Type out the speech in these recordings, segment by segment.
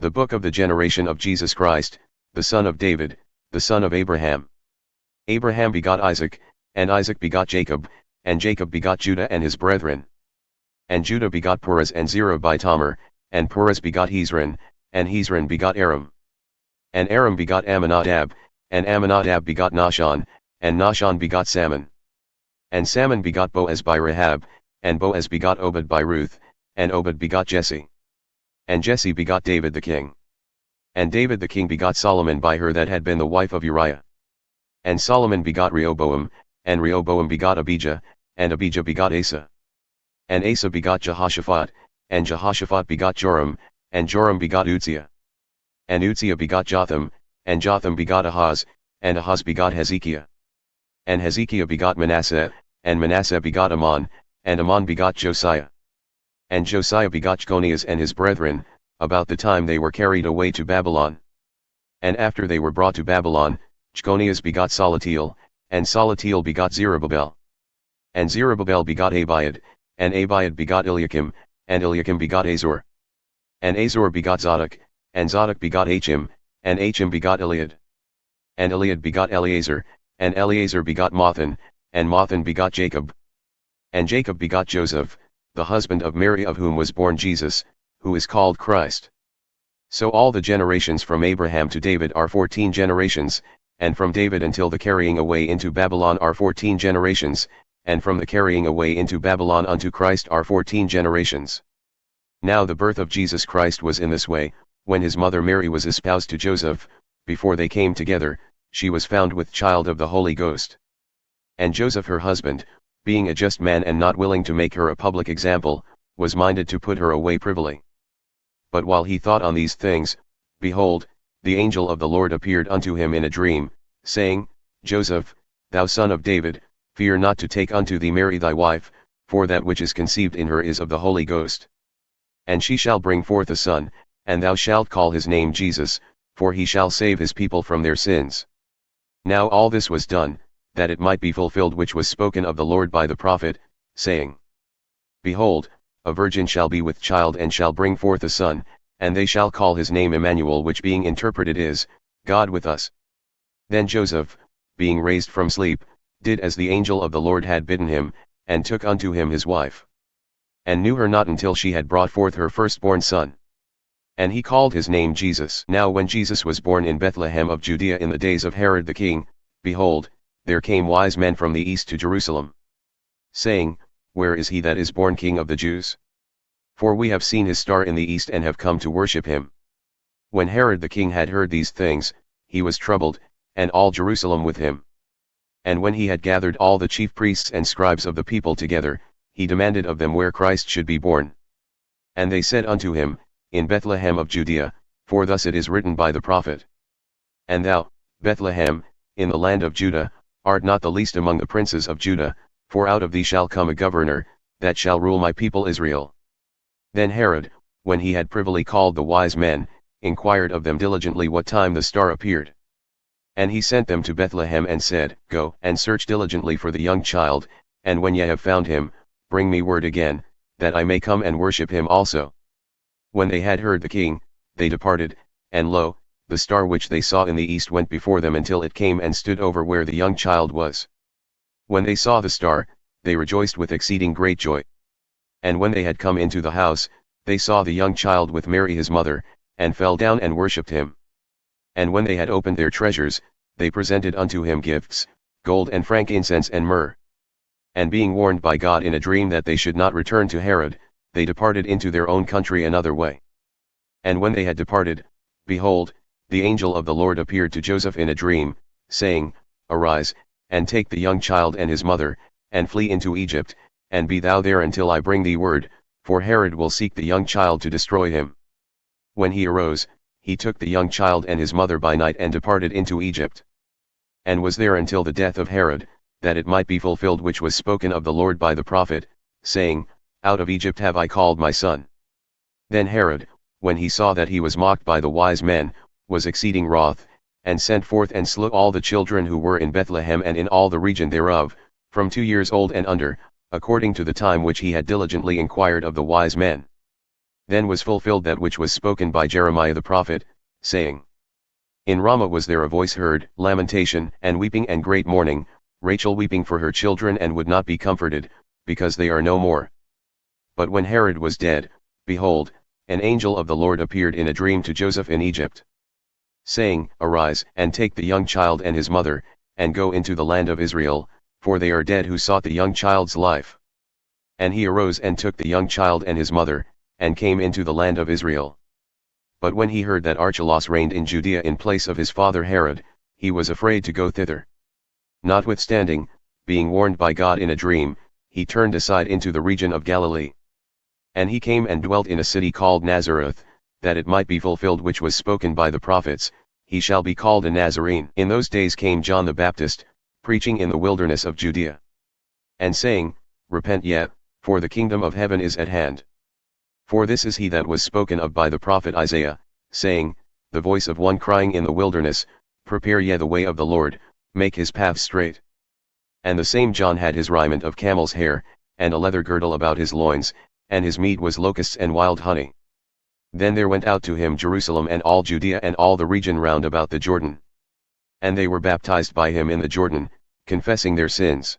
The book of the generation of Jesus Christ, the son of David, the son of Abraham. Abraham begot Isaac, and Isaac begot Jacob, and Jacob begot Judah and his brethren. And Judah begot Perez and Zerah by Tamar, and Perez begot Hezron, and Hezron begot Aram. And Aram begot Amminadab, and Amminadab begot Nahshon, and Nahshon begot Salmon. And Salmon begot Boaz by Rahab, and Boaz begot Obed by Ruth, and Obed begot Jesse. And Jesse begot David the king. And David the king begot Solomon by her that had been the wife of Uriah. And Solomon begot Rehoboam, and Rehoboam begot Abijah, and Abijah begot Asa. And Asa begot Jehoshaphat, and Jehoshaphat begot Joram, and Joram begot Uzziah. And Uzziah begot Jotham, and Jotham begot Ahaz, and Ahaz begot Hezekiah. And Hezekiah begot Manasseh, and Manasseh begot Amon, and Amon begot Josiah. And Josiah begot Jeconias and his brethren, about the time they were carried away to Babylon. And after they were brought to Babylon, Jeconias begot Salatiel, and Salatiel begot Zerubbabel. And Zerubbabel begot Abiad, and Abiad begot Eliakim, and Eliakim begot Azor. And Azor begot Zadok, and Zadok begot Achim, and Achim begot Eliad. And Eliad begot Eleazar, and Eleazar begot Mathan, and Mathan begot Jacob. And Jacob begot Joseph, the husband of Mary of whom was born Jesus, who is called Christ. So all the generations from Abraham to David are 14 generations, and from David until the carrying away into Babylon are 14 generations, and from the carrying away into Babylon unto Christ are 14 generations. Now the birth of Jesus Christ was in this way: when his mother Mary was espoused to Joseph, before they came together, she was found with child of the Holy Ghost. And Joseph her husband, being a just man and not willing to make her a public example, was minded to put her away privily. But while he thought on these things, behold, the angel of the Lord appeared unto him in a dream, saying, Joseph, thou son of David, fear not to take unto thee Mary thy wife, for that which is conceived in her is of the Holy Ghost. And she shall bring forth a son, and thou shalt call his name Jesus, for he shall save his people from their sins. Now all this was done, that it might be fulfilled which was spoken of the Lord by the prophet, saying, Behold, a virgin shall be with child and shall bring forth a son, and they shall call his name Emmanuel, which being interpreted is, God with us. Then Joseph, being raised from sleep, did as the angel of the Lord had bidden him, and took unto him his wife. And knew her not until she had brought forth her firstborn son. And he called his name Jesus. Now when Jesus was born in Bethlehem of Judea in the days of Herod the king, behold, there came wise men from the east to Jerusalem, saying, Where is he that is born King of the Jews? For we have seen his star in the east and have come to worship him. When Herod the king had heard these things, he was troubled, and all Jerusalem with him. And when he had gathered all the chief priests and scribes of the people together, he demanded of them where Christ should be born. And they said unto him, In Bethlehem of Judea, for thus it is written by the prophet. And thou, Bethlehem, in the land of Judah, art not the least among the princes of Judah, for out of thee shall come a governor, that shall rule my people Israel. Then Herod, when he had privily called the wise men, inquired of them diligently what time the star appeared. And he sent them to Bethlehem and said, Go and search diligently for the young child, and when ye have found him, bring me word again, that I may come and worship him also. When they had heard the king, they departed, and lo, the star which they saw in the east went before them until it came and stood over where the young child was. When they saw the star, they rejoiced with exceeding great joy. And when they had come into the house, they saw the young child with Mary his mother, and fell down and worshipped him. And when they had opened their treasures, they presented unto him gifts, gold and frankincense and myrrh. And being warned by God in a dream that they should not return to Herod, they departed into their own country another way. And when they had departed, behold, the angel of the Lord appeared to Joseph in a dream, saying, Arise, and take the young child and his mother, and flee into Egypt, and be thou there until I bring thee word, for Herod will seek the young child to destroy him. When he arose, he took the young child and his mother by night and departed into Egypt. And was there until the death of Herod, that it might be fulfilled which was spoken of the Lord by the prophet, saying, Out of Egypt have I called my son. Then Herod, when he saw that he was mocked by the wise men, was exceeding wroth, and sent forth and slew all the children who were in Bethlehem and in all the region thereof, from 2 years old and under, according to the time which he had diligently inquired of the wise men. Then was fulfilled that which was spoken by Jeremiah the prophet, saying, In Ramah was there a voice heard, lamentation and weeping and great mourning, Rachel weeping for her children and would not be comforted, because they are no more. But when Herod was dead, behold, an angel of the Lord appeared in a dream to Joseph in Egypt, saying, Arise, and take the young child and his mother, and go into the land of Israel, for they are dead who sought the young child's life. And he arose and took the young child and his mother, and came into the land of Israel. But when he heard that Archelaus reigned in Judea in place of his father Herod, he was afraid to go thither. Notwithstanding, being warned by God in a dream, he turned aside into the region of Galilee. And he came and dwelt in a city called Nazareth, that it might be fulfilled which was spoken by the prophets, He shall be called a Nazarene. In those days came John the Baptist, preaching in the wilderness of Judea, and saying, Repent ye, for the kingdom of heaven is at hand. For this is he that was spoken of by the prophet Isaiah, saying, The voice of one crying in the wilderness, Prepare ye the way of the Lord, make his paths straight. And the same John had his raiment of camel's hair, and a leather girdle about his loins, and his meat was locusts and wild honey. Then there went out to him Jerusalem and all Judea and all the region round about the Jordan. And they were baptized by him in the Jordan, confessing their sins.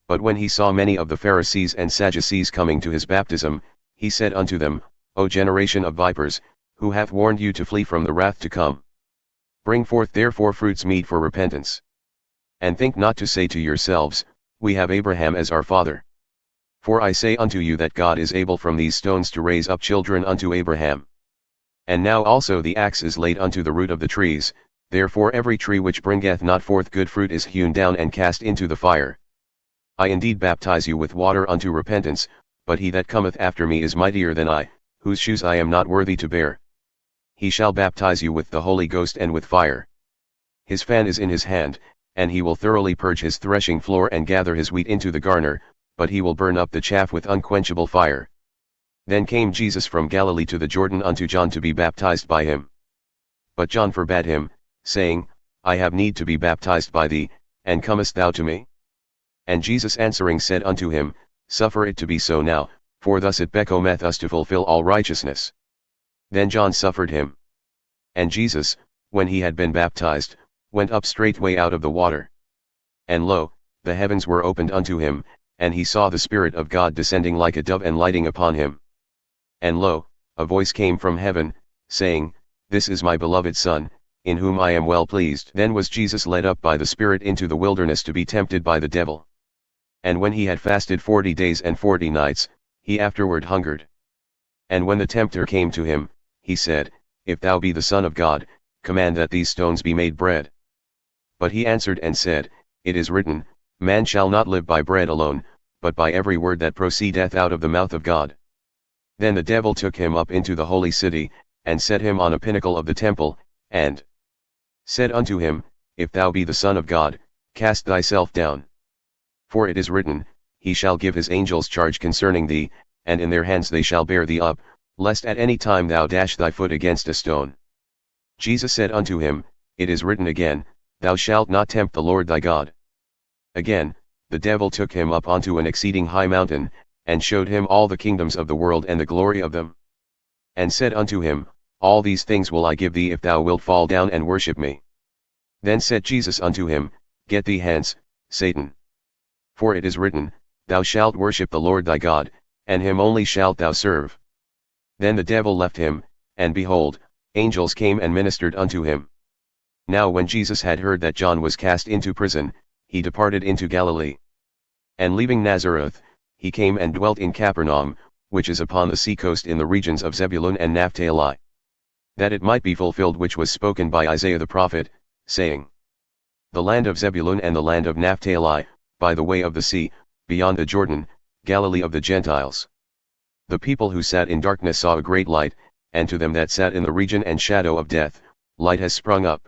But when he saw many of the Pharisees and Sadducees coming to his baptism, he said unto them, O generation of vipers, who hath warned you to flee from the wrath to come? Bring forth therefore fruits meet for repentance. And think not to say to yourselves, We have Abraham as our father. For I say unto you that God is able from these stones to raise up children unto Abraham. And now also the axe is laid unto the root of the trees, therefore every tree which bringeth not forth good fruit is hewn down and cast into the fire. I indeed baptize you with water unto repentance, but he that cometh after me is mightier than I, whose shoes I am not worthy to bear. He shall baptize you with the Holy Ghost and with fire. His fan is in his hand, and he will thoroughly purge his threshing floor and gather his wheat into the garner, but he will burn up the chaff with unquenchable fire. Then came Jesus from Galilee to the Jordan unto John to be baptized by him. But John forbade him, saying, I have need to be baptized by thee, and comest thou to me? And Jesus answering said unto him, Suffer it to be so now, for thus it becometh us to fulfill all righteousness. Then John suffered him. And Jesus, when he had been baptized, went up straightway out of the water. And lo, the heavens were opened unto him, and he saw the Spirit of God descending like a dove and lighting upon him. And lo, a voice came from heaven, saying, This is my beloved Son, in whom I am well pleased. Then was Jesus led up by the Spirit into the wilderness to be tempted by the devil. And when he had fasted 40 days and 40 nights, he afterward hungered. And when the tempter came to him, he said, If thou be the Son of God, command that these stones be made bread. But he answered and said, It is written, Man shall not live by bread alone, but by every word that proceedeth out of the mouth of God. Then the devil took him up into the holy city, and set him on a pinnacle of the temple, and said unto him, If thou be the Son of God, cast thyself down. For it is written, He shall give his angels charge concerning thee, and in their hands they shall bear thee up, lest at any time thou dash thy foot against a stone. Jesus said unto him, It is written again, Thou shalt not tempt the Lord thy God. Again, the devil took him up onto an exceeding high mountain, and showed him all the kingdoms of the world and the glory of them. And said unto him, All these things will I give thee if thou wilt fall down and worship me. Then said Jesus unto him, Get thee hence, Satan. For it is written, Thou shalt worship the Lord thy God, and him only shalt thou serve. Then the devil left him, and behold, angels came and ministered unto him. Now when Jesus had heard that John was cast into prison, he departed into Galilee. And leaving Nazareth, he came and dwelt in Capernaum, which is upon the sea coast in the regions of Zebulun and Naphtali. That it might be fulfilled which was spoken by Isaiah the prophet, saying, The land of Zebulun and the land of Naphtali, by the way of the sea, beyond the Jordan, Galilee of the Gentiles. The people who sat in darkness saw a great light, and to them that sat in the region and shadow of death, light has sprung up.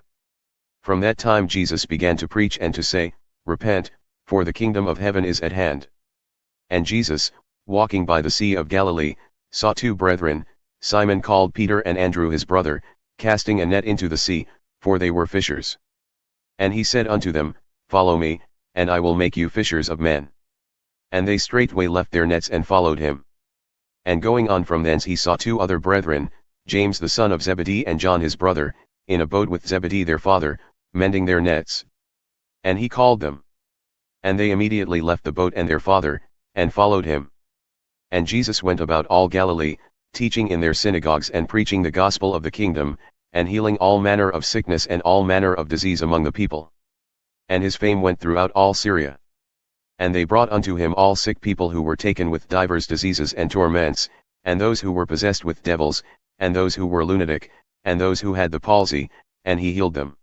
From that time Jesus began to preach and to say, Repent, for the kingdom of heaven is at hand. And Jesus, walking by the sea of Galilee, saw two brethren, Simon called Peter and Andrew his brother, casting a net into the sea, for they were fishers. And he said unto them, Follow me, and I will make you fishers of men. And they straightway left their nets and followed him. And going on from thence he saw two other brethren, James the son of Zebedee and John his brother, in a boat with Zebedee their father, mending their nets. And he called them. And they immediately left the boat and their father, and followed him. And Jesus went about all Galilee, teaching in their synagogues and preaching the gospel of the kingdom, and healing all manner of sickness and all manner of disease among the people. And his fame went throughout all Syria. And they brought unto him all sick people who were taken with divers diseases and torments, and those who were possessed with devils, and those who were lunatic, and those who had the palsy, and he healed them.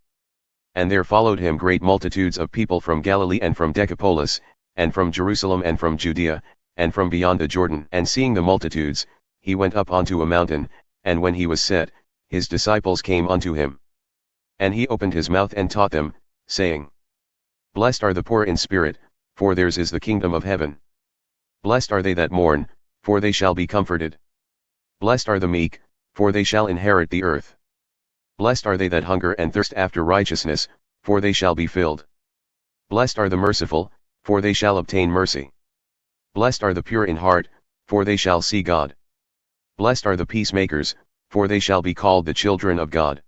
And there followed him great multitudes of people from Galilee and from Decapolis, and from Jerusalem and from Judea, and from beyond the Jordan. And seeing the multitudes, he went up onto a mountain, and when he was set, his disciples came unto him. And he opened his mouth and taught them, saying, Blessed are the poor in spirit, for theirs is the kingdom of heaven. Blessed are they that mourn, for they shall be comforted. Blessed are the meek, for they shall inherit the earth. Blessed are they that hunger and thirst after righteousness, for they shall be filled. Blessed are the merciful, for they shall obtain mercy. Blessed are the pure in heart, for they shall see God. Blessed are the peacemakers, for they shall be called the children of God.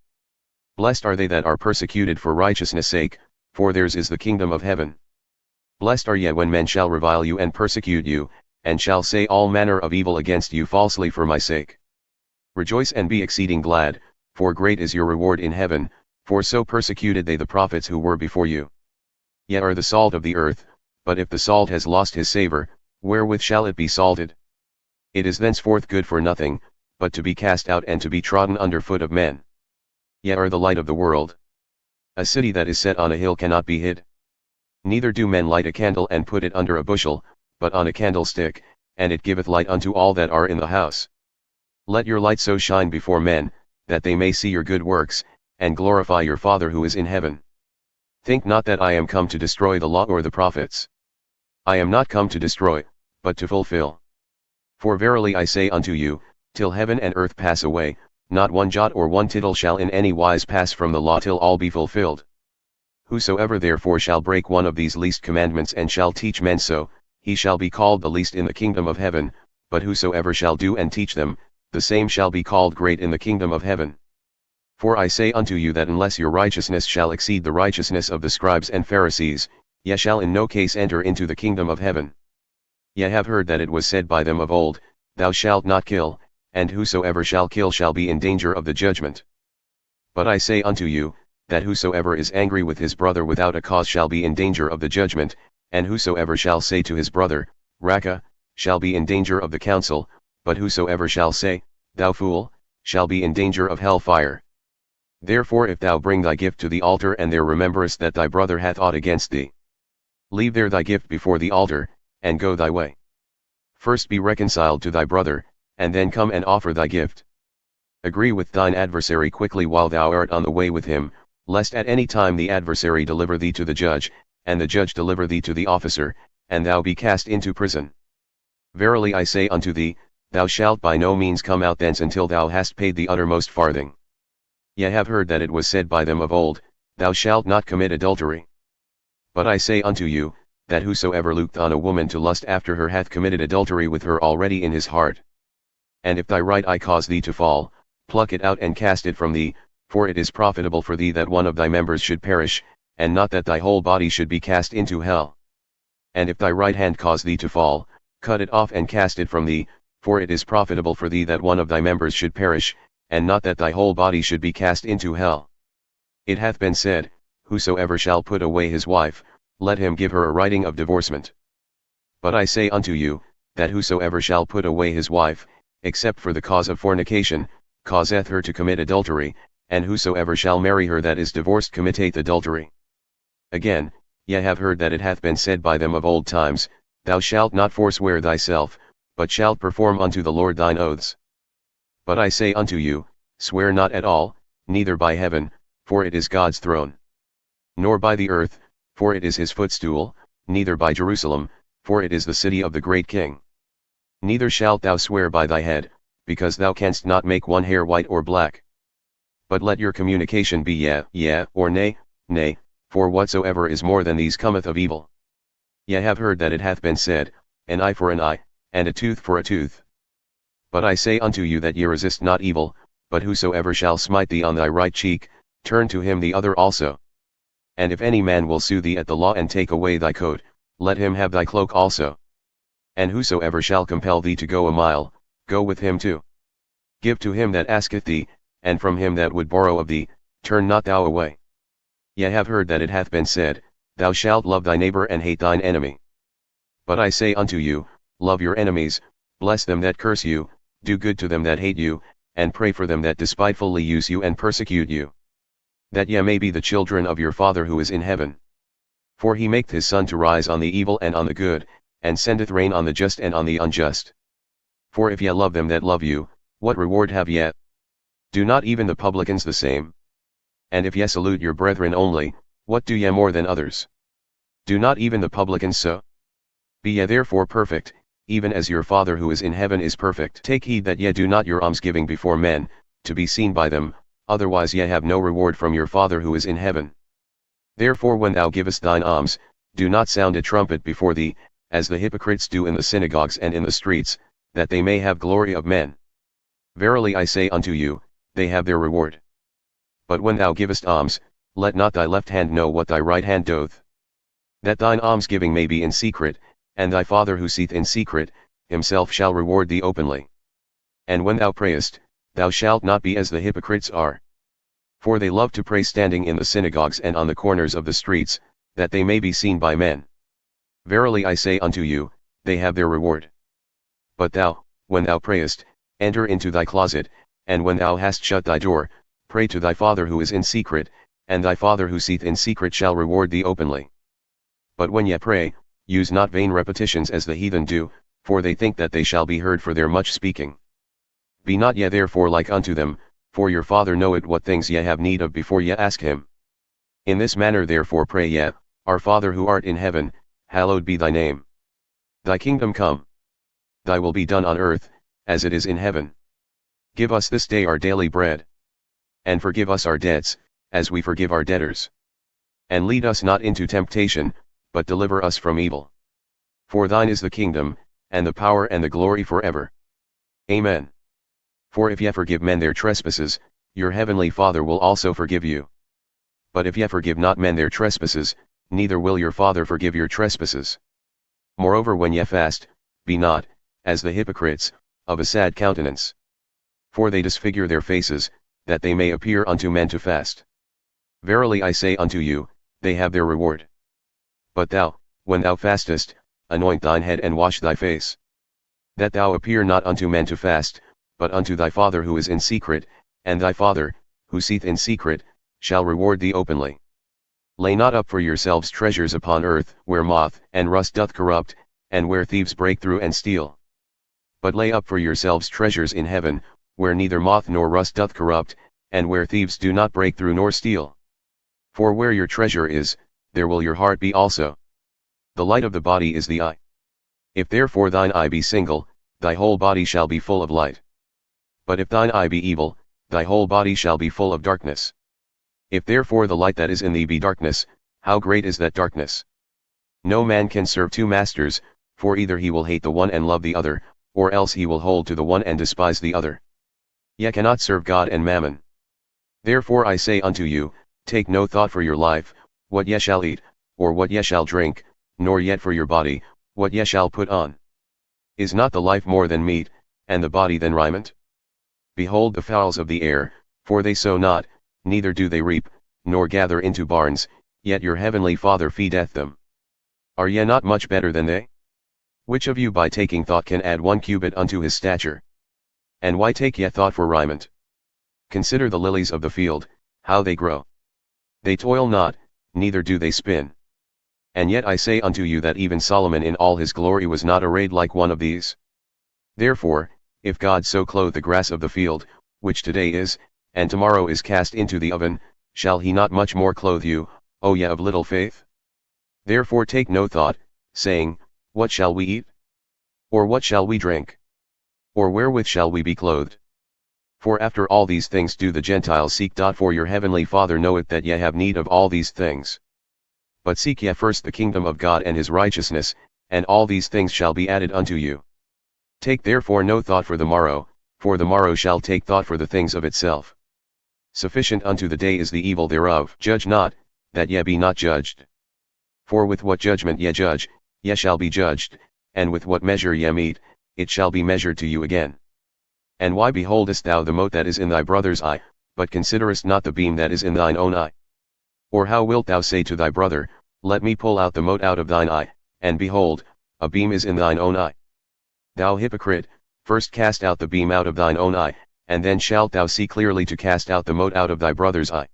Blessed are they that are persecuted for righteousness' sake, for theirs is the kingdom of heaven. Blessed are ye when men shall revile you and persecute you, and shall say all manner of evil against you falsely for my sake. Rejoice and be exceeding glad, for great is your reward in heaven, for so persecuted they the prophets who were before you. Ye are the salt of the earth, but if the salt has lost his savour, wherewith shall it be salted? It is thenceforth good for nothing, but to be cast out and to be trodden under foot of men. Ye are the light of the world. A city that is set on a hill cannot be hid. Neither do men light a candle and put it under a bushel, but on a candlestick, and it giveth light unto all that are in the house. Let your light so shine before men, that they may see your good works, and glorify your Father who is in heaven. Think not that I am come to destroy the law or the prophets. I am not come to destroy, but to fulfill. For verily I say unto you, till heaven and earth pass away, not one jot or one tittle shall in any wise pass from the law till all be fulfilled. Whosoever therefore shall break one of these least commandments and shall teach men so, he shall be called the least in the kingdom of heaven, but whosoever shall do and teach them, the same shall be called great in the kingdom of heaven. For I say unto you that unless your righteousness shall exceed the righteousness of the scribes and Pharisees, ye shall in no case enter into the kingdom of heaven. Ye have heard that it was said by them of old, Thou shalt not kill, and whosoever shall kill shall be in danger of the judgment. But I say unto you, that whosoever is angry with his brother without a cause shall be in danger of the judgment, and whosoever shall say to his brother, Raca, shall be in danger of the council, but whosoever shall say, Thou fool, shall be in danger of hell fire. Therefore if thou bring thy gift to the altar and there rememberest that thy brother hath aught against thee, leave there thy gift before the altar, and go thy way. First be reconciled to thy brother, and then come and offer thy gift. Agree with thine adversary quickly while thou art on the way with him, lest at any time the adversary deliver thee to the judge, and the judge deliver thee to the officer, and thou be cast into prison. Verily I say unto thee, thou shalt by no means come out thence until thou hast paid the uttermost farthing. Ye have heard that it was said by them of old, Thou shalt not commit adultery. But I say unto you, that whosoever looketh on a woman to lust after her hath committed adultery with her already in his heart. And if thy right eye cause thee to fall, pluck it out and cast it from thee, for it is profitable for thee that one of thy members should perish, and not that thy whole body should be cast into hell. And if thy right hand cause thee to fall, cut it off and cast it from thee, for it is profitable for thee that one of thy members should perish, and not that thy whole body should be cast into hell. It hath been said, Whosoever shall put away his wife, let him give her a writing of divorcement. But I say unto you, that whosoever shall put away his wife, except for the cause of fornication, causeth her to commit adultery, and whosoever shall marry her that is divorced committeth adultery. Again, ye have heard that it hath been said by them of old times, Thou shalt not forswear thyself, but shalt perform unto the Lord thine oaths. But I say unto you, swear not at all, neither by heaven, for it is God's throne. Nor by the earth, for it is his footstool, neither by Jerusalem, for it is the city of the great king. Neither shalt thou swear by thy head, because thou canst not make one hair white or black. But let your communication be yea, yea, or nay, nay, for whatsoever is more than these cometh of evil. Ye have heard that it hath been said, An eye for an eye, and a tooth for a tooth. But I say unto you that ye resist not evil, but whosoever shall smite thee on thy right cheek, turn to him the other also. And if any man will sue thee at the law and take away thy coat, let him have thy cloak also. And whosoever shall compel thee to go a mile, go with him too. Give to him that asketh thee, and from him that would borrow of thee, turn not thou away. Ye have heard that it hath been said, Thou shalt love thy neighbor and hate thine enemy. But I say unto you, love your enemies, bless them that curse you, do good to them that hate you, and pray for them that despitefully use you and persecute you. That ye may be the children of your Father who is in heaven. For he maketh his sun to rise on the evil and on the good, and sendeth rain on the just and on the unjust. For if ye love them that love you, what reward have ye? Do not even the publicans the same? And if ye salute your brethren only, what do ye more than others? Do not even the publicans so? Be ye therefore perfect, even as your Father who is in heaven is perfect. Take heed that ye do not your almsgiving before men, to be seen by them, otherwise ye have no reward from your Father who is in heaven. Therefore when thou givest thine alms, do not sound a trumpet before thee, as the hypocrites do in the synagogues and in the streets, that they may have glory of men. Verily I say unto you, they have their reward. But when thou givest alms, let not thy left hand know what thy right hand doth. That thine almsgiving may be in secret, and thy Father who seeth in secret, himself shall reward thee openly. And when thou prayest, thou shalt not be as the hypocrites are. For they love to pray standing in the synagogues and on the corners of the streets, that they may be seen by men. Verily I say unto you, they have their reward. But thou, when thou prayest, enter into thy closet, and when thou hast shut thy door, pray to thy Father who is in secret, and thy Father who seeth in secret shall reward thee openly. But when ye pray, use not vain repetitions as the heathen do, for they think that they shall be heard for their much speaking. Be not ye therefore like unto them, for your Father knoweth what things ye have need of before ye ask him. In this manner therefore pray ye, Our Father who art in heaven, hallowed be thy name. Thy kingdom come. Thy will be done on earth, as it is in heaven. Give us this day our daily bread. And forgive us our debts, as we forgive our debtors. And lead us not into temptation, but deliver us from evil. For thine is the kingdom, and the power and the glory forever. Amen. For if ye forgive men their trespasses, your heavenly Father will also forgive you. But if ye forgive not men their trespasses, neither will your Father forgive your trespasses. Moreover when ye fast, be not, as the hypocrites, of a sad countenance. For they disfigure their faces, that they may appear unto men to fast. Verily I say unto you, they have their reward. But thou, when thou fastest, anoint thine head and wash thy face. That thou appear not unto men to fast, but unto thy Father who is in secret, and thy Father, who seeth in secret, shall reward thee openly. Lay not up for yourselves treasures upon earth, where moth and rust doth corrupt, and where thieves break through and steal. But lay up for yourselves treasures in heaven, where neither moth nor rust doth corrupt, and where thieves do not break through nor steal. For where your treasure is, there will your heart be also. The light of the body is the eye. If therefore thine eye be single, thy whole body shall be full of light. But if thine eye be evil, thy whole body shall be full of darkness. If therefore the light that is in thee be darkness, how great is that darkness? No man can serve two masters, for either he will hate the one and love the other, or else he will hold to the one and despise the other. Ye cannot serve God and mammon. Therefore I say unto you, take no thought for your life, what ye shall eat, or what ye shall drink, nor yet for your body, what ye shall put on. Is not the life more than meat, and the body than raiment? Behold the fowls of the air, for they sow not, neither do they reap, nor gather into barns, yet your heavenly Father feedeth them. Are ye not much better than they? Which of you by taking thought can add 1 cubit unto his stature? And why take ye thought for raiment? Consider the lilies of the field, how they grow. They toil not, neither do they spin. And yet I say unto you that even Solomon in all his glory was not arrayed like one of these. Therefore, if God so clothe the grass of the field, which today is, and tomorrow is cast into the oven, shall he not much more clothe you, O ye of little faith? Therefore take no thought, saying, What shall we eat? Or what shall we drink? Or wherewith shall we be clothed? For after all these things do the Gentiles seek. For your heavenly Father knoweth that ye have need of all these things. But seek ye first the kingdom of God and his righteousness, and all these things shall be added unto you. Take therefore no thought for the morrow, For the morrow shall take thought for the things of itself. Sufficient unto the day is the evil thereof. Judge not, that ye be not judged. For with what judgment ye judge, ye shall be judged, and with what measure ye mete, it shall be measured to you again. And why beholdest thou the mote that is in thy brother's eye, but considerest not the beam that is in thine own eye? Or how wilt thou say to thy brother, Let me pull out the mote out of thine eye, and behold, a beam is in thine own eye? Thou hypocrite, first cast out the beam out of thine own eye, and then shalt thou see clearly to cast out the mote out of thy brother's eye.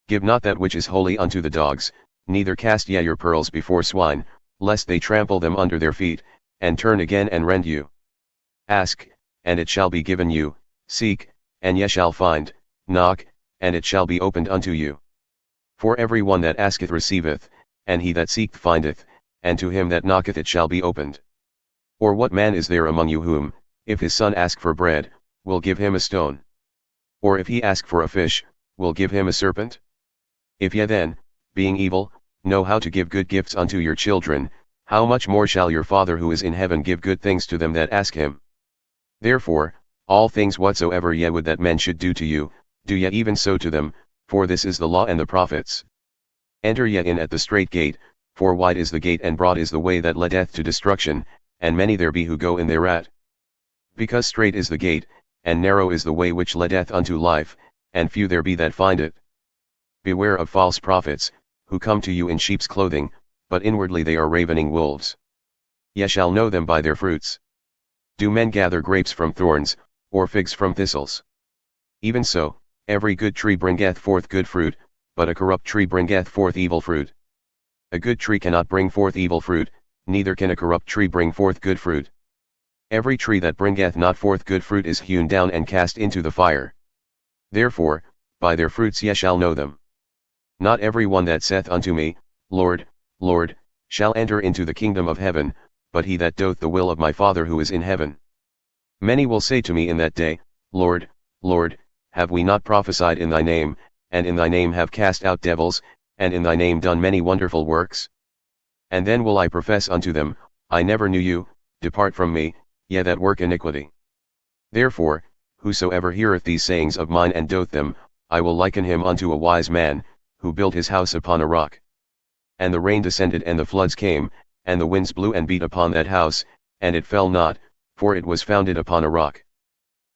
Give not that which is holy unto the dogs, neither cast ye your pearls before swine, lest they trample them under their feet, and turn again and rend you. Ask, and it shall be given you, seek, and ye shall find, knock, and it shall be opened unto you. For every one that asketh receiveth, and he that seeketh findeth, and to him that knocketh it shall be opened. Or what man is there among you whom, if his son ask for bread, will give him a stone? Or if he ask for a fish, will give him a serpent? If ye then, being evil, know how to give good gifts unto your children, how much more shall your Father who is in heaven give good things to them that ask him? Therefore, all things whatsoever ye would that men should do to you, do ye even so to them, for this is the law and the prophets. Enter ye in at the strait gate, for wide is the gate and broad is the way that leadeth to destruction, and many there be who go in thereat. Because strait is the gate, and narrow is the way which leadeth unto life, and few there be that find it. Beware of false prophets, who come to you in sheep's clothing, but inwardly they are ravening wolves. Ye shall know them by their fruits. Do men gather grapes from thorns, or figs from thistles? Even so, every good tree bringeth forth good fruit, but a corrupt tree bringeth forth evil fruit. A good tree cannot bring forth evil fruit, neither can a corrupt tree bring forth good fruit. Every tree that bringeth not forth good fruit is hewn down and cast into the fire. Therefore, by their fruits ye shall know them. Not every one that saith unto me, Lord, Lord, shall enter into the kingdom of heaven, but he that doth the will of my Father who is in heaven. Many will say to me in that day, Lord, Lord, have we not prophesied in thy name, and in thy name have cast out devils, and in thy name done many wonderful works? And then will I profess unto them, I never knew you, depart from me, ye that work iniquity. Therefore, whosoever heareth these sayings of mine and doth them, I will liken him unto a wise man, who built his house upon a rock. And the rain descended and the floods came, and the winds blew and beat upon that house, and it fell not, for it was founded upon a rock.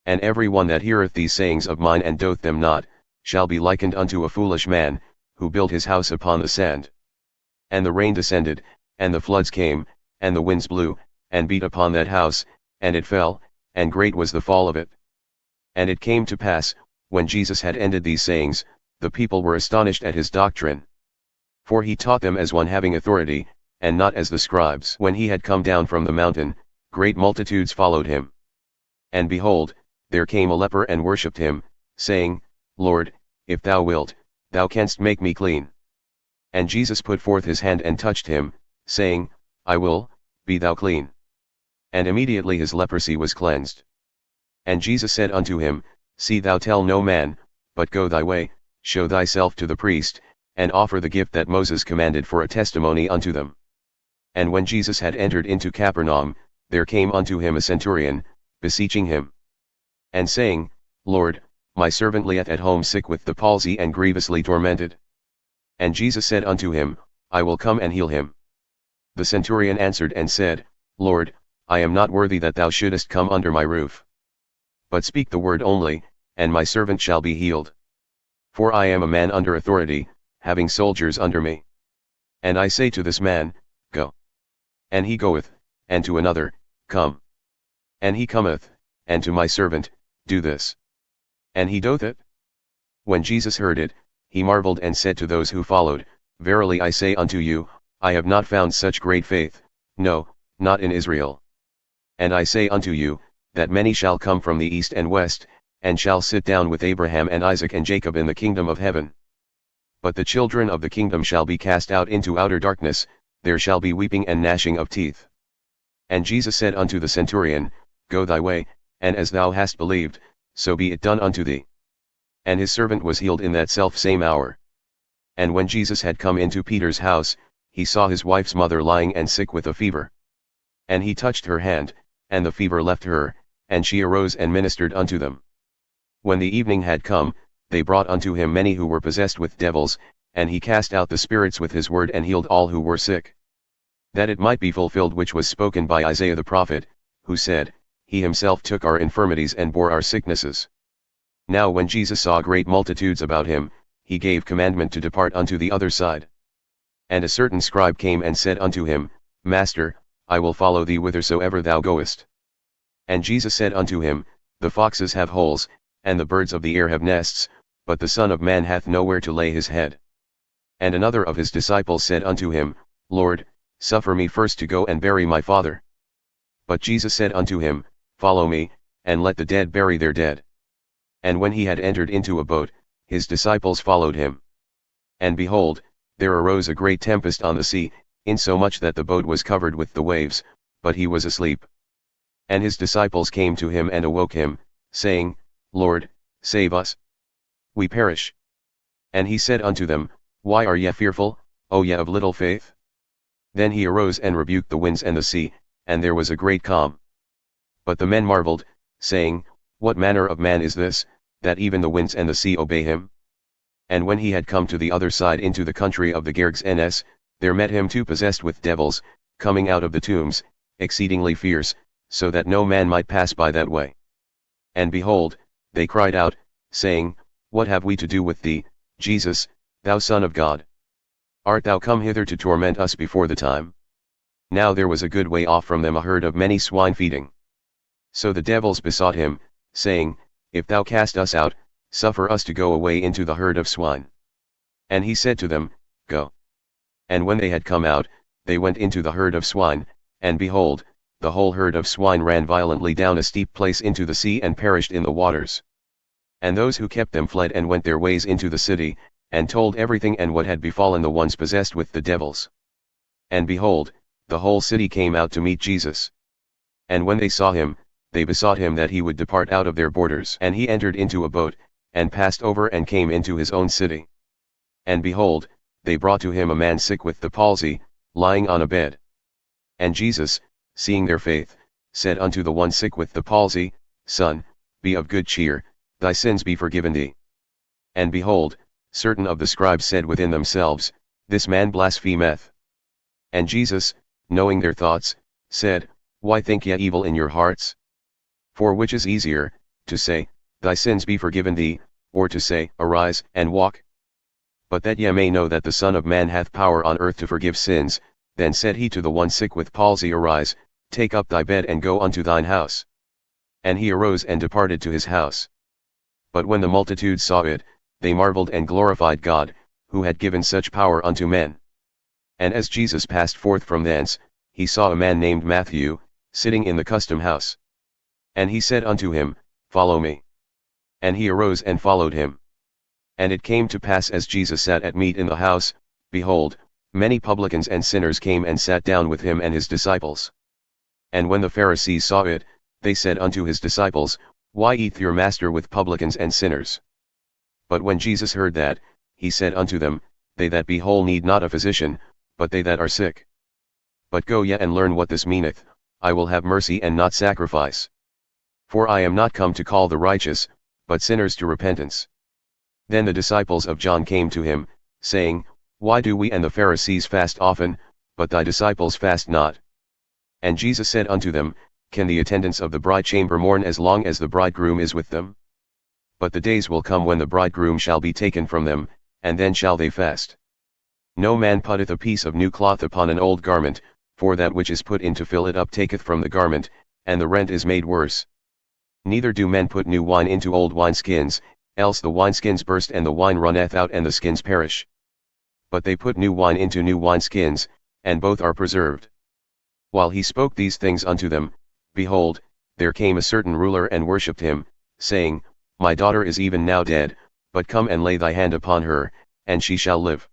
And every one that heareth these sayings of mine and doth them not, shall be likened unto a foolish man, who built his house upon the sand. And the rain descended, and the floods came, and the winds blew, and beat upon that house, and it fell, and great was the fall of it. And it came to pass, when Jesus had ended these sayings, the people were astonished at his doctrine. For he taught them as one having authority, and not as the scribes. When he had come down from the mountain, great multitudes followed him. And behold, there came a leper and worshipped him, saying, Lord, if thou wilt, thou canst make me clean. And Jesus put forth his hand and touched him, saying, I will, be thou clean. And immediately his leprosy was cleansed. And Jesus said unto him, See thou tell no man, but go thy way, show thyself to the priest, and offer the gift that Moses commanded for a testimony unto them. And when Jesus had entered into Capernaum, there came unto him a centurion, beseeching him, and saying, Lord, my servant lieth at home sick with the palsy and grievously tormented. And Jesus said unto him, I will come and heal him. The centurion answered and said, Lord, I am not worthy that thou shouldest come under my roof. But speak the word only, and my servant shall be healed. For I am a man under authority, having soldiers under me. And I say to this man, Go. And he goeth, and to another, Come. And he cometh, and to my servant, Do this. And he doth it. When Jesus heard it, he marveled and said to those who followed, Verily I say unto you, I have not found such great faith, no, not in Israel. And I say unto you, that many shall come from the east and west, and shall sit down with Abraham and Isaac and Jacob in the kingdom of heaven. But the children of the kingdom shall be cast out into outer darkness, there shall be weeping and gnashing of teeth. And Jesus said unto the centurion, Go thy way, and as thou hast believed, so be it done unto thee. And his servant was healed in that selfsame hour. And when Jesus had come into Peter's house, he saw his wife's mother lying and sick with a fever. And he touched her hand, and the fever left her, and she arose and ministered unto them. When the evening had come, they brought unto him many who were possessed with devils, and he cast out the spirits with his word and healed all who were sick. That it might be fulfilled which was spoken by Isaiah the prophet, who said, He himself took our infirmities and bore our sicknesses. Now when Jesus saw great multitudes about him, he gave commandment to depart unto the other side. And a certain scribe came and said unto him, Master, I will follow thee whithersoever thou goest. And Jesus said unto him, The foxes have holes, and the birds of the air have nests, but the Son of Man hath nowhere to lay his head. And another of his disciples said unto him, Lord, suffer me first to go and bury my father. But Jesus said unto him, Follow me, and let the dead bury their dead. And when he had entered into a boat, his disciples followed him. And behold, there arose a great tempest on the sea, insomuch that the boat was covered with the waves, but he was asleep. And his disciples came to him and awoke him, saying, Lord, save us. We perish. And he said unto them, Why are ye fearful, O ye of little faith? Then he arose and rebuked the winds and the sea, and there was a great calm. But the men marveled, saying, What manner of man is this, that even the winds and the sea obey him? And when he had come to the other side into the country of the Gergesenes, there met him two possessed with devils, coming out of the tombs, exceedingly fierce, so that no man might pass by that way. And behold, they cried out, saying, What have we to do with thee, Jesus, thou Son of God? Art thou come hither to torment us before the time? Now there was a good way off from them a herd of many swine feeding. So the devils besought him, saying, If thou cast us out, suffer us to go away into the herd of swine. And he said to them, Go. And when they had come out, they went into the herd of swine, and behold, the whole herd of swine ran violently down a steep place into the sea and perished in the waters. And those who kept them fled and went their ways into the city, and told everything and what had befallen the ones possessed with the devils. And behold, the whole city came out to meet Jesus. And when they saw him, they besought him that he would depart out of their borders. And he entered into a boat, and passed over and came into his own city. And behold, they brought to him a man sick with the palsy, lying on a bed. And Jesus, seeing their faith, said unto the one sick with the palsy, Son, be of good cheer, thy sins be forgiven thee. And behold, certain of the scribes said within themselves, This man blasphemeth. And Jesus, knowing their thoughts, said, Why think ye evil in your hearts? For which is easier, to say, Thy sins be forgiven thee, or to say, Arise and walk? But that ye may know that the Son of Man hath power on earth to forgive sins, then said he to the one sick with palsy, Arise, take up thy bed and go unto thine house. And he arose and departed to his house. But when the multitude saw it, they marveled and glorified God, who had given such power unto men. And as Jesus passed forth from thence, he saw a man named Matthew, sitting in the custom house. And he said unto him, Follow me. And he arose and followed him. And it came to pass as Jesus sat at meat in the house, behold, many publicans and sinners came and sat down with him and his disciples. And when the Pharisees saw it, they said unto his disciples, Why eateth your master with publicans and sinners? But when Jesus heard that, he said unto them, They that be whole need not a physician, but they that are sick. But go ye and learn what this meaneth, I will have mercy and not sacrifice. For I am not come to call the righteous, but sinners to repentance. Then the disciples of John came to him, saying, Why do we and the Pharisees fast often, but thy disciples fast not? And Jesus said unto them, Can the attendants of the bride chamber mourn as long as the bridegroom is with them? But the days will come when the bridegroom shall be taken from them, and then shall they fast. No man putteth a piece of new cloth upon an old garment, for that which is put in to fill it up taketh from the garment, and the rent is made worse. Neither do men put new wine into old wineskins, else the wineskins burst and the wine runneth out and the skins perish. But they put new wine into new wineskins, and both are preserved. While he spoke these things unto them, behold, there came a certain ruler and worshipped him, saying, My daughter is even now dead, but come and lay thy hand upon her, and she shall live.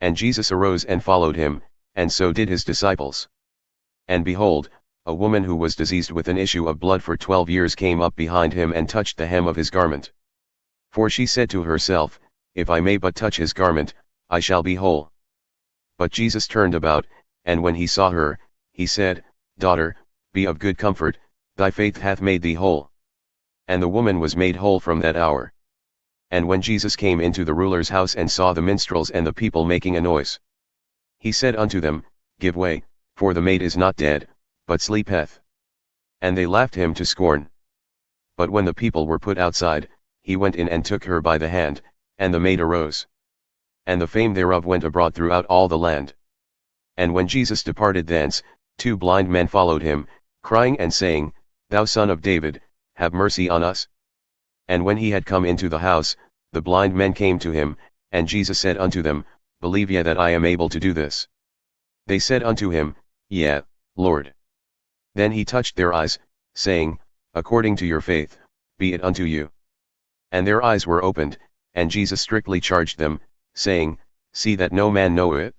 And Jesus arose and followed him, and so did his disciples. And behold, a woman who was diseased with an issue of blood for 12 years came up behind him and touched the hem of his garment. For she said to herself, If I may but touch his garment, I shall be whole. But Jesus turned about, and when he saw her, he said, Daughter, be of good comfort, Thy faith hath made thee whole. And the woman was made whole from that hour. And when Jesus came into the ruler's house and saw the minstrels and the people making a noise, he said unto them, Give way, for the maid is not dead, but sleepeth. And they laughed him to scorn. But when the people were put outside, he went in and took her by the hand, and the maid arose. And the fame thereof went abroad throughout all the land. And when Jesus departed thence, 2 blind men followed him, crying and saying, Thou Son of David, have mercy on us. And when he had come into the house, the blind men came to him, and Jesus said unto them, Believe ye that I am able to do this? They said unto him, Yea, Lord. Then he touched their eyes, saying, According to your faith, be it unto you. And their eyes were opened, and Jesus strictly charged them, saying, See that no man know it.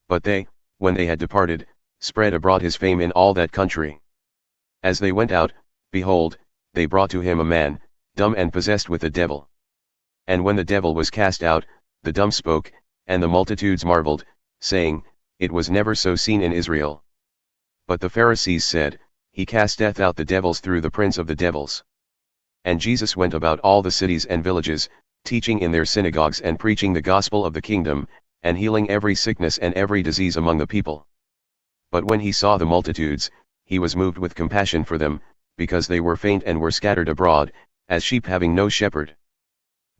But they, when they had departed, spread abroad his fame in all that country. As they went out, behold, they brought to him a man, dumb and possessed with a devil. And when the devil was cast out, the dumb spoke, and the multitudes marveled, saying, It was never so seen in Israel. But the Pharisees said, He casteth out the devils through the prince of the devils. And Jesus went about all the cities and villages, teaching in their synagogues and preaching the gospel of the kingdom, and healing every sickness and every disease among the people. But when he saw the multitudes, he was moved with compassion for them, because they were faint and were scattered abroad, as sheep having no shepherd.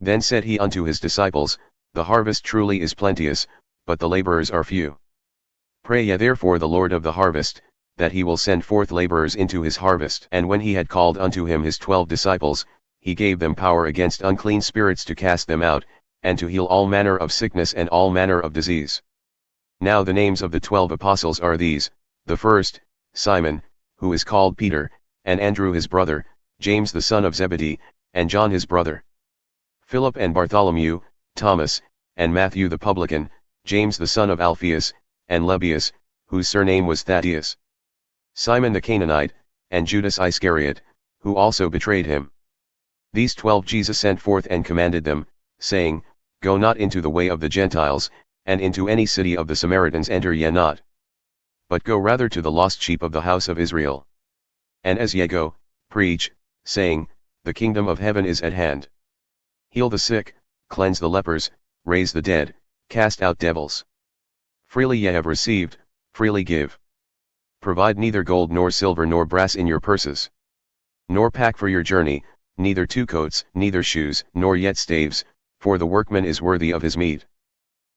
Then said he unto his disciples, The harvest truly is plenteous, but the laborers are few. Pray ye therefore the Lord of the harvest, that he will send forth laborers into his harvest. And when he had called unto him his 12 disciples, he gave them power against unclean spirits to cast them out, and to heal all manner of sickness and all manner of disease. Now the names of the 12 apostles are these: the first, Simon, who is called Peter, and Andrew his brother, James the son of Zebedee, and John his brother, Philip and Bartholomew, Thomas, and Matthew the publican, James the son of Alphaeus, and Lebbaeus, whose surname was Thaddeus, Simon the Canaanite, and Judas Iscariot, who also betrayed him. These 12 Jesus sent forth and commanded them, saying, Go not into the way of the Gentiles, and into any city of the Samaritans enter ye not. But go rather to the lost sheep of the house of Israel. And as ye go, preach, saying, The kingdom of heaven is at hand. Heal the sick, cleanse the lepers, raise the dead, cast out devils. Freely ye have received, freely give. Provide neither gold nor silver nor brass in your purses. Nor pack for your journey, neither 2 coats, neither shoes, nor yet staves, for the workman is worthy of his meat.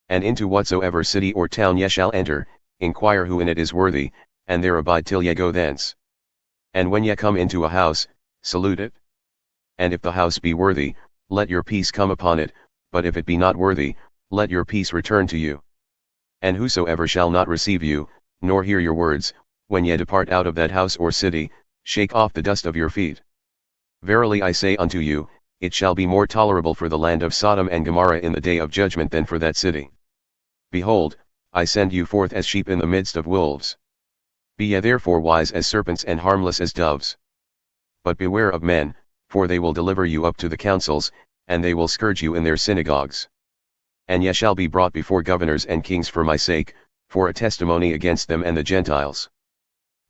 And into whatsoever city or town ye shall enter, inquire who in it is worthy, and there abide till ye go thence. And when ye come into a house, salute it. And if the house be worthy, let your peace come upon it, but if it be not worthy, let your peace return to you. And whosoever shall not receive you, nor hear your words, when ye depart out of that house or city, shake off the dust of your feet. Verily I say unto you, it shall be more tolerable for the land of Sodom and Gomorrah in the day of judgment than for that city. Behold, I send you forth as sheep in the midst of wolves. Be ye therefore wise as serpents and harmless as doves. But beware of men, for they will deliver you up to the councils, and they will scourge you in their synagogues. And ye shall be brought before governors and kings for my sake, for a testimony against them and the Gentiles.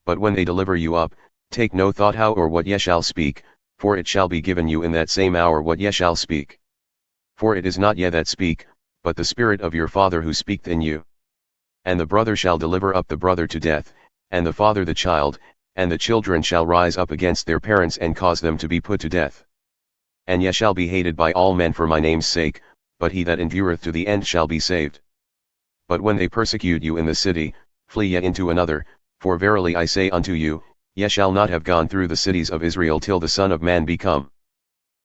But when they deliver you up, take no thought how or what ye shall speak, for it shall be given you in that same hour what ye shall speak. For it is not ye that speak, but the Spirit of your Father who speaketh in you. And the brother shall deliver up the brother to death, and the father the child, and the children shall rise up against their parents and cause them to be put to death. And ye shall be hated by all men for my name's sake, but he that endureth to the end shall be saved. But when they persecute you in the city, flee ye into another, for verily I say unto you, ye shall not have gone through the cities of Israel till the Son of Man be come.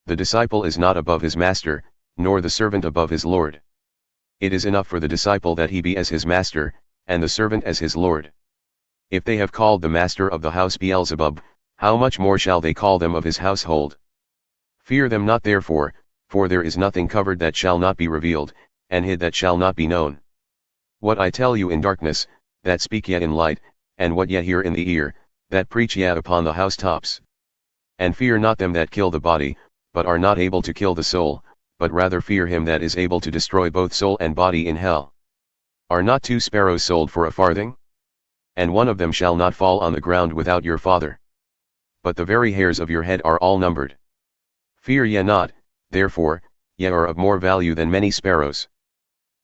The disciple is not above his master, nor the servant above his Lord. It is enough for the disciple that he be as his master, and the servant as his Lord. If they have called the master of the house Beelzebub, how much more shall they call them of his household? Fear them not therefore, for there is nothing covered that shall not be revealed, and hid that shall not be known. What I tell you in darkness, that speak ye in light, and what ye hear in the ear, that preach ye upon the housetops. And fear not them that kill the body, but are not able to kill the soul, but rather fear him that is able to destroy both soul and body in hell. Are not 2 sparrows sold for a farthing? And one of them shall not fall on the ground without your Father. but the very hairs of your head are all numbered. Fear ye not, therefore, ye are of more value than many sparrows.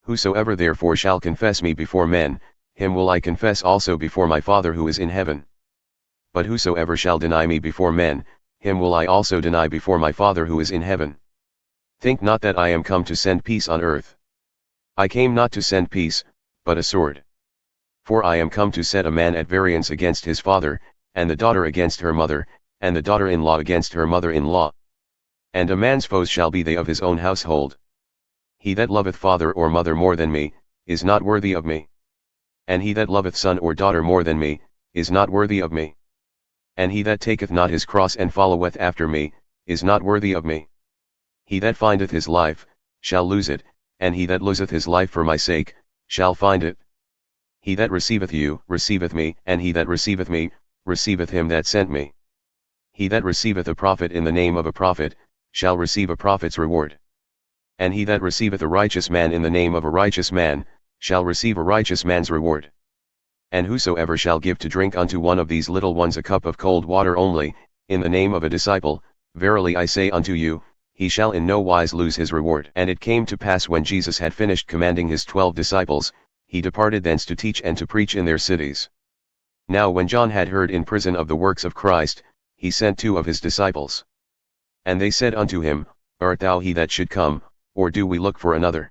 Whosoever therefore shall confess me before men, him will I confess also before my Father who is in heaven. But whosoever shall deny me before men, him will I also deny before my Father who is in heaven. Think not that I am come to send peace on earth. I came not to send peace, but a sword. For I am come to set a man at variance against his father, and the daughter against her mother, and the daughter-in-law against her mother-in-law. And a man's foes shall be they of his own household. He that loveth father or mother more than me, is not worthy of me. And he that loveth son or daughter more than me, is not worthy of me. And he that taketh not his cross and followeth after me, is not worthy of me. He that findeth his life, shall lose it, and he that loseth his life for my sake, shall find it. He that receiveth you, receiveth me, and he that receiveth me, receiveth him that sent me. He that receiveth a prophet in the name of a prophet, shall receive a prophet's reward. And he that receiveth a righteous man in the name of a righteous man, shall receive a righteous man's reward. And whosoever shall give to drink unto one of these little ones a cup of cold water only, in the name of a disciple, verily I say unto you, he shall in no wise lose his reward. And it came to pass when Jesus had finished commanding his 12 disciples, he departed thence to teach and to preach in their cities. Now when John had heard in prison of the works of Christ, he sent 2 of his disciples. And they said unto him, Art thou he that should come, or do we look for another?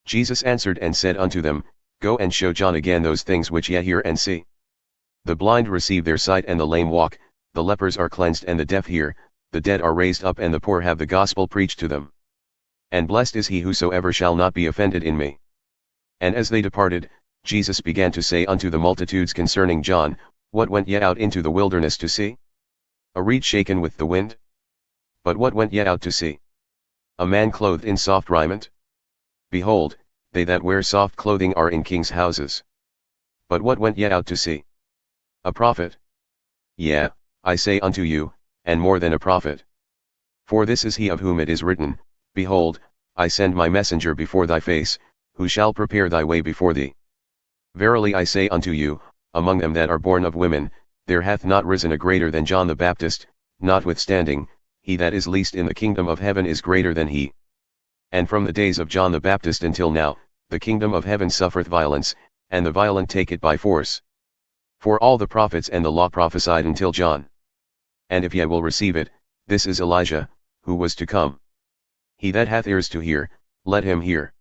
Jesus answered and said unto them, Go and show John again those things which ye hear and see. The blind receive their sight and the lame walk, the lepers are cleansed and the deaf hear, the dead are raised up and the poor have the gospel preached to them. And blessed is he whosoever shall not be offended in me. And as they departed, Jesus began to say unto the multitudes concerning John, What went ye out into the wilderness to see? A reed shaken with the wind? But what went ye out to see? A man clothed in soft raiment? Behold, they that wear soft clothing are in kings' houses. But what went ye out to see? A prophet? Yea, I say unto you, and more than a prophet. For this is he of whom it is written, Behold, I send my messenger before thy face, who shall prepare thy way before thee. Verily I say unto you, among them that are born of women, there hath not risen a greater than John the Baptist, notwithstanding, he that is least in the kingdom of heaven is greater than he. And from the days of John the Baptist until now, the kingdom of heaven suffereth violence, and the violent take it by force. For all the prophets and the law prophesied until John. And if ye will receive it, this is Elijah, who was to come. He that hath ears to hear, let him hear.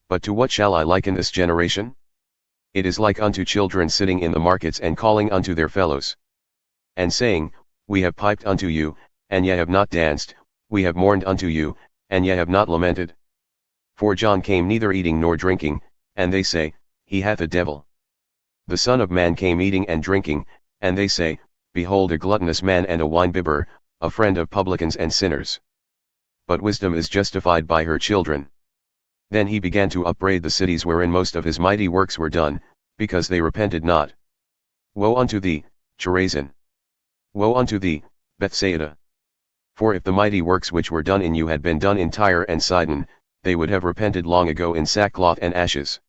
But to what shall I liken this generation? It is like unto children sitting in the markets and calling unto their fellows, and saying, We have piped unto you, and ye have not danced, we have mourned unto you, and ye have not lamented. For John came neither eating nor drinking, and they say, He hath a devil. The Son of Man came eating and drinking, and they say, Behold a gluttonous man and a wine-bibber, a friend of publicans and sinners. But wisdom is justified by her children. Then he began to upbraid the cities wherein most of his mighty works were done, because they repented not. Woe unto thee, Chorazin! Woe unto thee, Bethsaida! For if the mighty works which were done in you had been done in Tyre and Sidon, they would have repented long ago in sackcloth and ashes.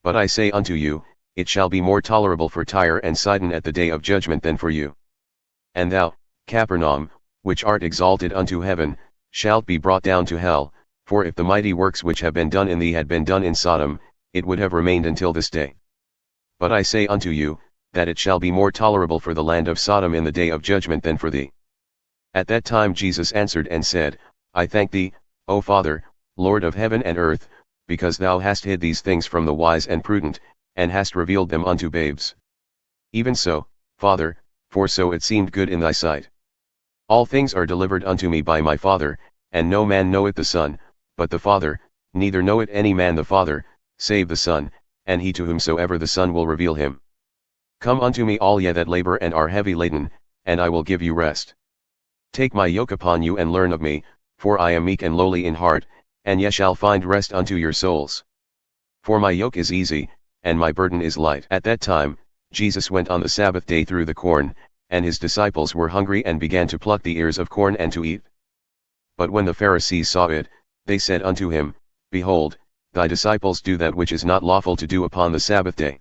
But I say unto you, it shall be more tolerable for Tyre and Sidon at the day of judgment than for you. And thou, Capernaum, which art exalted unto heaven, shalt be brought down to hell, for if the mighty works which have been done in thee had been done in Sodom, it would have remained until this day. But I say unto you, that it shall be more tolerable for the land of Sodom in the day of judgment than for thee. At that time Jesus answered and said, I thank thee, O Father, Lord of heaven and earth, because thou hast hid these things from the wise and prudent, and hast revealed them unto babes. Even so, Father, for so it seemed good in thy sight. All things are delivered unto me by my Father, and no man knoweth the Son, but the Father, neither knoweth any man the Father, save the Son, and he to whomsoever the Son will reveal him. Come unto me all ye that labor and are heavy laden, and I will give you rest. Take my yoke upon you and learn of me, for I am meek and lowly in heart, and ye shall find rest unto your souls. For my yoke is easy, and my burden is light. At that time, Jesus went on the Sabbath day through the corn, and his disciples were hungry and began to pluck the ears of corn and to eat. But when the Pharisees saw it, they said unto him, Behold, thy disciples do that which is not lawful to do upon the Sabbath day.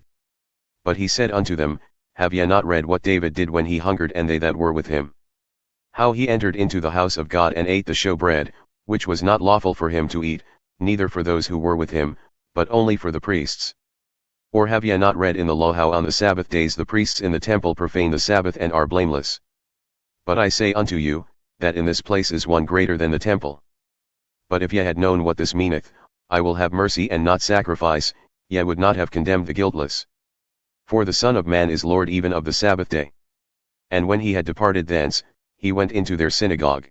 But he said unto them, Have ye not read what David did when he hungered and they that were with him? How he entered into the house of God and ate the showbread, which was not lawful for him to eat, neither for those who were with him, but only for the priests. Or have ye not read in the law how on the Sabbath days the priests in the temple profane the Sabbath and are blameless? But I say unto you, that in this place is one greater than the temple. But if ye had known what this meaneth, I will have mercy and not sacrifice, ye would not have condemned the guiltless. For the Son of Man is Lord even of the Sabbath day. And when he had departed thence, he went into their synagogue.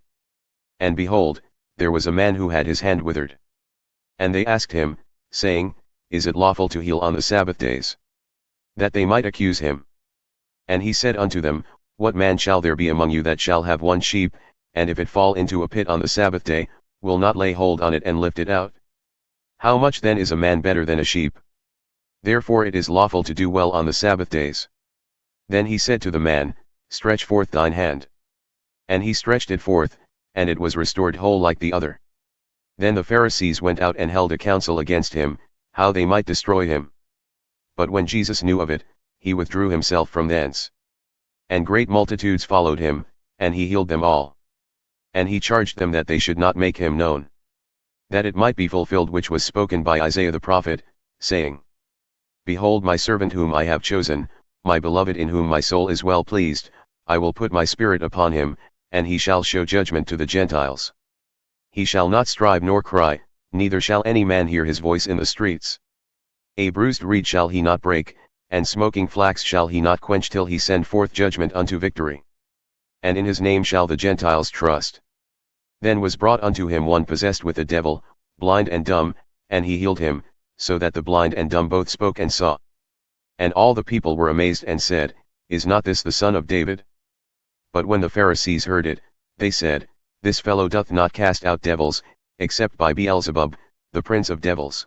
And behold, there was a man who had his hand withered. And they asked him, saying, Is it lawful to heal on the Sabbath days? That they might accuse him. And he said unto them, What man shall there be among you that shall have one sheep, and if it fall into a pit on the Sabbath day, will not lay hold on it and lift it out? How much then is a man better than a sheep? Therefore it is lawful to do well on the Sabbath days. Then he said to the man, Stretch forth thine hand. And he stretched it forth, and it was restored whole like the other. Then the Pharisees went out and held a council against him, how they might destroy him. But when Jesus knew of it, he withdrew himself from thence. And great multitudes followed him, and he healed them all. And he charged them that they should not make him known. That it might be fulfilled which was spoken by Isaiah the prophet, saying, Behold my servant whom I have chosen, my beloved in whom my soul is well pleased, I will put my spirit upon him, and he shall show judgment to the Gentiles. He shall not strive nor cry, neither shall any man hear his voice in the streets. A bruised reed shall he not break, and smoking flax shall he not quench till he send forth judgment unto victory. And in his name shall the Gentiles trust. Then was brought unto him one possessed with a devil, blind and dumb, and he healed him, so that the blind and dumb both spoke and saw. And all the people were amazed and said, Is not this the son of David? But when the Pharisees heard it, they said, This fellow doth not cast out devils, except by Beelzebub, the prince of devils.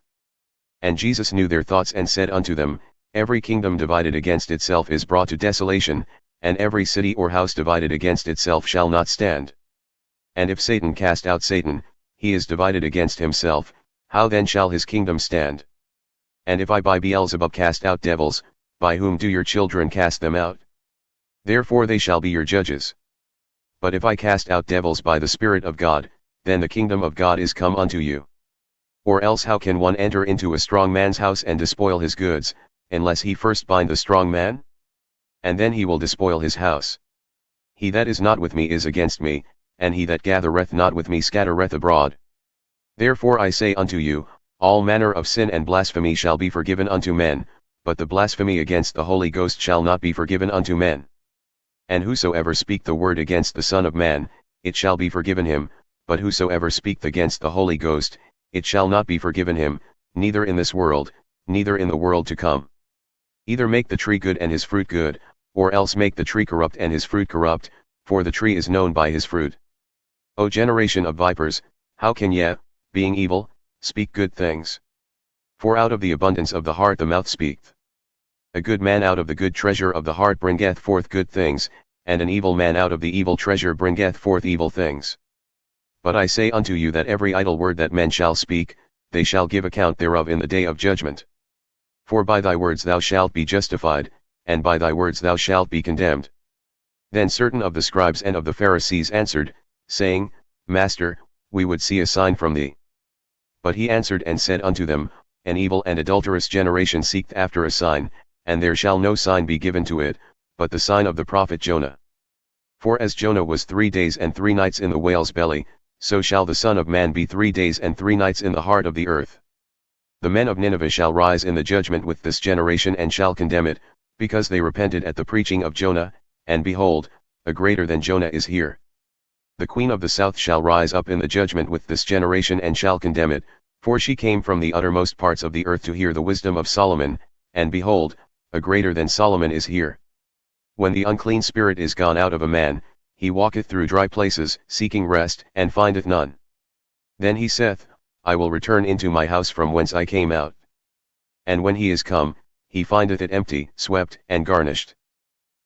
And Jesus knew their thoughts and said unto them, Every kingdom divided against itself is brought to desolation, and every city or house divided against itself shall not stand. And if Satan cast out Satan, he is divided against himself, how then shall his kingdom stand? And if I by Beelzebub cast out devils, by whom do your children cast them out? Therefore they shall be your judges. But if I cast out devils by the Spirit of God, then the kingdom of God is come unto you. Or else how can one enter into a strong man's house and despoil his goods, unless he first bind the strong man? And then he will despoil his house. He that is not with me is against me, and he that gathereth not with me scattereth abroad. Therefore I say unto you, all manner of sin and blasphemy shall be forgiven unto men, but the blasphemy against the Holy Ghost shall not be forgiven unto men. And whosoever speak the word against the Son of Man, it shall be forgiven him, but whosoever speaketh against the Holy Ghost, it shall not be forgiven him, neither in this world, neither in the world to come. Either make the tree good and his fruit good, or else make the tree corrupt and his fruit corrupt, for the tree is known by his fruit. O generation of vipers, how can ye, being evil, speak good things? For out of the abundance of the heart the mouth speaketh. A good man out of the good treasure of the heart bringeth forth good things, and an evil man out of the evil treasure bringeth forth evil things. But I say unto you that every idle word that men shall speak, they shall give account thereof in the day of judgment. For by thy words thou shalt be justified, and by thy words thou shalt be condemned. Then certain of the scribes and of the Pharisees answered, saying, Master, we would see a sign from thee. But he answered and said unto them, An evil and adulterous generation seeketh after a sign, and there shall no sign be given to it, but the sign of the prophet Jonah. For as Jonah was 3 days and 3 nights in the whale's belly, so shall the Son of Man be 3 days and 3 nights in the heart of the earth. The men of Nineveh shall rise in the judgment with this generation and shall condemn it, because they repented at the preaching of Jonah, and behold, a greater than Jonah is here. The queen of the south shall rise up in the judgment with this generation and shall condemn it, for she came from the uttermost parts of the earth to hear the wisdom of Solomon, and behold, a greater than Solomon is here. When the unclean spirit is gone out of a man, he walketh through dry places, seeking rest, and findeth none. Then he saith, I will return into my house from whence I came out. And when he is come, he findeth it empty, swept, and garnished.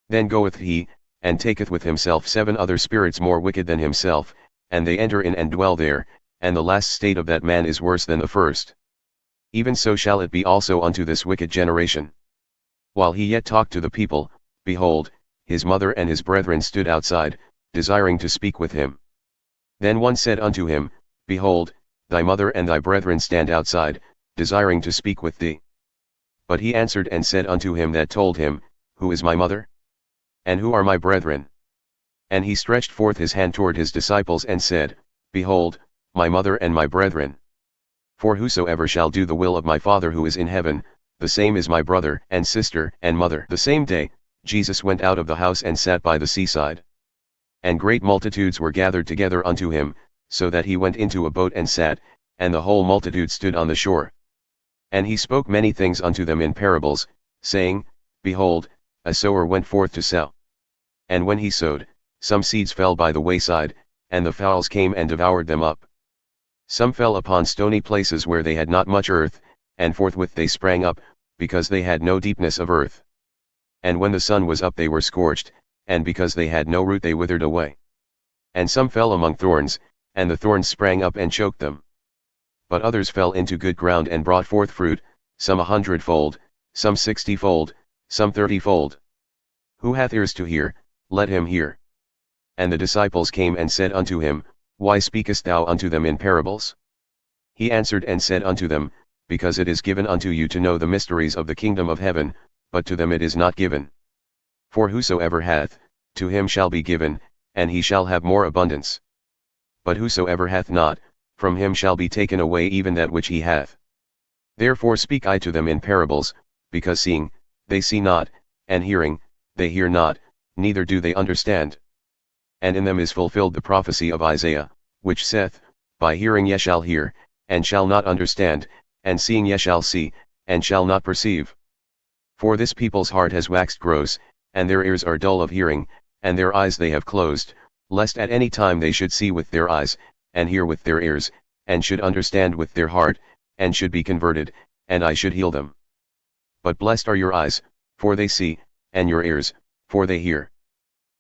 Then goeth he, and taketh with himself 7 other spirits more wicked than himself, and they enter in and dwell there, and the last state of that man is worse than the first. Even so shall it be also unto this wicked generation. While he yet talked to the people, behold, his mother and his brethren stood outside, desiring to speak with him. Then one said unto him, Behold, thy mother and thy brethren stand outside, desiring to speak with thee. But he answered and said unto him that told him, Who is my mother? And who are my brethren? And he stretched forth his hand toward his disciples and said, Behold, my mother and my brethren. For whosoever shall do the will of my Father who is in heaven, the same is my brother and sister and mother. The same day, Jesus went out of the house and sat by the seaside. And great multitudes were gathered together unto him, so that he went into a boat and sat, and the whole multitude stood on the shore. And he spoke many things unto them in parables, saying, Behold, a sower went forth to sow. And when he sowed, some seeds fell by the wayside, and the fowls came and devoured them up. Some fell upon stony places where they had not much earth, and forthwith they sprang up, because they had no deepness of earth. And when the sun was up they were scorched, and because they had no root they withered away. And some fell among thorns, and the thorns sprang up and choked them. But others fell into good ground and brought forth fruit, some 100-fold, some 60-fold, some 30-fold. Who hath ears to hear, let him hear. And the disciples came and said unto him, Why speakest thou unto them in parables? He answered and said unto them, Because it is given unto you to know the mysteries of the kingdom of heaven, but to them it is not given. For whosoever hath, to him shall be given, and he shall have more abundance. But whosoever hath not, from him shall be taken away even that which he hath. Therefore speak I to them in parables, because seeing, they see not, and hearing, they hear not, neither do they understand. And in them is fulfilled the prophecy of Isaiah, which saith, By hearing ye shall hear, and shall not understand, and seeing ye shall see, and shall not perceive. For this people's heart has waxed gross, and their ears are dull of hearing, and their eyes they have closed, lest at any time they should see with their eyes, and hear with their ears, and should understand with their heart, and should be converted, and I should heal them. But blessed are your eyes, for they see, and your ears, for they hear.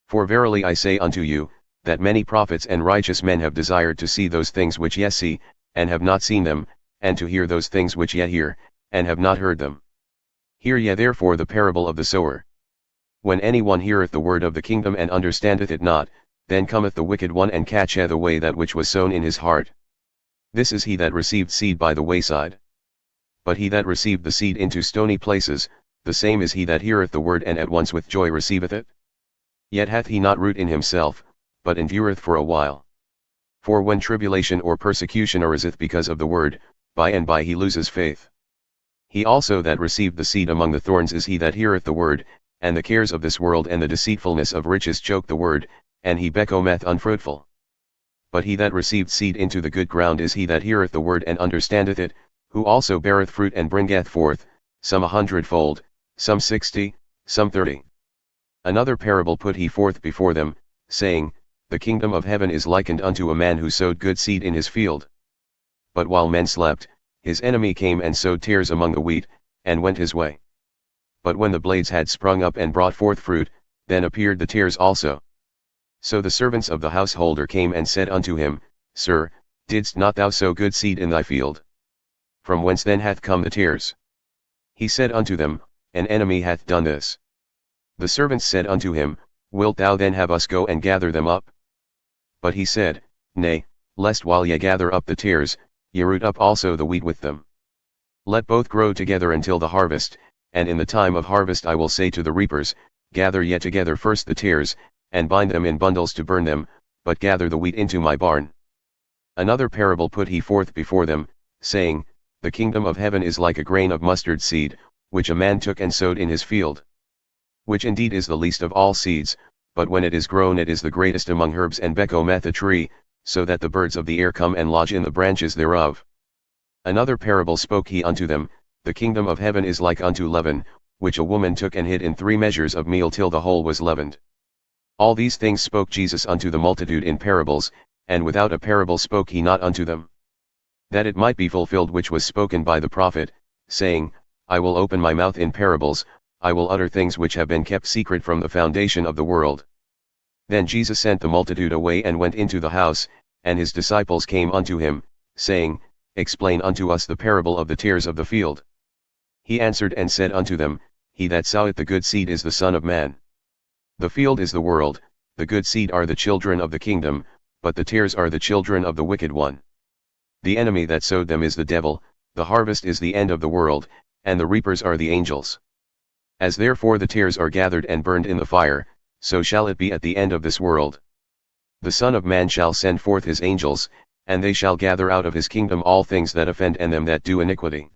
For verily I say unto you, that many prophets and righteous men have desired to see those things which ye see, and have not seen them, and to hear those things which ye hear, and have not heard them. Hear ye therefore the parable of the sower. When any one heareth the word of the kingdom and understandeth it not, then cometh the wicked one and catcheth away that which was sown in his heart. This is he that received seed by the wayside. But he that received the seed into stony places, the same is he that heareth the word and at once with joy receiveth it. Yet hath he not root in himself, but endureth for a while. For when tribulation or persecution ariseth because of the word, by and by he loses faith. He also that received the seed among the thorns is he that heareth the word, and the cares of this world and the deceitfulness of riches choke the word, and he becometh unfruitful. But he that received seed into the good ground is he that heareth the word and understandeth it, who also beareth fruit and bringeth forth, some 100-fold, some 60, some 30. Another parable put he forth before them, saying, The kingdom of heaven is likened unto a man who sowed good seed in his field. But while men slept, his enemy came and sowed tares among the wheat, and went his way. But when the blades had sprung up and brought forth fruit, then appeared the tares also. So the servants of the householder came and said unto him, Sir, didst not thou sow good seed in thy field? From whence then hath come the tares? He said unto them, An enemy hath done this. The servants said unto him, Wilt thou then have us go and gather them up? But he said, Nay, lest while ye gather up the tares, ye root up also the wheat with them. Let both grow together until the harvest, and in the time of harvest I will say to the reapers, Gather ye together first the tares, and bind them in bundles to burn them, but gather the wheat into my barn. Another parable put he forth before them, saying, The kingdom of heaven is like a grain of mustard seed, which a man took and sowed in his field. Which indeed is the least of all seeds, but when it is grown it is the greatest among herbs and becometh a tree, so that the birds of the air come and lodge in the branches thereof. Another parable spoke he unto them, The kingdom of heaven is like unto leaven, which a woman took and hid in 3 measures of meal till the whole was leavened. All these things spoke Jesus unto the multitude in parables, and without a parable spoke he not unto them. That it might be fulfilled which was spoken by the prophet, saying, I will open my mouth in parables, I will utter things which have been kept secret from the foundation of the world. Then Jesus sent the multitude away and went into the house, and his disciples came unto him, saying, Explain unto us the parable of the tares of the field. He answered and said unto them, He that soweth the good seed is the Son of Man. The field is the world, the good seed are the children of the kingdom, but the tares are the children of the wicked one. The enemy that sowed them is the devil, the harvest is the end of the world, and the reapers are the angels. As therefore the tares are gathered and burned in the fire, so shall it be at the end of this world. The Son of Man shall send forth his angels, and they shall gather out of his kingdom all things that offend and them that do iniquity.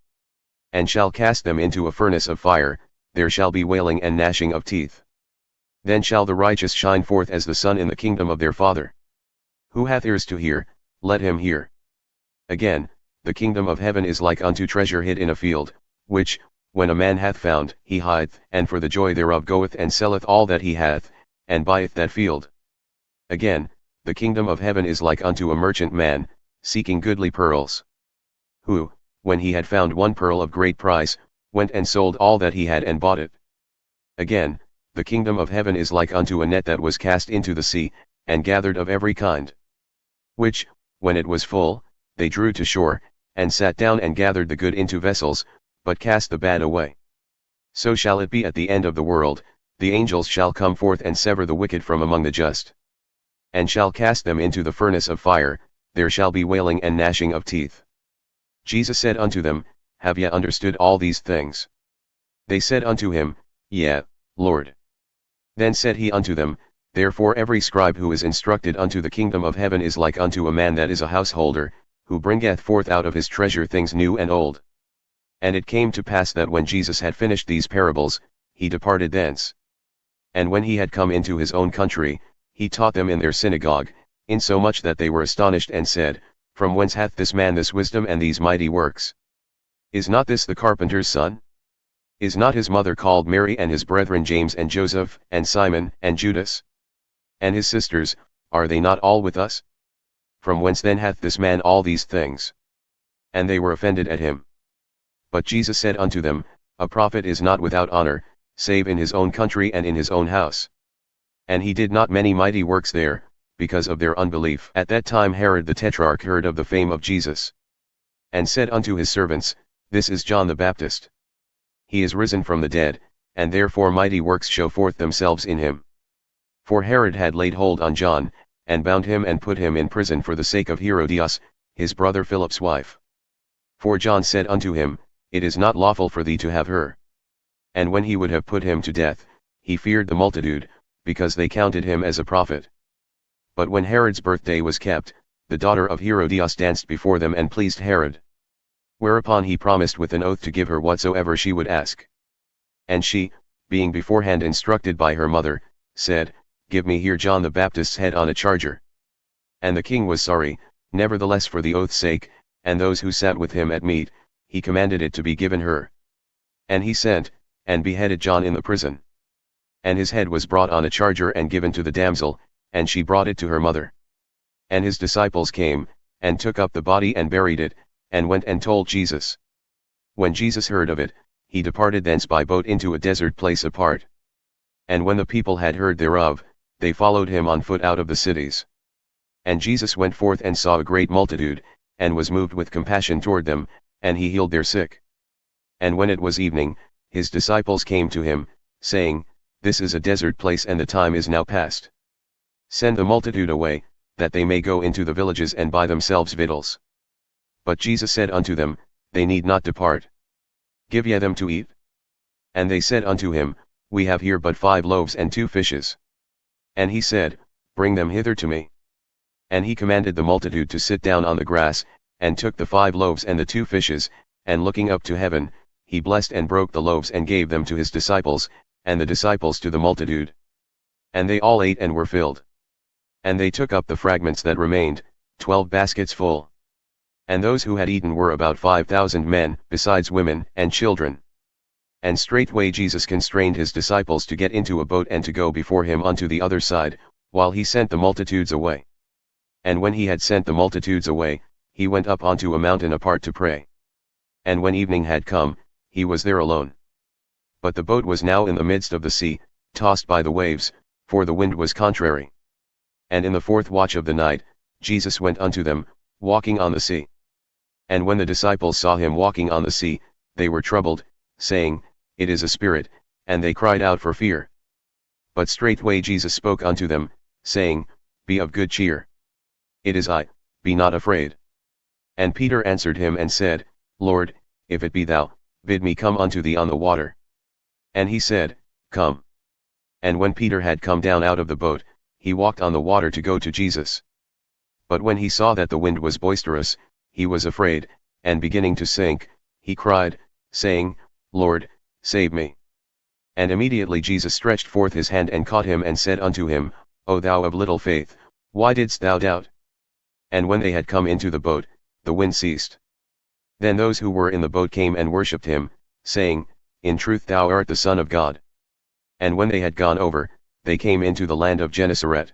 And shall cast them into a furnace of fire, there shall be wailing and gnashing of teeth. Then shall the righteous shine forth as the sun in the kingdom of their Father. Who hath ears to hear, let him hear. Again, the kingdom of heaven is like unto treasure hid in a field, which, when a man hath found, he hideth, and for the joy thereof goeth and selleth all that he hath, and buyeth that field. Again, the kingdom of heaven is like unto a merchant man, seeking goodly pearls. Who, when he had found one pearl of great price, went and sold all that he had and bought it. Again, the kingdom of heaven is like unto a net that was cast into the sea, and gathered of every kind. Which, when it was full, they drew to shore, and sat down and gathered the good into vessels, but cast the bad away. So shall it be at the end of the world, the angels shall come forth and sever the wicked from among the just. And shall cast them into the furnace of fire, there shall be wailing and gnashing of teeth. Jesus said unto them, Have ye understood all these things? They said unto him, Yea, Lord. Then said he unto them, Therefore every scribe who is instructed unto the kingdom of heaven is like unto a man that is a householder, who bringeth forth out of his treasure things new and old. And it came to pass that when Jesus had finished these parables, he departed thence. And when he had come into his own country, he taught them in their synagogue, insomuch that they were astonished and said, From whence hath this man this wisdom and these mighty works? Is not this the carpenter's son? Is not his mother called Mary, and his brethren James and Joseph, and Simon, and Judas? And his sisters, are they not all with us? From whence then hath this man all these things? And they were offended at him. But Jesus said unto them, A prophet is not without honor, save in his own country and in his own house. And he did not many mighty works there, because of their unbelief. At that time Herod the Tetrarch heard of the fame of Jesus, and said unto his servants, This is John the Baptist. He is risen from the dead, and therefore mighty works show forth themselves in him. For Herod had laid hold on John, and bound him and put him in prison for the sake of Herodias, his brother Philip's wife. For John said unto him, It is not lawful for thee to have her. And when he would have put him to death, he feared the multitude, because they counted him as a prophet. But when Herod's birthday was kept, the daughter of Herodias danced before them and pleased Herod. Whereupon he promised with an oath to give her whatsoever she would ask. And she, being beforehand instructed by her mother, said, Give me here John the Baptist's head on a charger. And the king was sorry, nevertheless for the oath's sake, and those who sat with him at meat, he commanded it to be given her. And he sent, and beheaded John in the prison. And his head was brought on a charger and given to the damsel, and she brought it to her mother. And his disciples came, and took up the body and buried it, and went and told Jesus. When Jesus heard of it, he departed thence by boat into a desert place apart. And when the people had heard thereof, they followed him on foot out of the cities. And Jesus went forth and saw a great multitude, and was moved with compassion toward them, and he healed their sick. And when it was evening, his disciples came to him, saying, This is a desert place and the time is now past. Send the multitude away, that they may go into the villages and buy themselves victuals. But Jesus said unto them, They need not depart. Give ye them to eat. And they said unto him, We have here but 5 loaves and 2 fishes. And he said, Bring them hither to me. And he commanded the multitude to sit down on the grass, and took the 5 loaves and the 2 fishes, and looking up to heaven, he blessed and broke the loaves and gave them to his disciples, and the disciples to the multitude. And they all ate and were filled. And they took up the fragments that remained, 12 baskets full. And those who had eaten were about 5,000 men, besides women and children. And straightway Jesus constrained his disciples to get into a boat and to go before him unto the other side, while he sent the multitudes away. And when he had sent the multitudes away, he went up onto a mountain apart to pray. And when evening had come, he was there alone. But the boat was now in the midst of the sea, tossed by the waves, for the wind was contrary. And in the 4th watch of the night, Jesus went unto them, walking on the sea. And when the disciples saw him walking on the sea, they were troubled, saying, It is a spirit, and they cried out for fear. But straightway Jesus spoke unto them, saying, Be of good cheer. It is I, be not afraid. And Peter answered him and said, Lord, if it be thou, bid me come unto thee on the water. And he said, Come. And when Peter had come down out of the boat, he walked on the water to go to Jesus. But when he saw that the wind was boisterous, he was afraid, and beginning to sink, he cried, saying, Lord, save me. And immediately Jesus stretched forth his hand and caught him and said unto him, O thou of little faith, why didst thou doubt? And when they had come into the boat, the wind ceased. Then those who were in the boat came and worshipped him, saying, In truth thou art the Son of God. And when they had gone over, they came into the land of Gennesaret.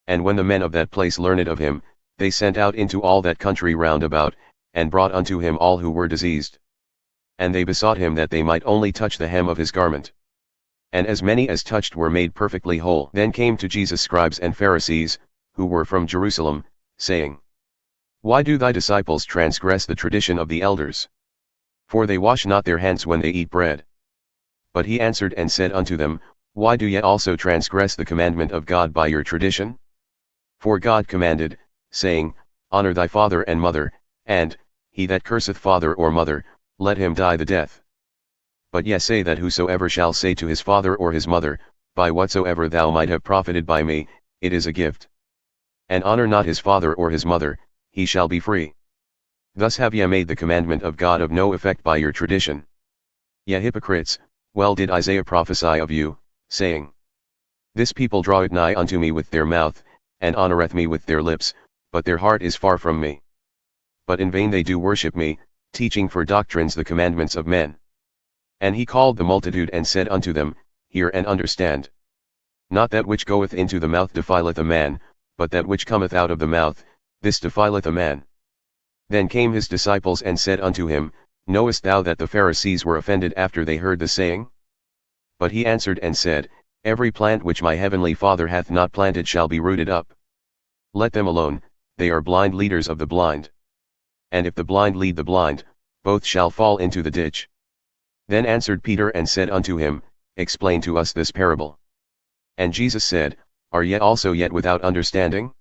And when the men of that place learned of him, they sent out into all that country round about, and brought unto him all who were diseased. And they besought him that they might only touch the hem of his garment. And as many as touched were made perfectly whole. Then came to Jesus scribes and Pharisees, who were from Jerusalem, saying, Why do thy disciples transgress the tradition of the elders? For they wash not their hands when they eat bread. But he answered and said unto them, Why do ye also transgress the commandment of God by your tradition? For God commanded, saying, Honor thy father and mother, and, he that curseth father or mother, let him die the death. But ye say that whosoever shall say to his father or his mother, By whatsoever thou might have profited by me, it is a gift. And honor not his father or his mother, he shall be free. Thus have ye made the commandment of God of no effect by your tradition. Ye hypocrites, well did Isaiah prophesy of you, saying, This people draweth nigh unto me with their mouth, and honoureth me with their lips, but their heart is far from me. But in vain they do worship me, teaching for doctrines the commandments of men. And he called the multitude and said unto them, Hear and understand. Not that which goeth into the mouth defileth a man, but that which cometh out of the mouth, this defileth a man. Then came his disciples and said unto him, Knowest thou that the Pharisees were offended after they heard the saying? But he answered and said, Every plant which my heavenly Father hath not planted shall be rooted up. Let them alone, they are blind leaders of the blind. And if the blind lead the blind, both shall fall into the ditch. Then answered Peter and said unto him, Explain to us this parable. And Jesus said, Are ye also yet without understanding?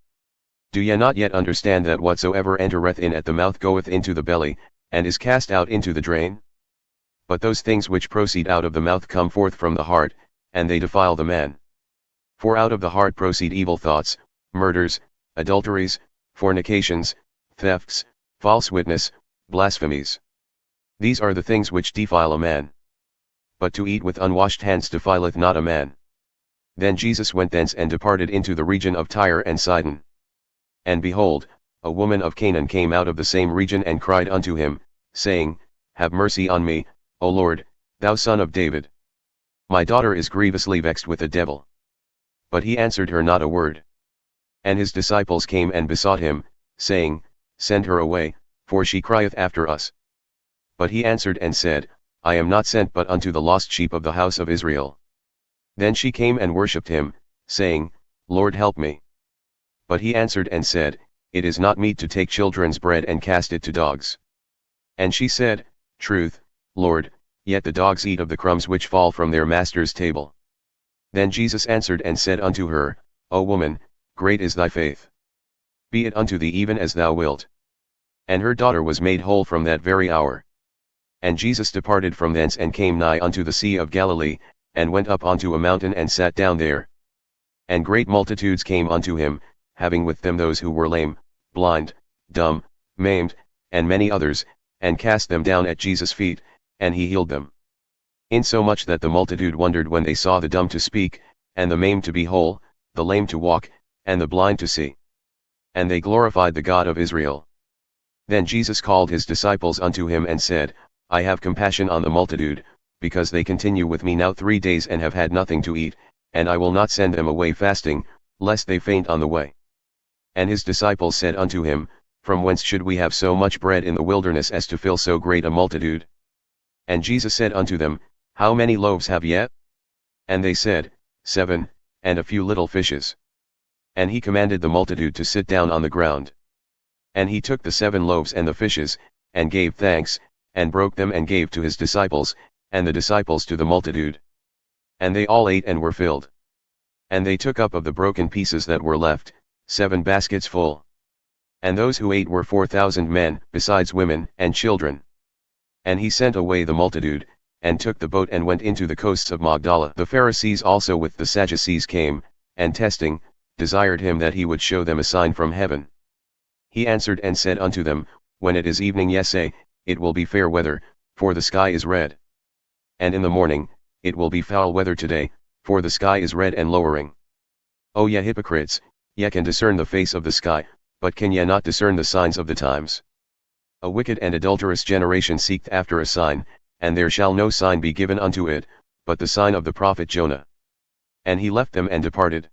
Do ye not yet understand that whatsoever entereth in at the mouth goeth into the belly, and is cast out into the drain? But those things which proceed out of the mouth come forth from the heart, and they defile the man. For out of the heart proceed evil thoughts, murders, adulteries, fornications, thefts, false witness, blasphemies. These are the things which defile a man. But to eat with unwashed hands defileth not a man. Then Jesus went thence and departed into the region of Tyre and Sidon. And behold, a woman of Canaan came out of the same region and cried unto him, saying, Have mercy on me, O Lord, thou Son of David. My daughter is grievously vexed with a devil. But he answered her not a word. And his disciples came and besought him, saying, Send her away, for she crieth after us. But he answered and said, I am not sent but unto the lost sheep of the house of Israel. Then she came and worshipped him, saying, Lord, help me. But he answered and said, It is not meet to take children's bread and cast it to dogs. And she said, Truth, Lord, yet the dogs eat of the crumbs which fall from their master's table. Then Jesus answered and said unto her, O woman, great is thy faith. Be it unto thee even as thou wilt. And her daughter was made whole from that very hour. And Jesus departed from thence and came nigh unto the sea of Galilee, and went up unto a mountain and sat down there. And great multitudes came unto him, having with them those who were lame, blind, dumb, maimed, and many others, and cast them down at Jesus' feet, and he healed them. Insomuch that the multitude wondered when they saw the dumb to speak, and the maimed to be whole, the lame to walk, and the blind to see. And they glorified the God of Israel. Then Jesus called his disciples unto him and said, I have compassion on the multitude, because they continue with me now 3 days and have had nothing to eat, and I will not send them away fasting, lest they faint on the way. And his disciples said unto him, From whence should we have so much bread in the wilderness as to fill so great a multitude? And Jesus said unto them, How many loaves have ye? And they said, 7, and a few little fishes. And he commanded the multitude to sit down on the ground. And he took the 7 loaves and the fishes, and gave thanks, and broke them and gave to his disciples, and the disciples to the multitude. And they all ate and were filled. And they took up of the broken pieces that were left, 7 baskets full. And those who ate were 4,000 men, besides women and children. And he sent away the multitude, and took the boat and went into the coasts of Magdala. The Pharisees also with the Sadducees came, and testing, desired him that he would show them a sign from heaven. He answered and said unto them, When it is evening ye say, It will be fair weather, for the sky is red. And in the morning, it will be foul weather today, for the sky is red and lowering. O ye hypocrites, ye can discern the face of the sky, but can ye not discern the signs of the times? A wicked and adulterous generation seeketh after a sign, and there shall no sign be given unto it, but the sign of the prophet Jonah. And he left them and departed.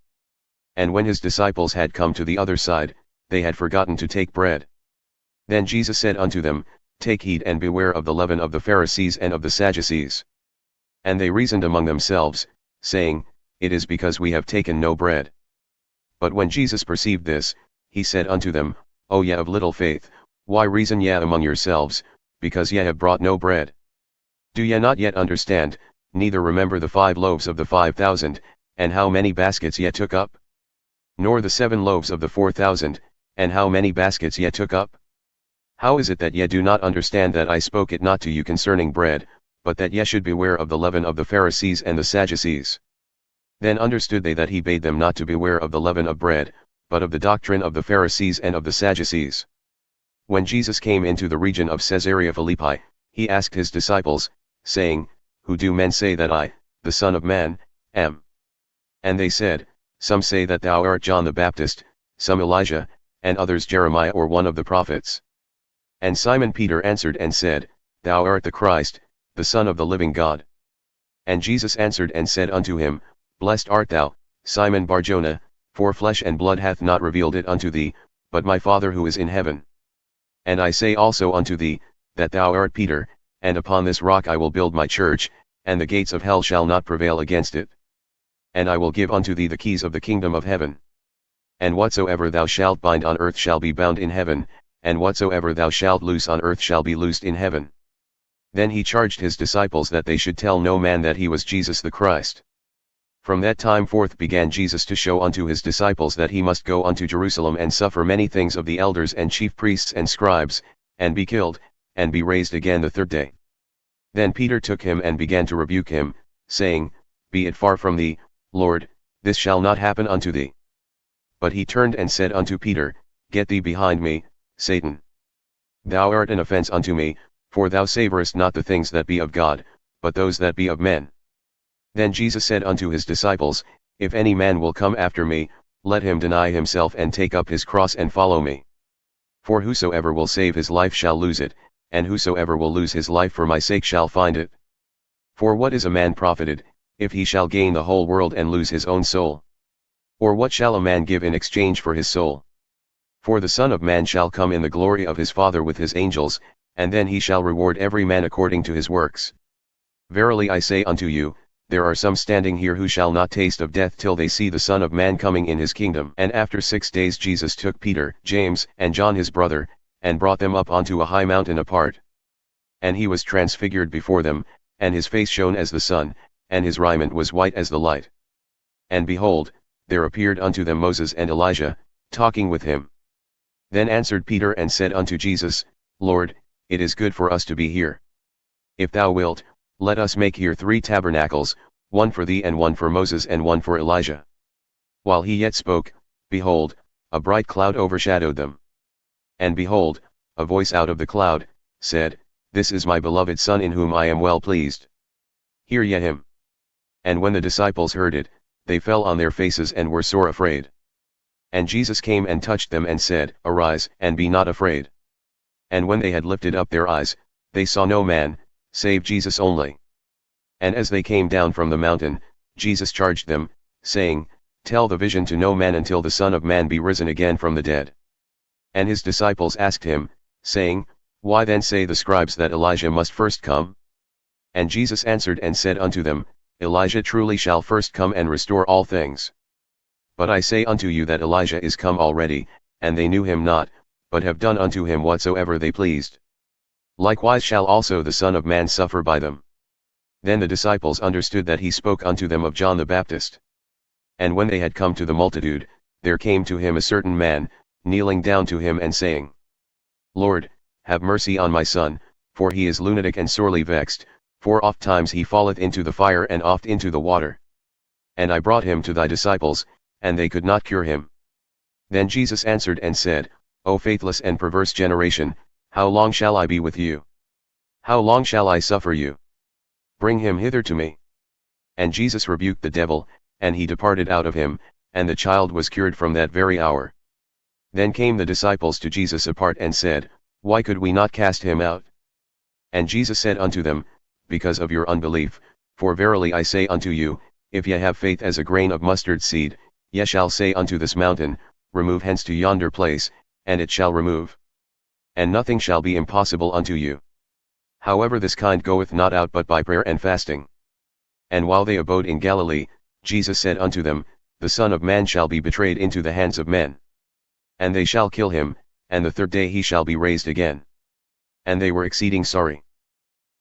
And when his disciples had come to the other side, they had forgotten to take bread. Then Jesus said unto them, Take heed and beware of the leaven of the Pharisees and of the Sadducees. And they reasoned among themselves, saying, It is because we have taken no bread. But when Jesus perceived this, he said unto them, O ye of little faith, why reason ye among yourselves, because ye have brought no bread? Do ye not yet understand, neither remember the 5 loaves of the 5,000, and how many baskets ye took up? Nor the 7 loaves of the 4,000, and how many baskets ye took up? How is it that ye do not understand that I spoke it not to you concerning bread, but that ye should beware of the leaven of the Pharisees and the Sadducees? Then understood they that he bade them not to beware of the leaven of bread, but of the doctrine of the Pharisees and of the Sadducees. When Jesus came into the region of Caesarea Philippi, he asked his disciples, saying, Who do men say that I, the Son of Man, am? And they said, Some say that thou art John the Baptist, some Elijah, and others Jeremiah or one of the prophets. And Simon Peter answered and said, Thou art the Christ, the Son of the living God. And Jesus answered and said unto him, Blessed art thou, Simon Bar-Jonah, for flesh and blood hath not revealed it unto thee, but my Father who is in heaven. And I say also unto thee, that thou art Peter, and upon this rock I will build my church, and the gates of hell shall not prevail against it. And I will give unto thee the keys of the kingdom of heaven. And whatsoever thou shalt bind on earth shall be bound in heaven, and whatsoever thou shalt loose on earth shall be loosed in heaven. Then he charged his disciples that they should tell no man that he was Jesus the Christ. From that time forth began Jesus to show unto his disciples that he must go unto Jerusalem and suffer many things of the elders and chief priests and scribes, and be killed, and be raised again the 3rd day. Then Peter took him and began to rebuke him, saying, Be it far from thee, Lord, this shall not happen unto thee. But he turned and said unto Peter, Get thee behind me, Satan. Thou art an offense unto me, for thou savorest not the things that be of God, but those that be of men. Then Jesus said unto his disciples, If any man will come after me, let him deny himself and take up his cross and follow me. For whosoever will save his life shall lose it, and whosoever will lose his life for my sake shall find it. For what is a man profited, if he shall gain the whole world and lose his own soul? Or what shall a man give in exchange for his soul? For the Son of Man shall come in the glory of his Father with his angels, and then he shall reward every man according to his works. Verily I say unto you, there are some standing here who shall not taste of death till they see the Son of Man coming in his kingdom. And after 6 days Jesus took Peter, James, and John his brother, and brought them up onto a high mountain apart. And he was transfigured before them, and his face shone as the sun, and his raiment was white as the light. And behold, there appeared unto them Moses and Elijah, talking with him. Then answered Peter and said unto Jesus, Lord, it is good for us to be here. If thou wilt, let us make here 3 tabernacles, one for thee and one for Moses and one for Elijah. While he yet spoke, behold, a bright cloud overshadowed them. And behold, a voice out of the cloud, said, This is my beloved Son in whom I am well pleased. Hear ye him. And when the disciples heard it, they fell on their faces and were sore afraid. And Jesus came and touched them and said, Arise, and be not afraid. And when they had lifted up their eyes, they saw no man, save Jesus only. And as they came down from the mountain, Jesus charged them, saying, Tell the vision to no man until the Son of Man be risen again from the dead. And his disciples asked him, saying, Why then say the scribes that Elijah must first come? And Jesus answered and said unto them, Elijah truly shall first come and restore all things. But I say unto you that Elijah is come already, and they knew him not, but have done unto him whatsoever they pleased. Likewise shall also the Son of Man suffer by them. Then the disciples understood that he spoke unto them of John the Baptist. And when they had come to the multitude, there came to him a certain man, kneeling down to him and saying, Lord, have mercy on my son, for he is lunatic and sorely vexed, for oft times he falleth into the fire and oft into the water. And I brought him to thy disciples, and they could not cure him. Then Jesus answered and said, O faithless and perverse generation, how long shall I be with you? How long shall I suffer you? Bring him hither to me. And Jesus rebuked the devil, and he departed out of him, and the child was cured from that very hour. Then came the disciples to Jesus apart and said, Why could we not cast him out? And Jesus said unto them, Because of your unbelief, for verily I say unto you, if ye have faith as a grain of mustard seed, ye shall say unto this mountain, Remove hence to yonder place, and it shall remove. And nothing shall be impossible unto you. However, this kind goeth not out but by prayer and fasting. And while they abode in Galilee, Jesus said unto them, The Son of Man shall be betrayed into the hands of men. And they shall kill him, and the third day he shall be raised again. And they were exceeding sorry.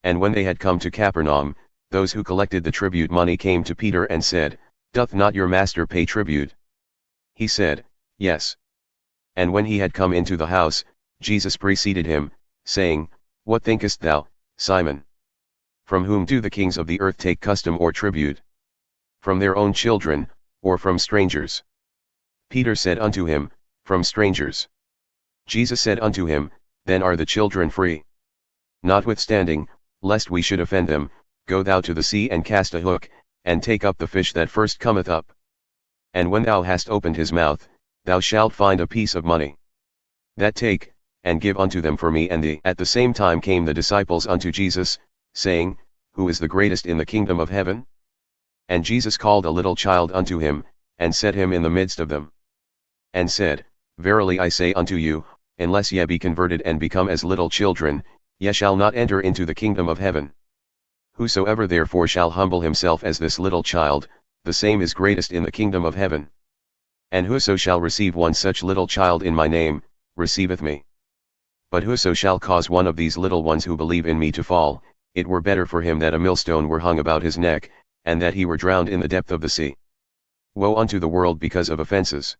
And when they had come to Capernaum, those who collected the tribute money came to Peter and said, Doth not your master pay tribute? He said, Yes. And when he had come into the house, Jesus preceded him, saying, What thinkest thou, Simon? From whom do the kings of the earth take custom or tribute? From their own children, or from strangers? Peter said unto him, From strangers. Jesus said unto him, Then are the children free. Notwithstanding, lest we should offend them, go thou to the sea and cast a hook, and take up the fish that first cometh up. And when thou hast opened his mouth, thou shalt find a piece of money. That take, and give unto them for me and thee. At the same time came the disciples unto Jesus, saying, Who is the greatest in the kingdom of heaven? And Jesus called a little child unto him, and set him in the midst of them. And said, Verily I say unto you, unless ye be converted and become as little children, ye shall not enter into the kingdom of heaven. Whosoever therefore shall humble himself as this little child, the same is greatest in the kingdom of heaven. And whoso shall receive one such little child in my name, receiveth me. But whoso shall cause one of these little ones who believe in me to fall, it were better for him that a millstone were hung about his neck, and that he were drowned in the depth of the sea. Woe unto the world because of offenses!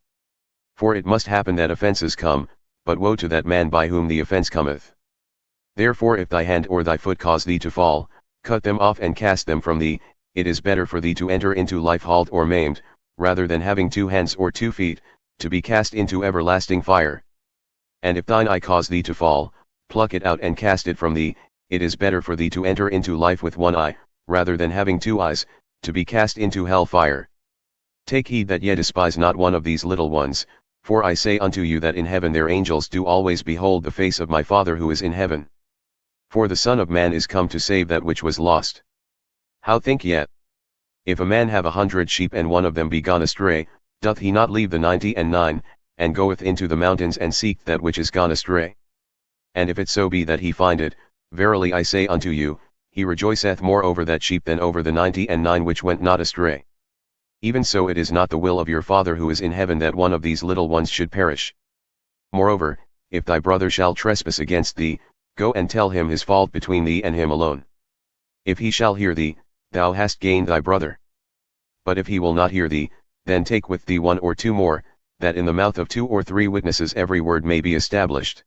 For it must happen that offenses come, but woe to that man by whom the offense cometh. Therefore if thy hand or thy foot cause thee to fall, cut them off and cast them from thee. It is better for thee to enter into life halt or maimed, rather than having 2 hands or 2 feet, to be cast into everlasting fire. And if thine eye cause thee to fall, pluck it out and cast it from thee. It is better for thee to enter into life with 1 eye, rather than having 2 eyes, to be cast into hell fire. Take heed that ye despise not one of these little ones, for I say unto you that in heaven their angels do always behold the face of my Father who is in heaven. For the Son of Man is come to save that which was lost. How think ye? If a man have 100 sheep and one of them be gone astray, doth he not leave the 99, and goeth into the mountains and seek that which is gone astray? And if it so be that he find it, verily I say unto you, he rejoiceth more over that sheep than over the 99 which went not astray. Even so it is not the will of your Father who is in heaven that one of these little ones should perish. Moreover, if thy brother shall trespass against thee, go and tell him his fault between thee and him alone. If he shall hear thee, thou hast gained thy brother. But if he will not hear thee, then take with thee 1 or 2 more, that in the mouth of 2 or 3 witnesses every word may be established.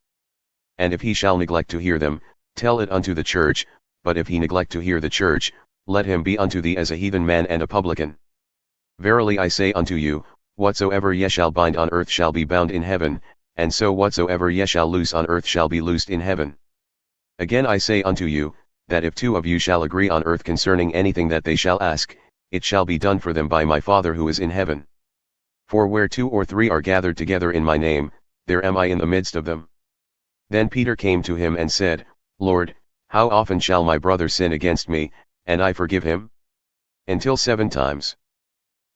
And if he shall neglect to hear them, tell it unto the church. But if he neglect to hear the church, let him be unto thee as a heathen man and a publican. Verily I say unto you, whatsoever ye shall bind on earth shall be bound in heaven, and so whatsoever ye shall loose on earth shall be loosed in heaven. Again I say unto you, that if 2 of you shall agree on earth concerning anything that they shall ask, it shall be done for them by my Father who is in heaven. For where 2 or 3 are gathered together in my name, there am I in the midst of them. Then Peter came to him and said, Lord, how often shall my brother sin against me, and I forgive him? Until 7 times.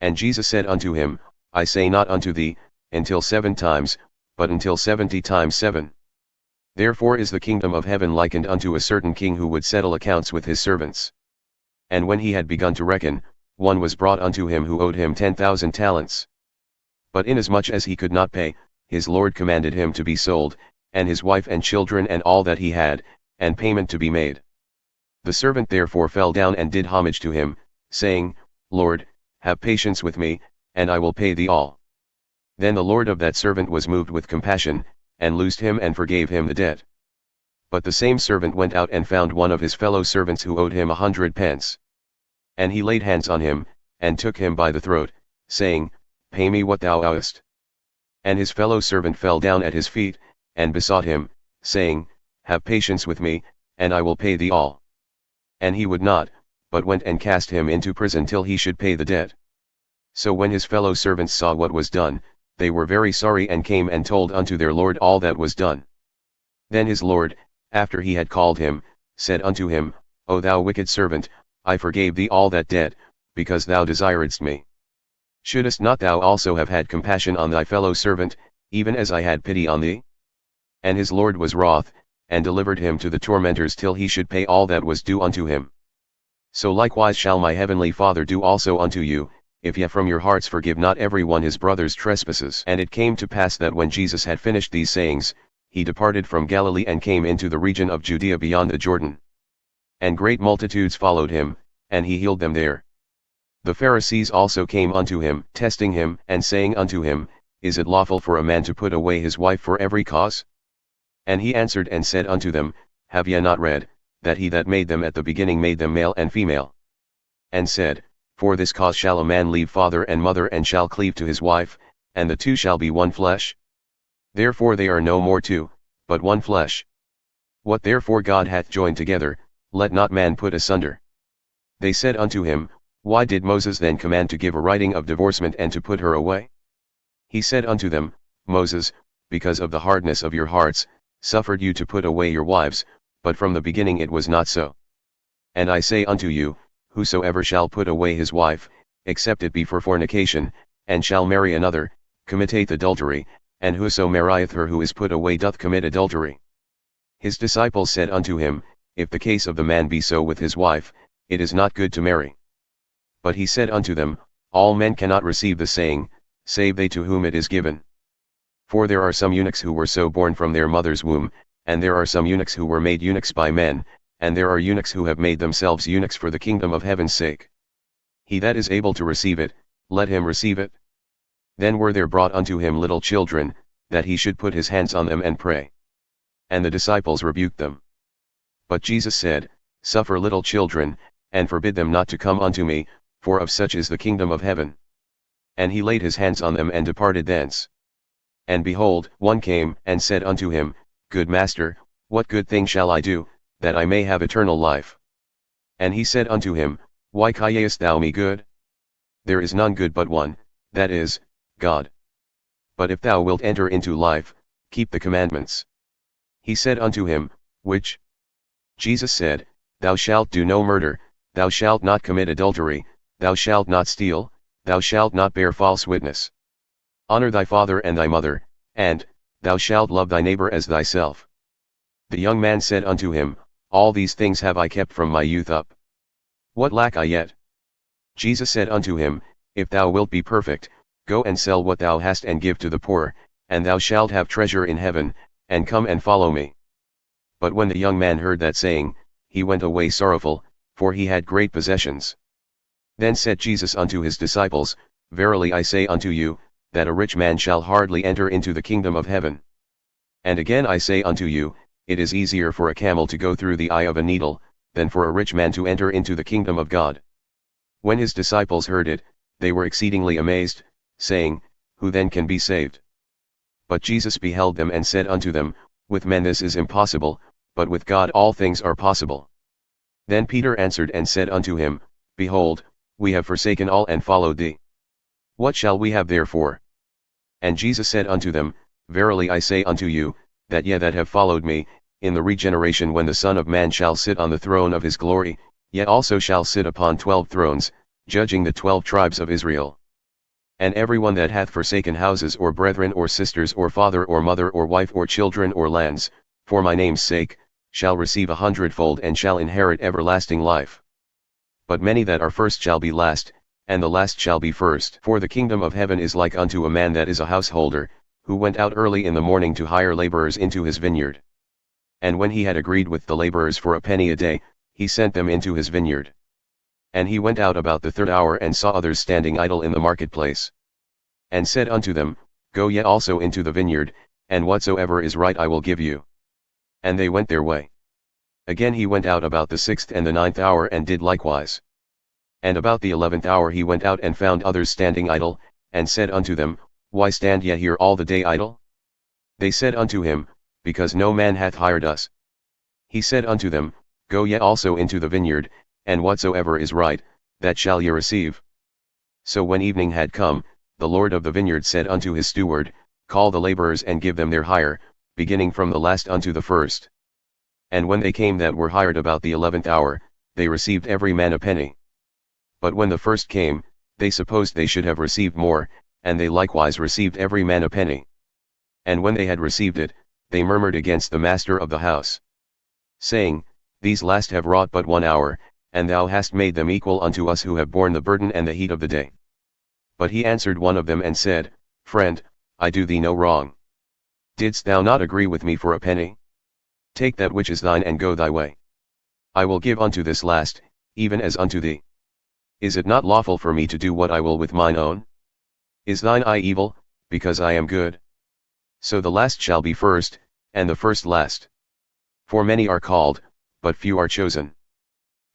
And Jesus said unto him, I say not unto thee, until 7 times, but until 70 times 7. Therefore is the kingdom of heaven likened unto a certain king who would settle accounts with his servants. And when he had begun to reckon, one was brought unto him who owed him 10,000 talents. But inasmuch as he could not pay, his Lord commanded him to be sold, and his wife and children and all that he had, and payment to be made. The servant therefore fell down and did homage to him, saying, Lord, have patience with me, and I will pay thee all. Then the lord of that servant was moved with compassion, and loosed him and forgave him the debt. But the same servant went out and found one of his fellow servants who owed him 100 pence. And he laid hands on him, and took him by the throat, saying, Pay me what thou owest. And his fellow servant fell down at his feet, and besought him, saying, Have patience with me, and I will pay thee all. And he would not, but went and cast him into prison till he should pay the debt. So when his fellow servants saw what was done, they were very sorry and came and told unto their lord all that was done. Then his lord, after he had called him, said unto him, O thou wicked servant, I forgave thee all that debt, because thou desiredst me. Shouldest not thou also have had compassion on thy fellow servant, even as I had pity on thee? And his lord was wroth, and delivered him to the tormentors till he should pay all that was due unto him. So likewise shall my heavenly Father do also unto you, if ye from your hearts forgive not every one his brother's trespasses. And it came to pass that when Jesus had finished these sayings, he departed from Galilee and came into the region of Judea beyond the Jordan. And great multitudes followed him, and he healed them there. The Pharisees also came unto him, testing him, and saying unto him, Is it lawful for a man to put away his wife for every cause? And he answered and said unto them, Have ye not read, that he that made them at the beginning made them male and female? And said, For this cause shall a man leave father and mother and shall cleave to his wife, and the two shall be one flesh? Therefore they are no more two, but one flesh. What therefore God hath joined together, let not man put asunder. They said unto him, Why did Moses then command to give a writing of divorcement and to put her away? He said unto them, Moses, because of the hardness of your hearts, suffered you to put away your wives, but from the beginning it was not so. And I say unto you, Whosoever shall put away his wife, except it be for fornication, and shall marry another, committeth adultery, and whoso marrieth her who is put away doth commit adultery. His disciples said unto him, If the case of the man be so with his wife, it is not good to marry. But he said unto them, All men cannot receive the saying, save they to whom it is given. For there are some eunuchs who were so born from their mother's womb, and there are some eunuchs who were made eunuchs by men, and there are eunuchs who have made themselves eunuchs for the kingdom of heaven's sake. He that is able to receive it, let him receive it. Then were there brought unto him little children, that he should put his hands on them and pray. And the disciples rebuked them. But Jesus said, Suffer little children, and forbid them not to come unto me, for of such is the kingdom of heaven. And he laid his hands on them and departed thence. And behold, one came, and said unto him, Good master, what good thing shall I do, that I may have eternal life? And he said unto him, Why callest thou me good? There is none good but one, that is, God. But if thou wilt enter into life, keep the commandments. He said unto him, Which? Jesus said, Thou shalt do no murder, thou shalt not commit adultery, thou shalt not steal, thou shalt not bear false witness. Honor thy father and thy mother, and, thou shalt love thy neighbor as thyself. The young man said unto him, All these things have I kept from my youth up. What lack I yet? Jesus said unto him, If thou wilt be perfect, go and sell what thou hast and give to the poor, and thou shalt have treasure in heaven, and come and follow me. But when the young man heard that saying, he went away sorrowful, for he had great possessions. Then said Jesus unto his disciples, Verily I say unto you, that a rich man shall hardly enter into the kingdom of heaven. And again I say unto you, it is easier for a camel to go through the eye of a needle, than for a rich man to enter into the kingdom of God. When his disciples heard it, they were exceedingly amazed, saying, Who then can be saved? But Jesus beheld them and said unto them, With men this is impossible, but with God all things are possible. Then Peter answered and said unto him, Behold, we have forsaken all and followed thee. What shall we have therefore? And Jesus said unto them, Verily I say unto you, that ye that have followed me, in the regeneration when the Son of Man shall sit on the throne of his glory, ye also shall sit upon 12 thrones, judging the 12 tribes of Israel. And every one that hath forsaken houses or brethren or sisters or father or mother or wife or children or lands, for my name's sake, shall receive 100-fold and shall inherit everlasting life. But many that are first shall be last, and the last shall be first. For the kingdom of heaven is like unto a man that is a householder, who went out early in the morning to hire laborers into his vineyard. And when he had agreed with the laborers for a penny a day, he sent them into his vineyard. And he went out about the 3rd hour and saw others standing idle in the marketplace. and said unto them, Go ye also into the vineyard, and whatsoever is right I will give you. And they went their way. Again he went out about the 6th and the 9th hour and did likewise. And about the 11th hour he went out and found others standing idle, and said unto them, Why stand ye here all the day idle? They said unto him, Because no man hath hired us. He said unto them, Go ye also into the vineyard, and whatsoever is right, that shall ye receive. So when evening had come, the Lord of the vineyard said unto his steward, Call the laborers and give them their hire, beginning from the last unto the first. And when they came that were hired about the 11th hour, they received every man a penny. But when the first came, they supposed they should have received more, and they likewise received every man a penny. And when they had received it, they murmured against the master of the house, saying, These last have wrought but 1 hour, and thou hast made them equal unto us who have borne the burden and the heat of the day. But he answered one of them and said, Friend, I do thee no wrong. Didst thou not agree with me for a penny? Take that which is thine and go thy way. I will give unto this last, even as unto thee. Is it not lawful for me to do what I will with mine own? Is thine eye evil, because I am good? So the last shall be first, and the first last. For many are called, but few are chosen.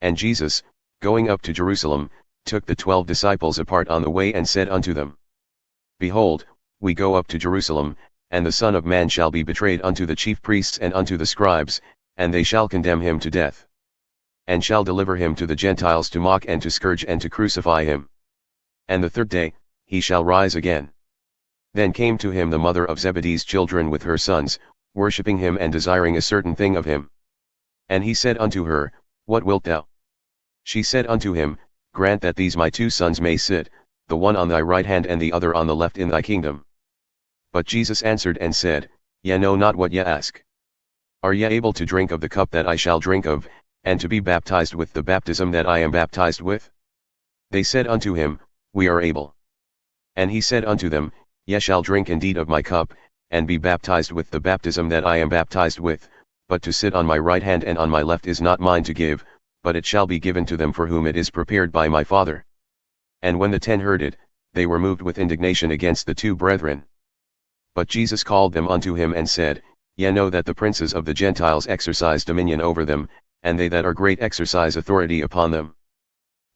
And Jesus, going up to Jerusalem, took the 12 disciples apart on the way and said unto them, Behold, we go up to Jerusalem, and the Son of Man shall be betrayed unto the chief priests and unto the scribes, and they shall condemn him to death. And shall deliver him to the Gentiles to mock and to scourge and to crucify him. And the 3rd day, he shall rise again. Then came to him the mother of Zebedee's children with her sons, worshipping him and desiring a certain thing of him. And he said unto her, What wilt thou? She said unto him, Grant that these my 2 sons may sit, the one on thy right hand and the other on the left in thy kingdom. But Jesus answered and said, Ye know not what ye ask. Are ye able to drink of the cup that I shall drink of, and to be baptized with the baptism that I am baptized with? They said unto him, We are able. And he said unto them, Ye shall drink indeed of my cup, and be baptized with the baptism that I am baptized with, but to sit on my right hand and on my left is not mine to give, but it shall be given to them for whom it is prepared by my Father. And when the 10 heard it, they were moved with indignation against the 2 brethren. But Jesus called them unto him and said, Ye know that the princes of the Gentiles exercise dominion over them, and they that are great exercise authority upon them.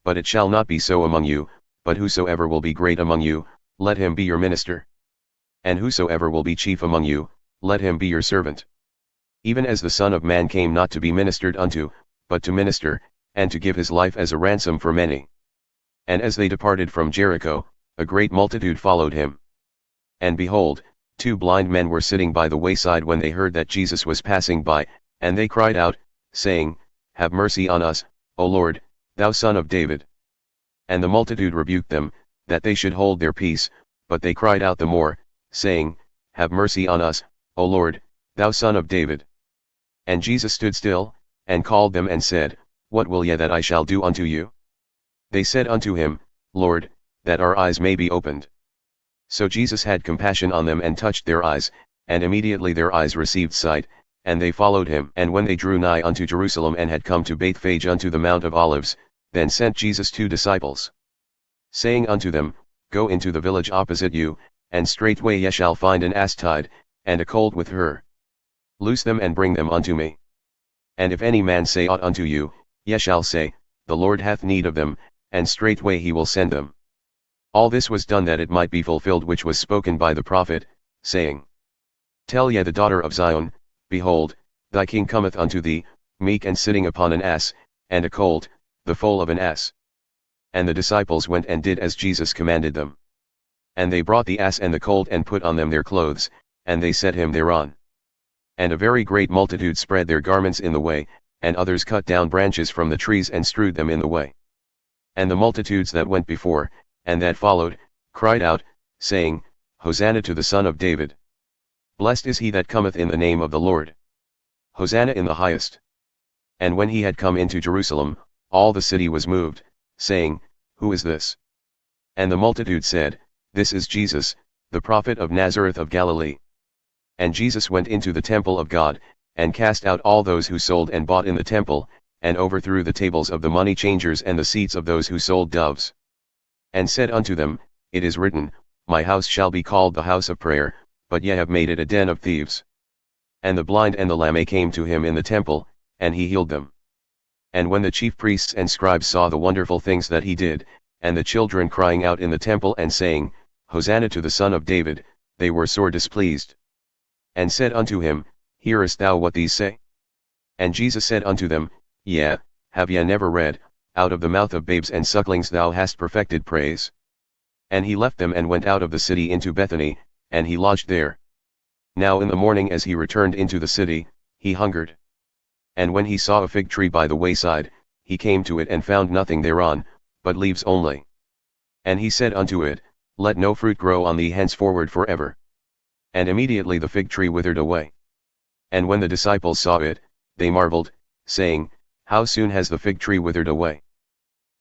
But it shall not be so among you, but whosoever will be great among you, let him be your minister. And whosoever will be chief among you, let him be your servant. Even as the Son of Man came not to be ministered unto, but to minister, and to give his life as a ransom for many. And as they departed from Jericho, a great multitude followed him. And behold, 2 blind men were sitting by the wayside when they heard that Jesus was passing by, and they cried out, saying, Have mercy on us, O Lord, thou Son of David. And the multitude rebuked them, that they should hold their peace, but they cried out the more, saying, Have mercy on us, O Lord, thou Son of David. And Jesus stood still, and called them and said, What will ye that I shall do unto you? They said unto him, Lord, that our eyes may be opened. So Jesus had compassion on them and touched their eyes, and immediately their eyes received sight, and they followed him. And when they drew nigh unto Jerusalem and had come to Bethphage unto the Mount of Olives, then sent Jesus 2 disciples, saying unto them, Go into the village opposite you, and straightway ye shall find an ass tied, and a colt with her. Loose them and bring them unto me. And if any man say aught unto you, ye shall say, The Lord hath need of them, and straightway he will send them. All this was done that it might be fulfilled which was spoken by the prophet, saying, Tell ye the daughter of Zion, Behold, thy king cometh unto thee, meek and sitting upon an ass, and a colt, the foal of an ass. And the disciples went and did as Jesus commanded them. And they brought the ass and the colt and put on them their clothes, and they set him thereon. And a very great multitude spread their garments in the way, and others cut down branches from the trees and strewed them in the way. And the multitudes that went before, and that followed, cried out, saying, Hosanna to the Son of David. Blessed is he that cometh in the name of the Lord. Hosanna in the highest. And when he had come into Jerusalem, all the city was moved, saying, Who is this? And the multitude said, This is Jesus, the prophet of Nazareth of Galilee. And Jesus went into the temple of God, and cast out all those who sold and bought in the temple, and overthrew the tables of the money changers and the seats of those who sold doves. And said unto them, It is written, My house shall be called the house of prayer, but ye have made it a den of thieves. And the blind and the lame came to him in the temple, and he healed them. And when the chief priests and scribes saw the wonderful things that he did, and the children crying out in the temple and saying, Hosanna to the Son of David, they were sore displeased. And said unto him, Hearest thou what these say? And Jesus said unto them, Yea, have ye never read, Out of the mouth of babes and sucklings thou hast perfected praise? And he left them and went out of the city into Bethany, and he lodged there. Now in the morning as he returned into the city, he hungered. And when he saw a fig tree by the wayside, he came to it and found nothing thereon, but leaves only. And he said unto it, Let no fruit grow on thee henceforward forever. And immediately the fig tree withered away. And when the disciples saw it, they marveled, saying, How soon has the fig tree withered away?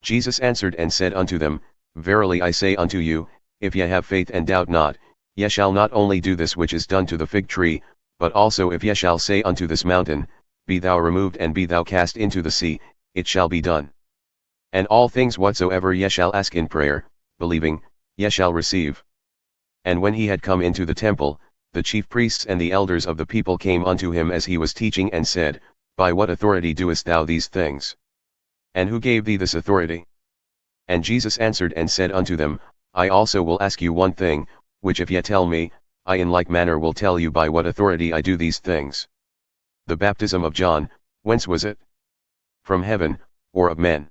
Jesus answered and said unto them, Verily I say unto you, if ye have faith and doubt not, ye shall not only do this which is done to the fig tree, but also if ye shall say unto this mountain, Be thou removed and be thou cast into the sea, it shall be done. And all things whatsoever ye shall ask in prayer, believing, ye shall receive. And when he had come into the temple, the chief priests and the elders of the people came unto him as he was teaching and said, By what authority doest thou these things? And who gave thee this authority? And Jesus answered and said unto them, I also will ask you one thing, which if ye tell me, I in like manner will tell you by what authority I do these things. The baptism of John, whence was it? From heaven, or of men?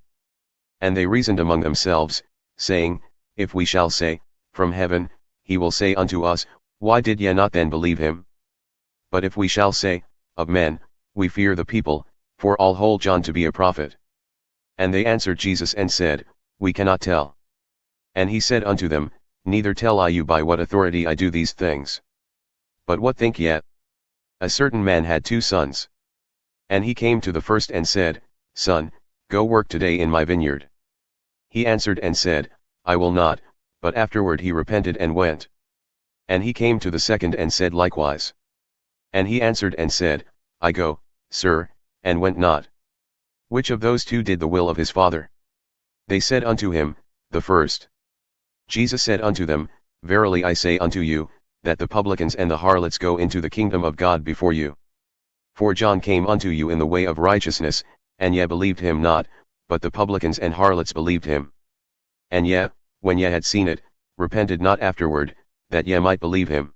And they reasoned among themselves, saying, If we shall say, From heaven, he will say unto us, Why did ye not then believe him? But if we shall say, Of men, we fear the people, for all hold John to be a prophet. And they answered Jesus and said, We cannot tell. And he said unto them, Neither tell I you by what authority I do these things. But what think ye? A certain man had 2 sons. And he came to the first and said, Son, go work today in my vineyard. He answered and said, I will not, but afterward he repented and went. And he came to the second and said likewise. And he answered and said, I go, sir, and went not. Which of those 2 did the will of his father? They said unto him, The first. Jesus said unto them, Verily I say unto you, that the publicans and the harlots go into the kingdom of God before you. For John came unto you in the way of righteousness, and ye believed him not, but the publicans and harlots believed him. And ye, when ye had seen it, repented not afterward, that ye might believe him.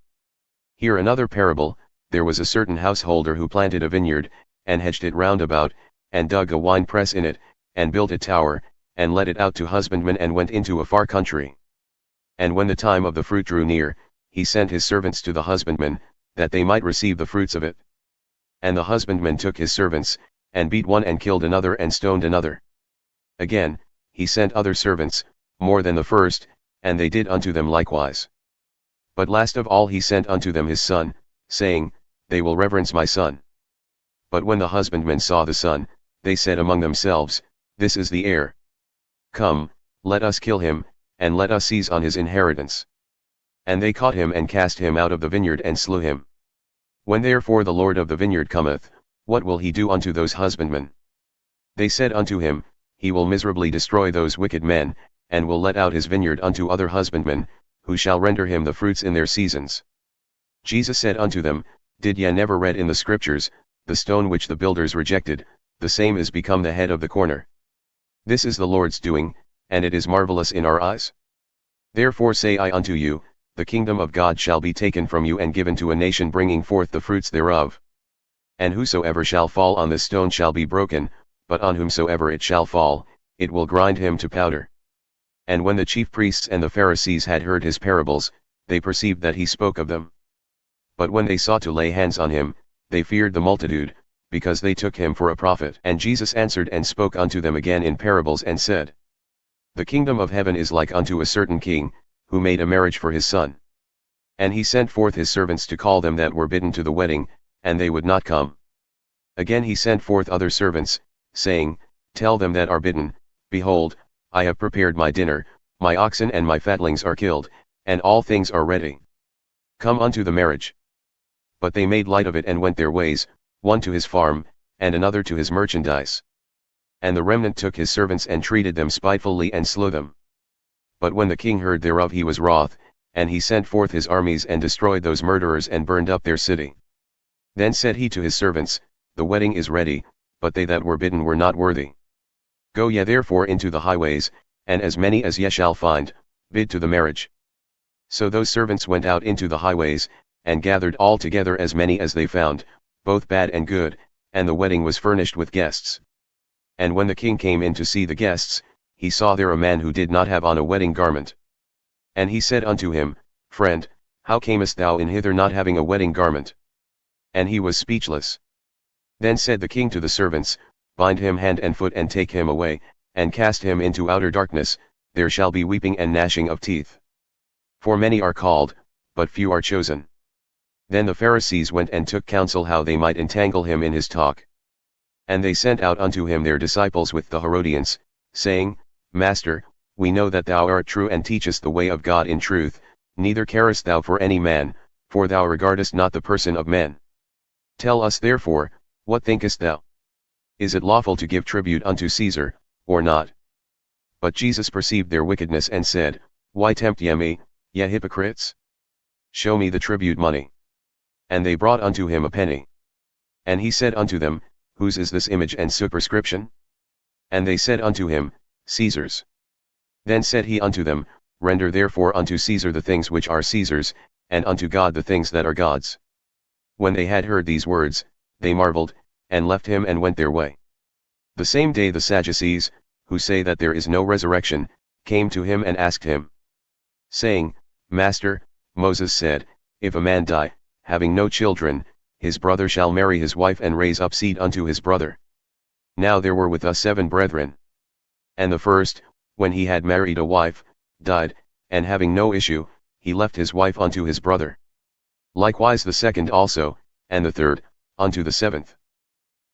Hear another parable. There was a certain householder who planted a vineyard, and hedged it round about, and dug a winepress in it, and built a tower, and let it out to husbandmen and went into a far country. And when the time of the fruit drew near, he sent his servants to the husbandmen, that they might receive the fruits of it. And the husbandmen took his servants, and beat one and killed another and stoned another. Again, he sent other servants, more than the first, and they did unto them likewise. But last of all he sent unto them his son, saying, They will reverence my son. But when the husbandmen saw the son, they said among themselves, This is the heir. Come, let us kill him, and let us seize on his inheritance. And they caught him and cast him out of the vineyard and slew him. When therefore the Lord of the vineyard cometh, what will he do unto those husbandmen? They said unto him, He will miserably destroy those wicked men, and will let out his vineyard unto other husbandmen, who shall render him the fruits in their seasons. Jesus said unto them, Did ye never read in the Scriptures, The stone which the builders rejected, the same is become the head of the corner? This is the Lord's doing, and it is marvelous in our eyes. Therefore say I unto you, the kingdom of God shall be taken from you and given to a nation bringing forth the fruits thereof. And whosoever shall fall on this stone shall be broken, but on whomsoever it shall fall, it will grind him to powder. And when the chief priests and the Pharisees had heard his parables, they perceived that he spoke of them. But when they sought to lay hands on him, they feared the multitude, because they took him for a prophet. And Jesus answered and spoke unto them again in parables and said, The kingdom of heaven is like unto a certain king, who made a marriage for his son. And he sent forth his servants to call them that were bidden to the wedding, and they would not come. Again he sent forth other servants, saying, Tell them that are bidden, Behold, I have prepared my dinner, my oxen and my fatlings are killed, and all things are ready. Come unto the marriage. But they made light of it and went their ways, one to his farm, and another to his merchandise. And the remnant took his servants and treated them spitefully and slew them. But when the king heard thereof he was wroth, and he sent forth his armies and destroyed those murderers and burned up their city. Then said he to his servants, The wedding is ready, but they that were bidden were not worthy. Go ye therefore into the highways, and as many as ye shall find, bid to the marriage. So those servants went out into the highways, and gathered all together as many as they found, both bad and good, and the wedding was furnished with guests. And when the king came in to see the guests, he saw there a man who did not have on a wedding garment. And he said unto him, Friend, how camest thou in hither not having a wedding garment? And he was speechless. Then said the king to the servants, Bind him hand and foot and take him away, and cast him into outer darkness, there shall be weeping and gnashing of teeth. For many are called, but few are chosen. Then the Pharisees went and took counsel how they might entangle him in his talk. And they sent out unto him their disciples with the Herodians, saying, Master, we know that thou art true and teachest the way of God in truth, neither carest thou for any man, for thou regardest not the person of men. Tell us therefore, what thinkest thou? Is it lawful to give tribute unto Caesar, or not? But Jesus perceived their wickedness and said, Why tempt ye me, ye hypocrites? Show me the tribute money. And they brought unto him a penny. And he said unto them, Whose is this image and superscription? And they said unto him, Caesar's. Then said he unto them, Render therefore unto Caesar the things which are Caesar's, and unto God the things that are God's. When they had heard these words, they marveled, and left him and went their way. The same day the Sadducees, who say that there is no resurrection, came to him and asked him, saying, Master, Moses said, If a man die, having no children, his brother shall marry his wife and raise up seed unto his brother. Now there were with us 7 brethren. And the first, when he had married a wife, died, and having no issue, he left his wife unto his brother. Likewise the second also, and the third, unto the 7th.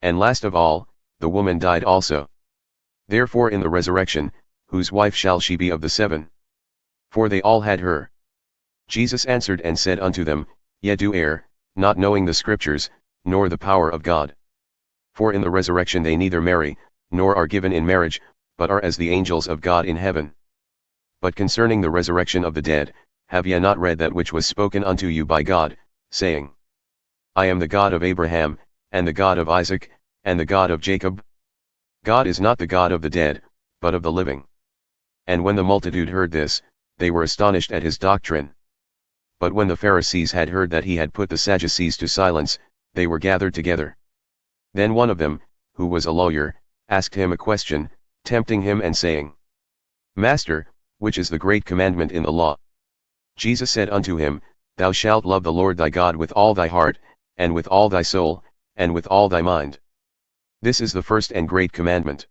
And last of all, the woman died also. Therefore in the resurrection, whose wife shall she be of the 7? For they all had her. Jesus answered and said unto them, Ye do err, not knowing the Scriptures, nor the power of God. For in the resurrection they neither marry, nor are given in marriage, but are as the angels of God in heaven. But concerning the resurrection of the dead, have ye not read that which was spoken unto you by God, saying, I am the God of Abraham, and the God of Isaac, and the God of Jacob? God is not the God of the dead, but of the living. And when the multitude heard this, they were astonished at his doctrine. But when the Pharisees had heard that he had put the Sadducees to silence, they were gathered together. Then one of them, who was a lawyer, asked him a question, tempting him and saying, Master, which is the great commandment in the law? Jesus said unto him, Thou shalt love the Lord thy God with all thy heart, and with all thy soul, and with all thy mind. This is the first and great commandment.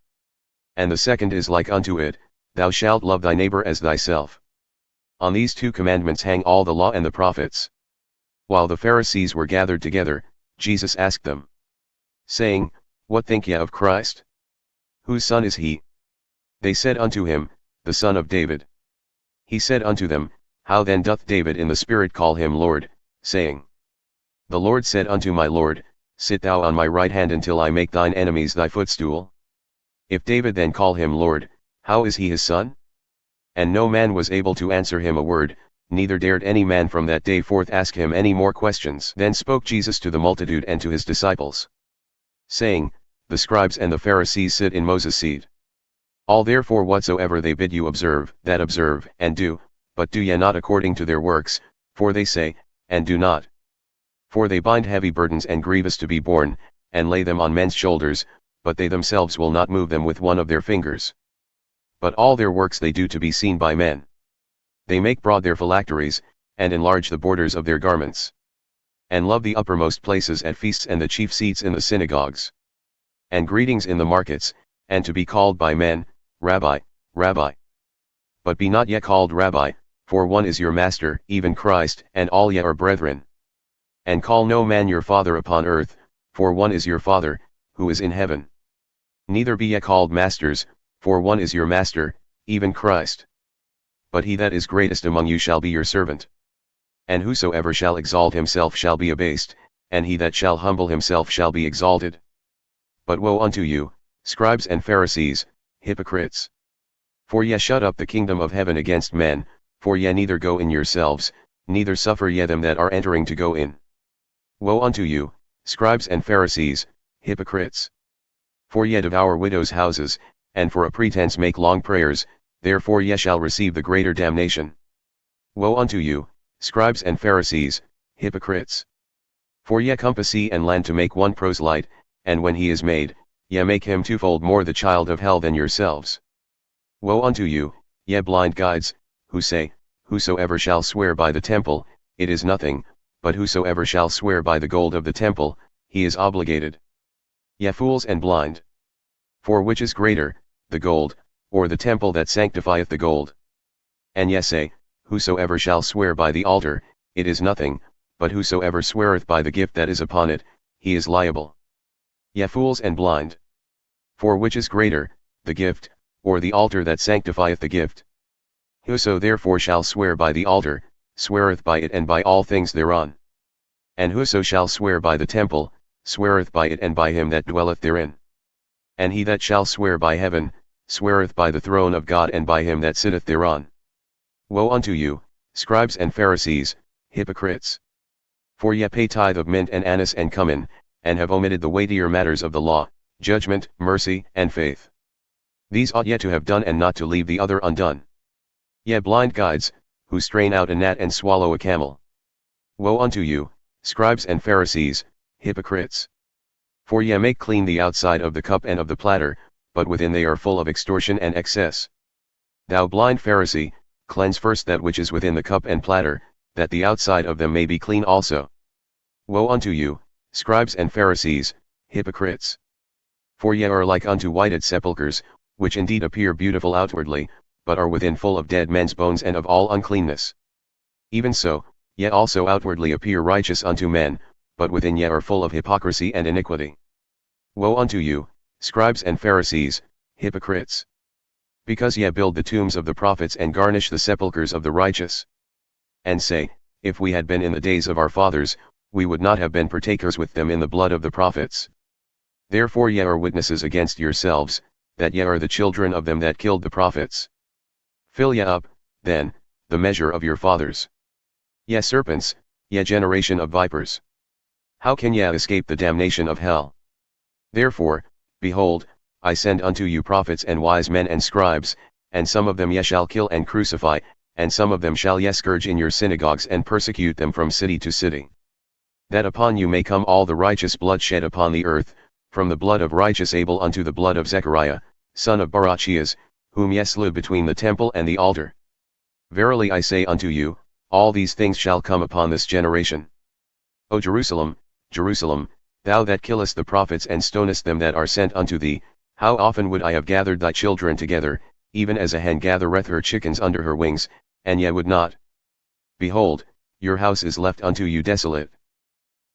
And the second is like unto it, Thou shalt love thy neighbor as thyself. On these 2 commandments hang all the law and the prophets. While the Pharisees were gathered together, Jesus asked them, saying, What think ye of Christ? Whose son is he? They said unto him, The son of David. He said unto them, How then doth David in the Spirit call him Lord, saying, The Lord said unto my Lord, Sit thou on my right hand until I make thine enemies thy footstool? If David then call him Lord, how is he his son? And no man was able to answer him a word, neither dared any man from that day forth ask him any more questions. Then spoke Jesus to the multitude and to his disciples, saying, The scribes and the Pharisees sit in Moses' seat. All therefore whatsoever they bid you observe, that observe and do, but do ye not according to their works, for they say, and do not. For they bind heavy burdens and grievous to be borne, and lay them on men's shoulders, but they themselves will not move them with one of their fingers. But all their works they do to be seen by men. They make broad their phylacteries, and enlarge the borders of their garments. And love the uppermost places at feasts and the chief seats in the synagogues. And greetings in the markets, and to be called by men, Rabbi, Rabbi. But be not yet called Rabbi, for one is your master, even Christ, and all ye are brethren. And call no man your father upon earth, for one is your Father, who is in heaven. Neither be ye called masters, for one is your master, even Christ. But he that is greatest among you shall be your servant. And whosoever shall exalt himself shall be abased, and he that shall humble himself shall be exalted. But woe unto you, scribes and Pharisees, hypocrites! For ye shut up the kingdom of heaven against men, For ye neither go in yourselves, neither suffer ye them that are entering to go in. Woe unto you, scribes and Pharisees, hypocrites! For ye devour widows' houses, and for a pretense make long prayers, therefore ye shall receive the greater damnation. Woe unto you, scribes and Pharisees, hypocrites! For ye compass sea and land to make one proselyte, and when he is made, ye make him twofold more the child of hell than yourselves. Woe unto you, ye blind guides, who say, Whosoever shall swear by the temple, it is nothing, but whosoever shall swear by the gold of the temple, he is obligated. Ye fools and blind! For which is greater, the gold, or the temple that sanctifieth the gold? And ye say, Whosoever shall swear by the altar, it is nothing, but whosoever sweareth by the gift that is upon it, he is liable. Ye fools and blind! For which is greater, the gift, or the altar that sanctifieth the gift? Whoso therefore shall swear by the altar, sweareth by it and by all things thereon. And whoso shall swear by the temple, sweareth by it and by him that dwelleth therein. And he that shall swear by heaven, sweareth by the throne of God and by him that sitteth thereon. Woe unto you, scribes and Pharisees, hypocrites! For ye pay tithe of mint and anise and cummin, and have omitted the weightier matters of the law, judgment, mercy, and faith. These ought ye to have done and not to leave the other undone. Ye blind guides, who strain out a gnat and swallow a camel. Woe unto you, scribes and Pharisees, hypocrites! For ye make clean the outside of the cup and of the platter, but within they are full of extortion and excess. Thou blind Pharisee, cleanse first that which is within the cup and platter, that the outside of them may be clean also. Woe unto you, scribes and Pharisees, hypocrites! For ye are like unto whited sepulchres, which indeed appear beautiful outwardly, but are within full of dead men's bones and of all uncleanness. Even so, ye also outwardly appear righteous unto men, but within ye are full of hypocrisy and iniquity. Woe unto you, scribes and Pharisees, hypocrites! Because ye build the tombs of the prophets and garnish the sepulchres of the righteous. And say, If we had been in the days of our fathers, we would not have been partakers with them in the blood of the prophets. Therefore ye are witnesses against yourselves, that ye are the children of them that killed the prophets. Fill ye up, then, the measure of your fathers. Ye serpents, ye generation of vipers! How can ye escape the damnation of hell? Therefore, behold, I send unto you prophets and wise men and scribes, and some of them ye shall kill and crucify, and some of them shall ye scourge in your synagogues and persecute them from city to city. That upon you may come all the righteous blood shed upon the earth, from the blood of righteous Abel unto the blood of Zechariah, son of Barachias, whom ye slew between the temple and the altar. Verily I say unto you, all these things shall come upon this generation. O Jerusalem, Jerusalem, thou that killest the prophets and stonest them that are sent unto thee, how often would I have gathered thy children together, even as a hen gathereth her chickens under her wings, and ye would not. Behold, your house is left unto you desolate.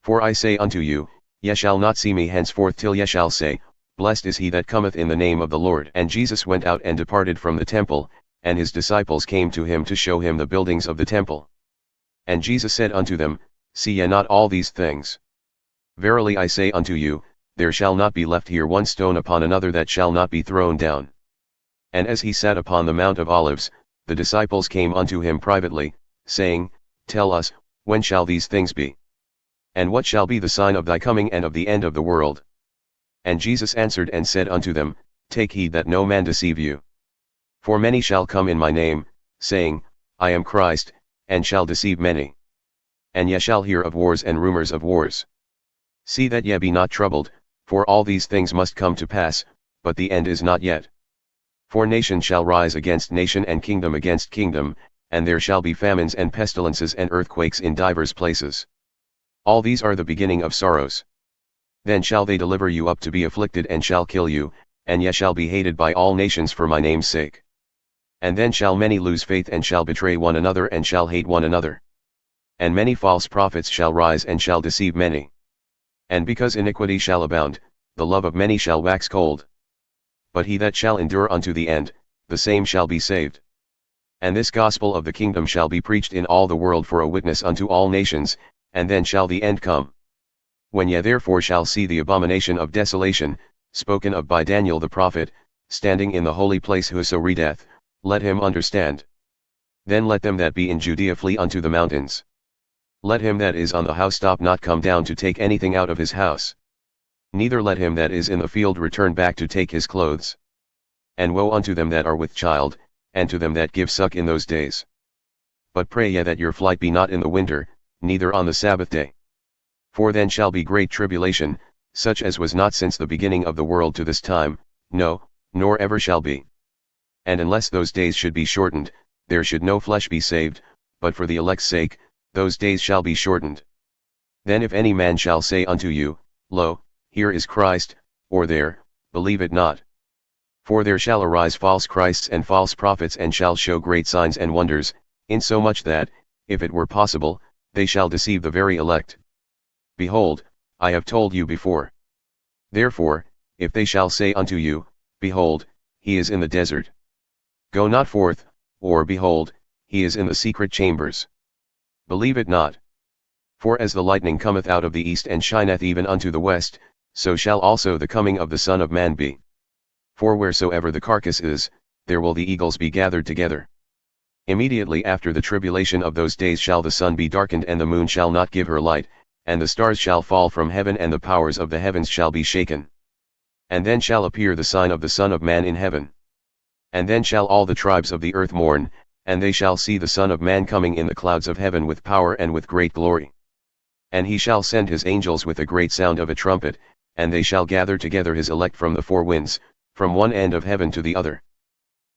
For I say unto you, ye shall not see me henceforth till ye shall say, Blessed is he that cometh in the name of the Lord. And Jesus went out and departed from the temple, and his disciples came to him to show him the buildings of the temple. And Jesus said unto them, See ye not all these things? Verily I say unto you, there shall not be left here one stone upon another that shall not be thrown down. And as he sat upon the Mount of Olives, the disciples came unto him privately, saying, Tell us, when shall these things be? And what shall be the sign of thy coming and of the end of the world? And Jesus answered and said unto them, Take heed that no man deceive you. For many shall come in my name, saying, I am Christ, and shall deceive many. And ye shall hear of wars and rumors of wars. See that ye be not troubled, for all these things must come to pass, but the end is not yet. For nation shall rise against nation and kingdom against kingdom, and there shall be famines and pestilences and earthquakes in divers places. All these are the beginning of sorrows. Then shall they deliver you up to be afflicted and shall kill you, and ye shall be hated by all nations for my name's sake. And then shall many lose faith and shall betray one another and shall hate one another. And many false prophets shall rise and shall deceive many. And because iniquity shall abound, the love of many shall wax cold. But he that shall endure unto the end, the same shall be saved. And this gospel of the kingdom shall be preached in all the world for a witness unto all nations, and then shall the end come. When ye therefore shall see the abomination of desolation, spoken of by Daniel the prophet, standing in the holy place, whoso readeth, let him understand. Then let them that be in Judea flee unto the mountains. Let him that is on the housetop not come down to take anything out of his house. Neither let him that is in the field return back to take his clothes. And woe unto them that are with child, and to them that give suck in those days. But pray ye that your flight be not in the winter, neither on the Sabbath day. For then shall be great tribulation, such as was not since the beginning of the world to this time, no, nor ever shall be. And unless those days should be shortened, there should no flesh be saved, but for the elect's sake, those days shall be shortened. Then if any man shall say unto you, Lo, here is Christ, or there, believe it not. For there shall arise false Christs and false prophets, and shall show great signs and wonders, insomuch that, if it were possible, they shall deceive the very elect. Behold, I have told you before. Therefore, if they shall say unto you, Behold, he is in the desert. Go not forth, or behold, he is in the secret chambers. Believe it not. For as the lightning cometh out of the east and shineth even unto the west, so shall also the coming of the Son of Man be. For wheresoever the carcass is, there will the eagles be gathered together. Immediately after the tribulation of those days shall the sun be darkened, and the moon shall not give her light, and the stars shall fall from heaven, and the powers of the heavens shall be shaken. And then shall appear the sign of the Son of Man in heaven. And then shall all the tribes of the earth mourn, and they shall see the Son of Man coming in the clouds of heaven with power and with great glory. And he shall send his angels with a great sound of a trumpet, and they shall gather together his elect from the four winds, from one end of heaven to the other.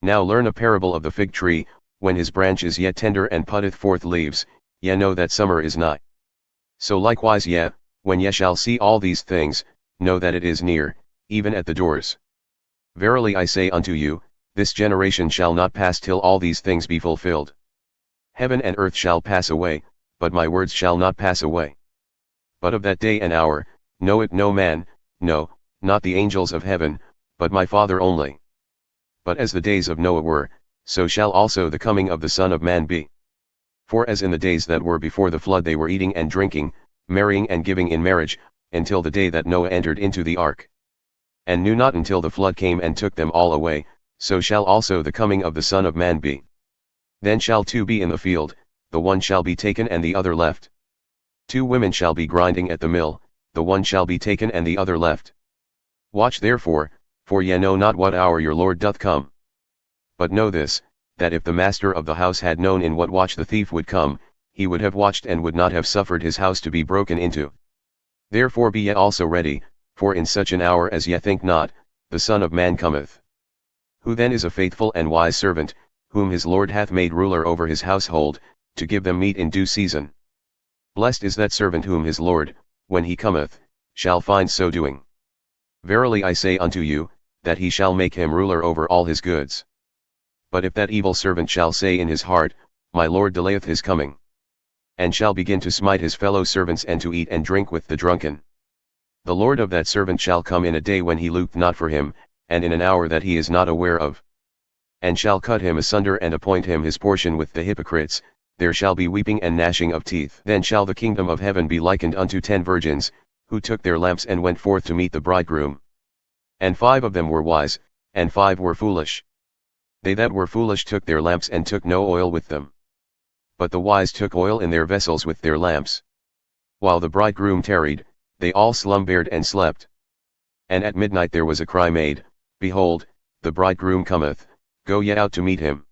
Now learn a parable of the fig tree. When his branch is yet tender and putteth forth leaves, ye know that summer is nigh. So likewise ye, when ye shall see all these things, know that it is near, even at the doors. Verily I say unto you, this generation shall not pass till all these things be fulfilled. Heaven and earth shall pass away, but my words shall not pass away. But of that day and hour, know it no man, no, not the angels of heaven, but my Father only. But as the days of Noah were, so shall also the coming of the Son of Man be. For as in the days that were before the flood they were eating and drinking, marrying and giving in marriage, until the day that Noah entered into the ark, and knew not until the flood came and took them all away, so shall also the coming of the Son of Man be. Then shall two be in the field, the one shall be taken and the other left. Two women shall be grinding at the mill, the one shall be taken and the other left. Watch therefore, for ye know not what hour your Lord doth come. But know this, that if the master of the house had known in what watch the thief would come, he would have watched and would not have suffered his house to be broken into. Therefore be ye also ready, for in such an hour as ye think not, the Son of Man cometh. Who then is a faithful and wise servant, whom his Lord hath made ruler over his household, to give them meat in due season? Blessed is that servant whom his Lord, when he cometh, shall find so doing. Verily I say unto you, that he shall make him ruler over all his goods. But if that evil servant shall say in his heart, My Lord delayeth his coming, and shall begin to smite his fellow servants and to eat and drink with the drunken, the Lord of that servant shall come in a day when he looked not for him, and in an hour that he is not aware of, and shall cut him asunder and appoint him his portion with the hypocrites. There shall be weeping and gnashing of teeth. Then shall the kingdom of heaven be likened unto 10 virgins, who took their lamps and went forth to meet the bridegroom. And 5 of them were wise, and 5 were foolish. They that were foolish took their lamps and took no oil with them. But the wise took oil in their vessels with their lamps. While the bridegroom tarried, they all slumbered and slept. And at midnight there was a cry made, Behold, the bridegroom cometh, go ye out to meet him.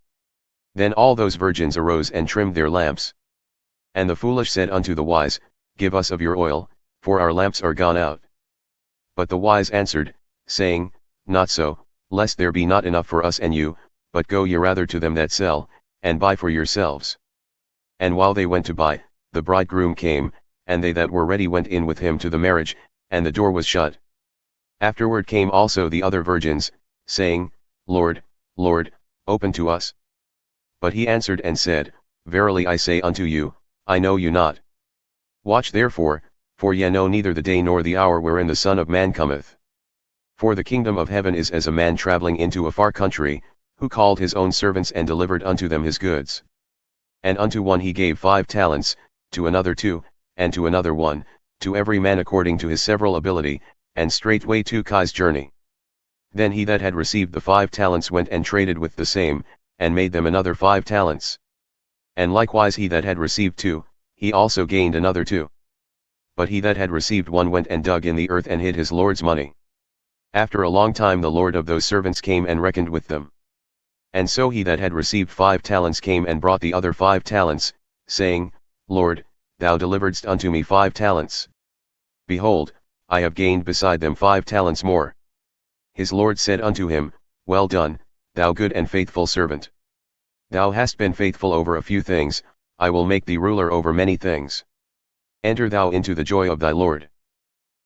Then all those virgins arose and trimmed their lamps. And the foolish said unto the wise, Give us of your oil, for our lamps are gone out. But the wise answered, saying, Not so, lest there be not enough for us and you, but go ye rather to them that sell, and buy for yourselves. And while they went to buy, the bridegroom came, and they that were ready went in with him to the marriage, and the door was shut. Afterward came also the other virgins, saying, Lord, Lord, open to us. But he answered and said, Verily I say unto you, I know you not. Watch therefore, for ye know neither the day nor the hour wherein the Son of Man cometh. For the kingdom of heaven is as a man travelling into a far country, who called his own servants and delivered unto them his goods. And unto one he gave 5 talents, to another 2, and to another 1, to every man according to his several ability, and straightway took his journey. Then he that had received the 5 talents went and traded with the same, and made them another 5 talents. And likewise he that had received 2, he also gained another 2. But he that had received 1 went and dug in the earth and hid his Lord's money. After a long time the Lord of those servants came and reckoned with them. And so he that had received 5 talents came and brought the other 5 talents, saying, Lord, thou deliveredst unto me 5 talents. Behold, I have gained beside them 5 talents more. His Lord said unto him, Well done, thou good and faithful servant. Thou hast been faithful over a few things, I will make thee ruler over many things. Enter thou into the joy of thy Lord.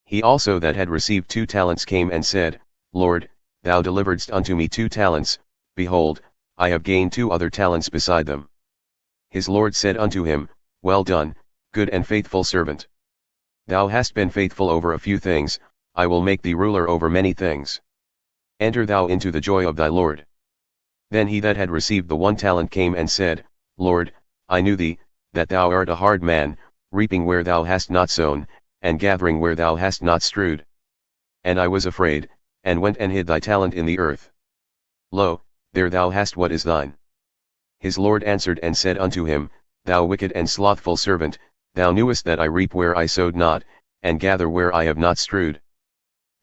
He also that had received 2 talents came and said, Lord, thou deliveredst unto me 2 talents, behold, I have gained 2 other talents beside them. His Lord said unto him, Well done, good and faithful servant. Thou hast been faithful over a few things, I will make thee ruler over many things. Enter thou into the joy of thy Lord. Then he that had received the 1 talent came and said, Lord, I knew thee, that thou art a hard man, reaping where thou hast not sown, and gathering where thou hast not strewed. And I was afraid, and went and hid thy talent in the earth. Lo, there thou hast what is thine. His Lord answered and said unto him, Thou wicked and slothful servant, thou knewest that I reap where I sowed not, and gather where I have not strewed.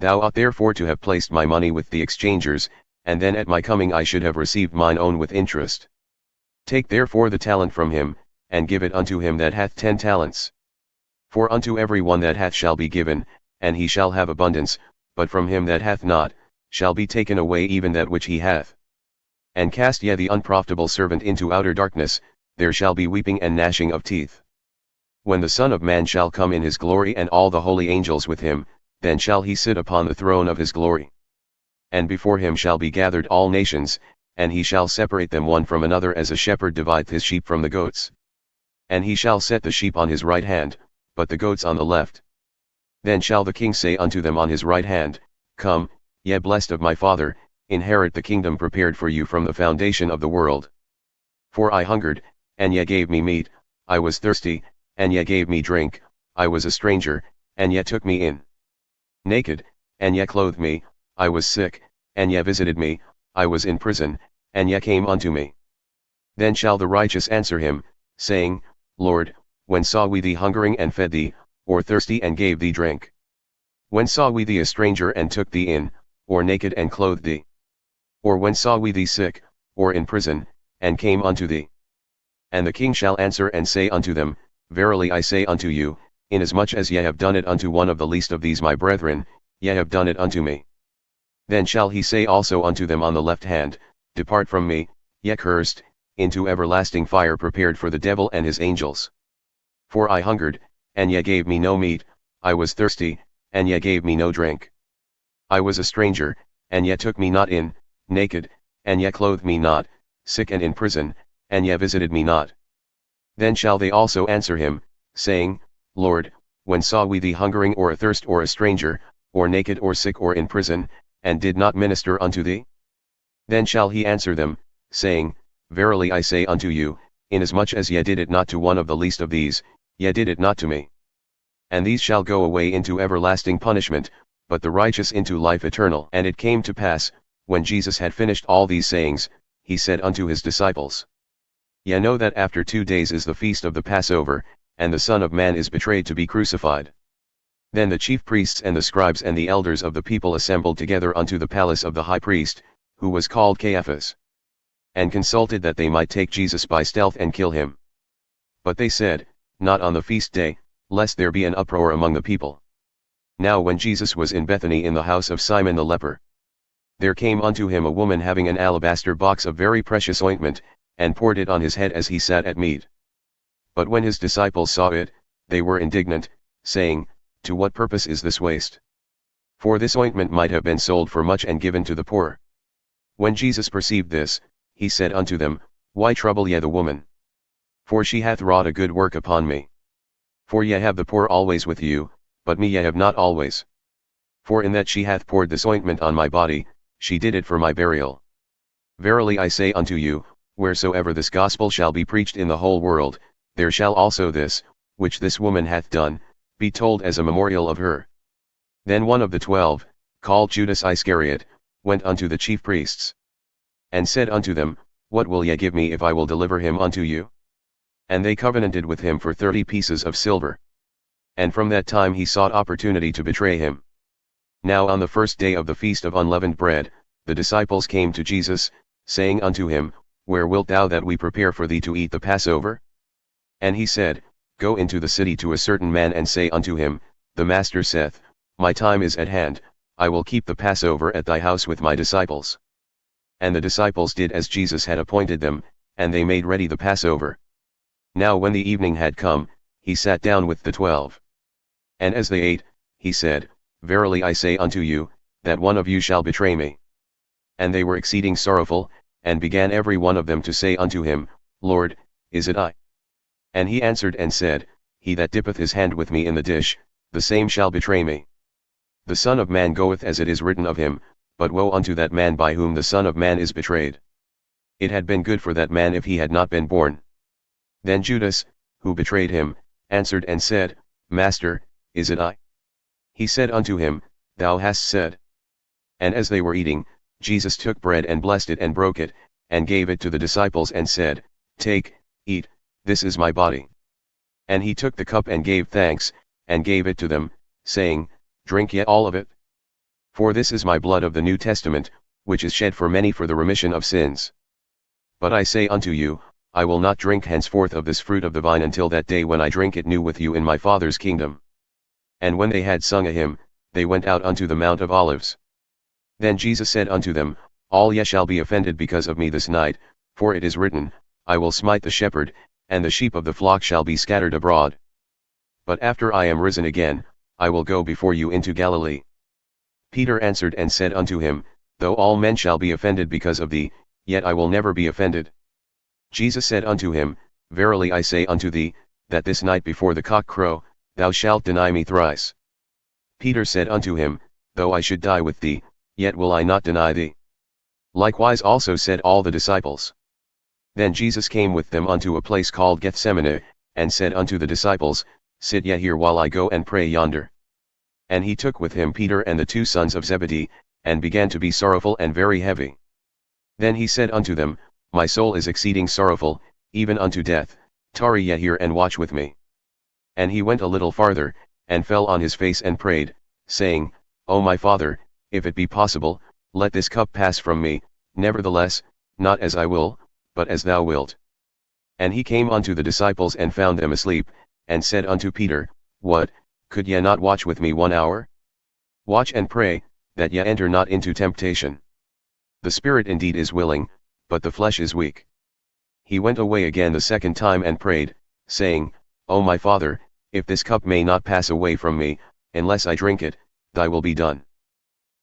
Thou ought therefore to have placed my money with the exchangers, and then at my coming I should have received mine own with interest. Take therefore the talent from him, and give it unto him that hath 10 talents. For unto every one that hath shall be given, and he shall have abundance, but from him that hath not, shall be taken away even that which he hath. And cast ye the unprofitable servant into outer darkness, there shall be weeping and gnashing of teeth. When the Son of Man shall come in his glory and all the holy angels with him, then shall he sit upon the throne of his glory. And before him shall be gathered all nations, and he shall separate them one from another as a shepherd divideth his sheep from the goats. And he shall set the sheep on his right hand, but the goats on the left. Then shall the king say unto them on his right hand, Come, ye blessed of my Father, inherit the kingdom prepared for you from the foundation of the world. For I hungered, and ye gave me meat, I was thirsty, and ye gave me drink, I was a stranger, and ye took me in. Naked, and ye clothed me, I was sick, and ye visited me, I was in prison, and ye came unto me. Then shall the righteous answer him, saying, Lord, when saw we thee hungering and fed thee, or thirsty and gave thee drink? When saw we thee a stranger and took thee in, or naked and clothed thee? Or when saw we thee sick, or in prison, and came unto thee? And the king shall answer and say unto them, Verily I say unto you, inasmuch as ye have done it unto one of the least of these my brethren, ye have done it unto me. Then shall he say also unto them on the left hand, Depart from me, ye cursed, into everlasting fire prepared for the devil and his angels. For I hungered, and ye gave me no meat, I was thirsty, and ye gave me no drink. I was a stranger, and ye took me not in, naked, and ye clothed me not, sick and in prison, and ye visited me not. Then shall they also answer him, saying, Lord, when saw we thee hungering or athirst or a stranger, or naked or sick or in prison, and did not minister unto thee? Then shall he answer them, saying, Verily I say unto you, inasmuch as ye did it not to one of the least of these, ye did it not to me. And these shall go away into everlasting punishment, but the righteous into life eternal. And it came to pass, when Jesus had finished all these sayings, he said unto his disciples, Ye know that after 2 days is the feast of the Passover, and the Son of Man is betrayed to be crucified. Then the chief priests and the scribes and the elders of the people assembled together unto the palace of the high priest, who was called Caiaphas, and consulted that they might take Jesus by stealth and kill him. But they said, Not on the feast day, lest there be an uproar among the people. Now when Jesus was in Bethany in the house of Simon the leper, there came unto him a woman having an alabaster box of very precious ointment, and poured it on his head as he sat at meat. But when his disciples saw it, they were indignant, saying, To what purpose is this waste? For this ointment might have been sold for much and given to the poor. When Jesus perceived this, he said unto them, Why trouble ye the woman? For she hath wrought a good work upon me. For ye have the poor always with you, but me ye have not always. For in that she hath poured this ointment on my body, she did it for my burial. Verily I say unto you, wheresoever this gospel shall be preached in the whole world, there shall also this, which this woman hath done, be told as a memorial of her. Then one of the 12, called Judas Iscariot, went unto the chief priests, and said unto them, What will ye give me if I will deliver him unto you? And they covenanted with him for 30 pieces of silver. And from that time he sought opportunity to betray him. Now on the first day of the feast of unleavened bread, the disciples came to Jesus, saying unto him, Where wilt thou that we prepare for thee to eat the Passover? And he said, Go into the city to a certain man and say unto him, The Master saith, My time is at hand, I will keep the Passover at thy house with my disciples. And the disciples did as Jesus had appointed them, and they made ready the Passover. Now when the evening had come, he sat down with the 12. And as they ate, he said, Verily I say unto you, that one of you shall betray me. And they were exceeding sorrowful, and began every one of them to say unto him, Lord, is it I? And he answered and said, He that dippeth his hand with me in the dish, the same shall betray me. The Son of Man goeth as it is written of him, but woe unto that man by whom the Son of Man is betrayed. It had been good for that man if he had not been born. Then Judas, who betrayed him, answered and said, Master, is it I? He said unto him, Thou hast said. And as they were eating, Jesus took bread and blessed it and broke it, and gave it to the disciples and said, Take, eat, this is my body. And he took the cup and gave thanks, and gave it to them, saying, Drink ye all of it. For this is my blood of the New Testament, which is shed for many for the remission of sins. But I say unto you, I will not drink henceforth of this fruit of the vine until that day when I drink it new with you in my Father's kingdom. And when they had sung a hymn, they went out unto the Mount of Olives. Then Jesus said unto them, All ye shall be offended because of me this night, for it is written, I will smite the shepherd, and the sheep of the flock shall be scattered abroad. But after I am risen again, I will go before you into Galilee. Peter answered and said unto him, Though all men shall be offended because of thee, yet I will never be offended. Jesus said unto him, Verily I say unto thee, that this night before the cock crow, thou shalt deny me thrice. Peter said unto him, Though I should die with thee, yet will I not deny thee. Likewise also said all the disciples. Then Jesus came with them unto a place called Gethsemane, and said unto the disciples, Sit ye here while I go and pray yonder. And he took with him Peter and the 2 sons of Zebedee, and began to be sorrowful and very heavy. Then he said unto them, My soul is exceeding sorrowful, even unto death, tarry ye here and watch with me. And he went a little farther, and fell on his face and prayed, saying, O my Father, if it be possible, let this cup pass from me, nevertheless, not as I will, but as thou wilt. And he came unto the disciples and found them asleep, and said unto Peter, What, could ye not watch with me 1 hour? Watch and pray, that ye enter not into temptation. The spirit indeed is willing, but the flesh is weak. He went away again the second time and prayed, saying, O my Father, if this cup may not pass away from me, unless I drink it, thy will be done.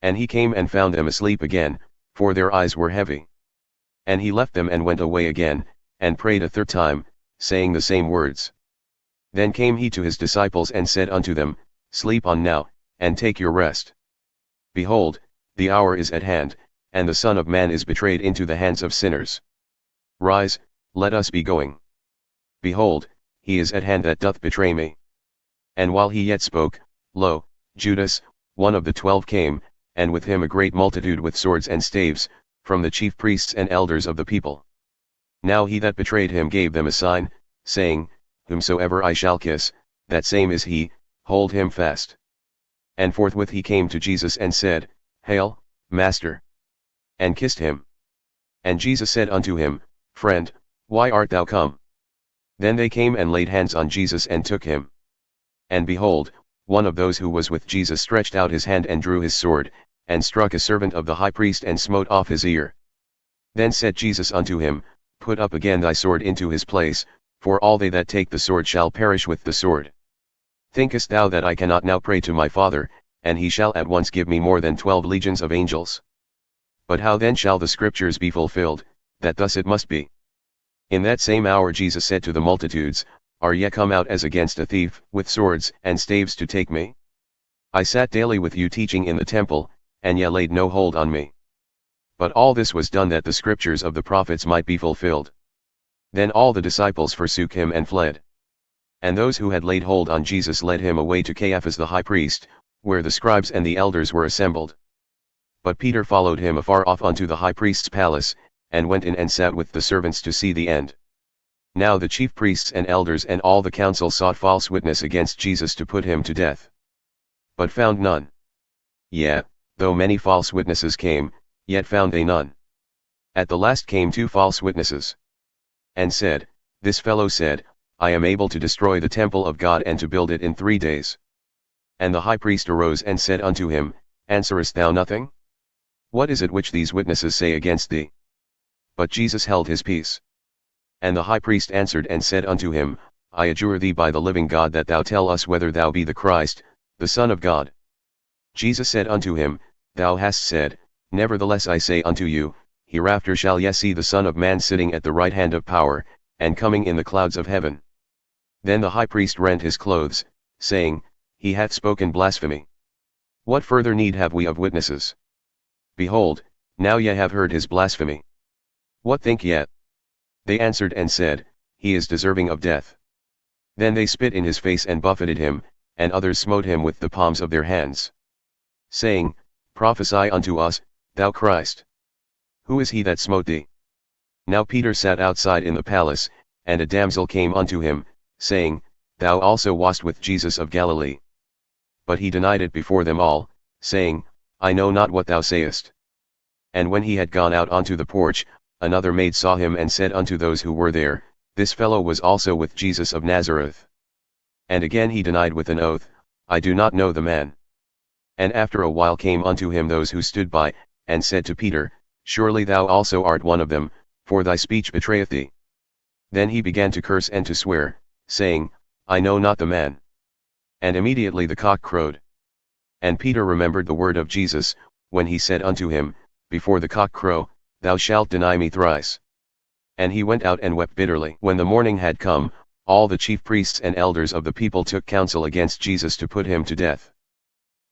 And he came and found them asleep again, for their eyes were heavy. And he left them and went away again, and prayed a third time, saying the same words. Then came he to his disciples and said unto them, Sleep on now, and take your rest. Behold, the hour is at hand, and the Son of Man is betrayed into the hands of sinners. Rise, let us be going. Behold, he is at hand that doth betray me. And while he yet spoke, lo, Judas, one of the 12 came, and with him a great multitude with swords and staves, from the chief priests and elders of the people. Now he that betrayed him gave them a sign, saying, Whomsoever I shall kiss, that same is he, hold him fast. And forthwith he came to Jesus and said, Hail, Master! And kissed him. And Jesus said unto him, Friend, why art thou come? Then they came and laid hands on Jesus and took him. And behold, one of those who was with Jesus stretched out his hand and drew his sword, and struck a servant of the high priest and smote off his ear. Then said Jesus unto him, Put up again thy sword into his place, for all they that take the sword shall perish with the sword. Thinkest thou that I cannot now pray to my Father, and he shall at once give me more than 12 legions of angels? But how then shall the scriptures be fulfilled, that thus it must be? In that same hour Jesus said to the multitudes, Are ye come out as against a thief, with swords and staves to take me? I sat daily with you teaching in the temple, and ye laid no hold on me. But all this was done that the scriptures of the prophets might be fulfilled. Then all the disciples forsook him and fled. And those who had laid hold on Jesus led him away to Caiaphas the high priest, where the scribes and the elders were assembled. But Peter followed him afar off unto the high priest's palace, and went in and sat with the servants to see the end. Now the chief priests and elders and all the council sought false witness against Jesus to put him to death, but found none. Yea, though many false witnesses came, yet found they none. At the last came 2 false witnesses, and said, This fellow said, I am able to destroy the temple of God and to build it in 3 days. And the high priest arose and said unto him, Answerest thou nothing? What is it which these witnesses say against thee? But Jesus held his peace. And the high priest answered and said unto him, I adjure thee by the living God that thou tell us whether thou be the Christ, the Son of God. Jesus said unto him, Thou hast said. Nevertheless I say unto you, hereafter shall ye see the Son of Man sitting at the right hand of power, and coming in the clouds of heaven. Then the high priest rent his clothes, saying, He hath spoken blasphemy. What further need have we of witnesses? Behold, now ye have heard his blasphemy. What think ye? They answered and said, He is deserving of death. Then they spit in his face and buffeted him, and others smote him with the palms of their hands, saying, Prophesy unto us, thou Christ. Who is he that smote thee? Now Peter sat outside in the palace, and a damsel came unto him, saying, Thou also wast with Jesus of Galilee. But he denied it before them all, saying, I know not what thou sayest. And when he had gone out onto the porch, another maid saw him and said unto those who were there, This fellow was also with Jesus of Nazareth. And again he denied with an oath, I do not know the man. And after a while came unto him those who stood by, and said to Peter, Surely thou also art one of them, for thy speech betrayeth thee. Then he began to curse and to swear, saying, I know not the man. And immediately the cock crowed. And Peter remembered the word of Jesus, when he said unto him, Before the cock crow, thou shalt deny me thrice. And he went out and wept bitterly. When the morning had come, all the chief priests and elders of the people took counsel against Jesus to put him to death.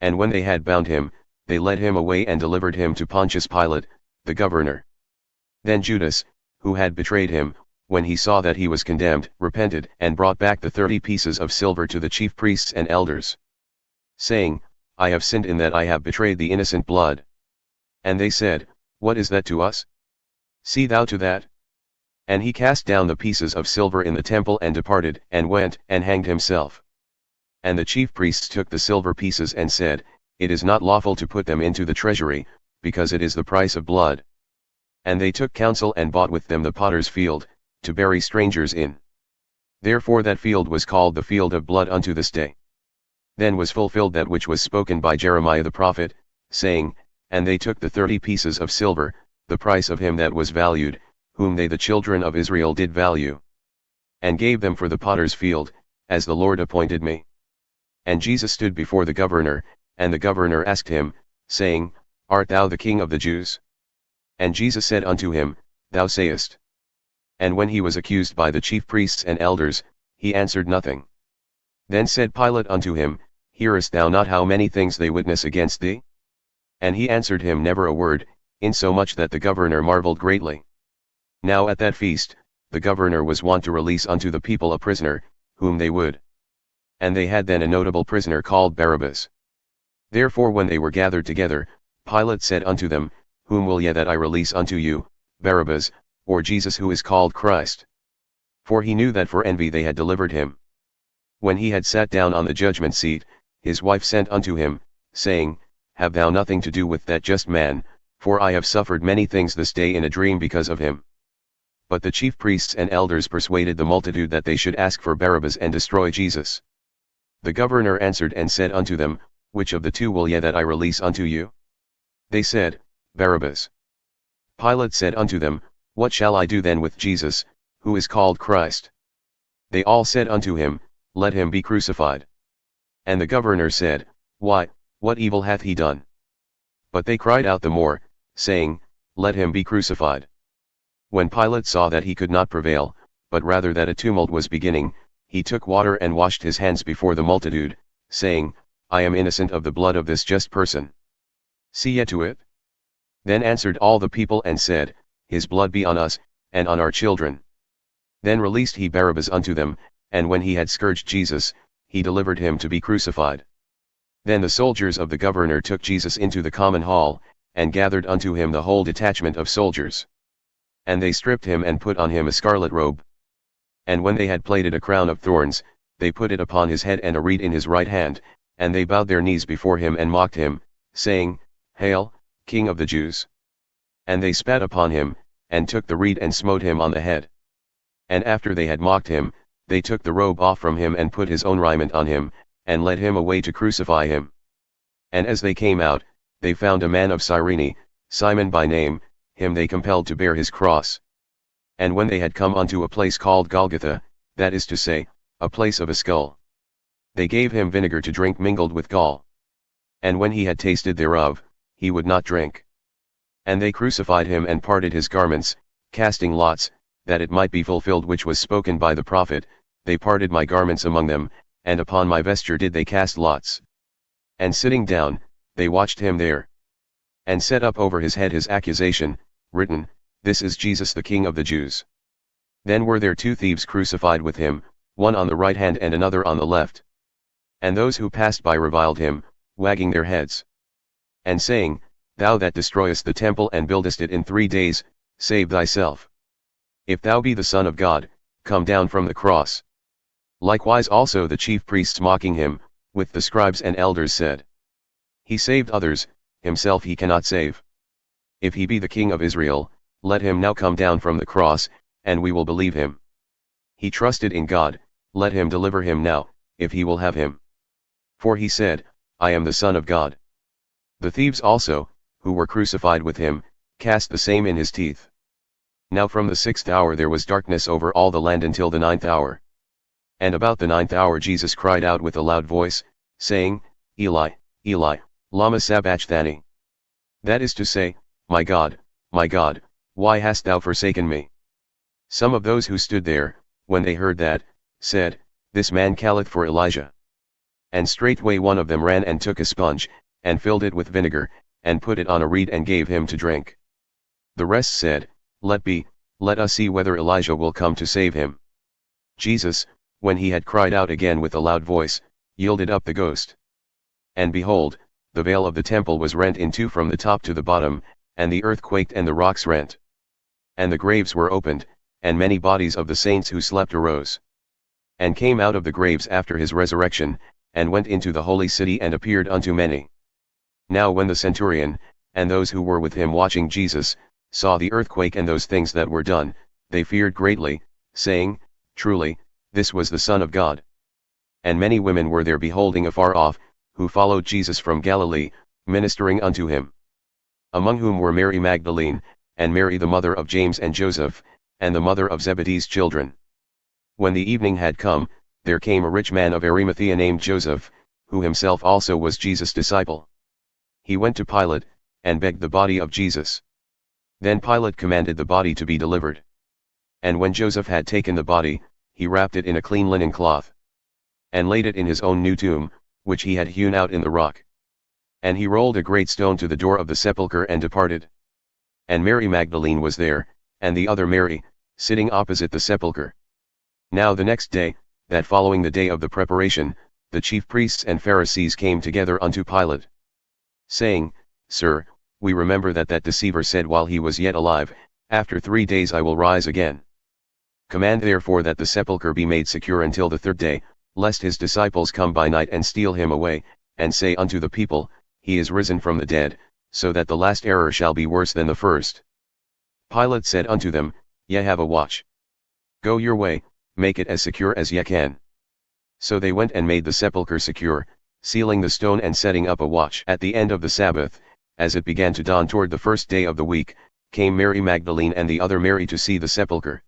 And when they had bound him, they led him away and delivered him to Pontius Pilate, the governor. Then Judas, who had betrayed him, when he saw that he was condemned, repented and brought back the 30 pieces of silver to the chief priests and elders, saying, I have sinned in that I have betrayed the innocent blood. And they said, What is that to us? See thou to that. And he cast down the pieces of silver in the temple and departed, and went and hanged himself. And the chief priests took the silver pieces and said, It is not lawful to put them into the treasury, because it is the price of blood. And they took counsel and bought with them the potter's field, to bury strangers in. Therefore that field was called the field of blood unto this day. Then was fulfilled that which was spoken by Jeremiah the prophet, saying, And they took the 30 pieces of silver, the price of him that was valued, whom they the children of Israel did value, and gave them for the potter's field, as the Lord appointed me. And Jesus stood before the governor, and the governor asked him, saying, Art thou the King of the Jews? And Jesus said unto him, Thou sayest. And when he was accused by the chief priests and elders, he answered nothing. Then said Pilate unto him, Hearest thou not how many things they witness against thee? And he answered him never a word, insomuch that the governor marveled greatly. Now at that feast, the governor was wont to release unto the people a prisoner, whom they would. And they had then a notable prisoner called Barabbas. Therefore when they were gathered together, Pilate said unto them, Whom will ye that I release unto you, Barabbas, or Jesus who is called Christ? For he knew that for envy they had delivered him. When he had sat down on the judgment seat, his wife sent unto him, saying, Have thou nothing to do with that just man, for I have suffered many things this day in a dream because of him. But the chief priests and elders persuaded the multitude that they should ask for Barabbas and destroy Jesus. The governor answered and said unto them, Which of the two will ye that I release unto you? They said, Barabbas. Pilate said unto them, What shall I do then with Jesus, who is called Christ? They all said unto him, Let him be crucified. And the governor said, Why, what evil hath he done? But they cried out the more, saying, Let him be crucified. When Pilate saw that he could not prevail, but rather that a tumult was beginning, he took water and washed his hands before the multitude, saying, I am innocent of the blood of this just person. See ye to it. Then answered all the people and said, His blood be on us, and on our children. Then released he Barabbas unto them, and when he had scourged Jesus, he delivered him to be crucified. Then the soldiers of the governor took Jesus into the common hall, and gathered unto him the whole detachment of soldiers. And they stripped him and put on him a scarlet robe. And when they had plaited a crown of thorns, they put it upon his head and a reed in his right hand, and they bowed their knees before him and mocked him, saying, Hail, King of the Jews! And they spat upon him, and took the reed and smote him on the head. And after they had mocked him, they took the robe off from him and put his own raiment on him, and led him away to crucify him. And as they came out, they found a man of Cyrene, Simon by name, him they compelled to bear his cross. And when they had come unto a place called Golgotha, that is to say, a place of a skull, they gave him vinegar to drink mingled with gall. And when he had tasted thereof, he would not drink. And they crucified him and parted his garments, casting lots, that it might be fulfilled which was spoken by the prophet, they parted my garments among them, and upon my vesture did they cast lots. And sitting down, they watched him there. And set up over his head his accusation, written, This is Jesus the King of the Jews. Then were there 2 thieves crucified with him, one on the right hand and another on the left. And those who passed by reviled him, wagging their heads, and saying, Thou that destroyest the temple and buildest it in 3 days, save thyself. If thou be the Son of God, come down from the cross. Likewise also the chief priests mocking him, with the scribes and elders said, He saved others, himself he cannot save. If he be the King of Israel, let him now come down from the cross, and we will believe him. He trusted in God, let him deliver him now, if he will have him. For he said, I am the Son of God. The thieves also, who were crucified with him, cast the same in his teeth. Now from the 6th hour there was darkness over all the land until the 9th hour. And about the 9th hour Jesus cried out with a loud voice, saying, Eli, Eli, lama sabachthani. That is to say, my God, why hast thou forsaken me? Some of those who stood there, when they heard that, said, This man calleth for Elijah. And straightway one of them ran and took a sponge, and filled it with vinegar, and put it on a reed and gave him to drink. The rest said, Let be, let us see whether Elijah will come to save him. Jesus, when he had cried out again with a loud voice, yielded up the ghost. And behold, the veil of the temple was rent in 2 from the top to the bottom, and the earth quaked and the rocks rent. And the graves were opened, and many bodies of the saints who slept arose, and came out of the graves after his resurrection, and went into the holy city and appeared unto many. Now when the centurion, and those who were with him watching Jesus, saw the earthquake and those things that were done, they feared greatly, saying, Truly, this was the Son of God. And many women were there beholding afar off, who followed Jesus from Galilee, ministering unto him. Among whom were Mary Magdalene, and Mary the mother of James and Joseph, and the mother of Zebedee's children. When the evening had come, there came a rich man of Arimathea named Joseph, who himself also was Jesus' disciple. He went to Pilate, and begged the body of Jesus. Then Pilate commanded the body to be delivered. And when Joseph had taken the body, he wrapped it in a clean linen cloth, and laid it in his own new tomb, which he had hewn out in the rock. And he rolled a great stone to the door of the sepulchre and departed. And Mary Magdalene was there, and the other Mary, sitting opposite the sepulchre. Now the next day, that following the day of the preparation, the chief priests and Pharisees came together unto Pilate, saying, Sir, we remember that deceiver said while he was yet alive, After 3 days I will rise again. Command therefore that the sepulchre be made secure until the 3rd day, lest his disciples come by night and steal him away, and say unto the people, He is risen from the dead, so that the last error shall be worse than the first. Pilate said unto them, Ye have a watch. Go your way, make it as secure as ye can. So they went and made the sepulchre secure, sealing the stone and setting up a watch. At the end of the Sabbath, as it began to dawn toward the 1st day of the week, came Mary Magdalene and the other Mary to see the sepulchre.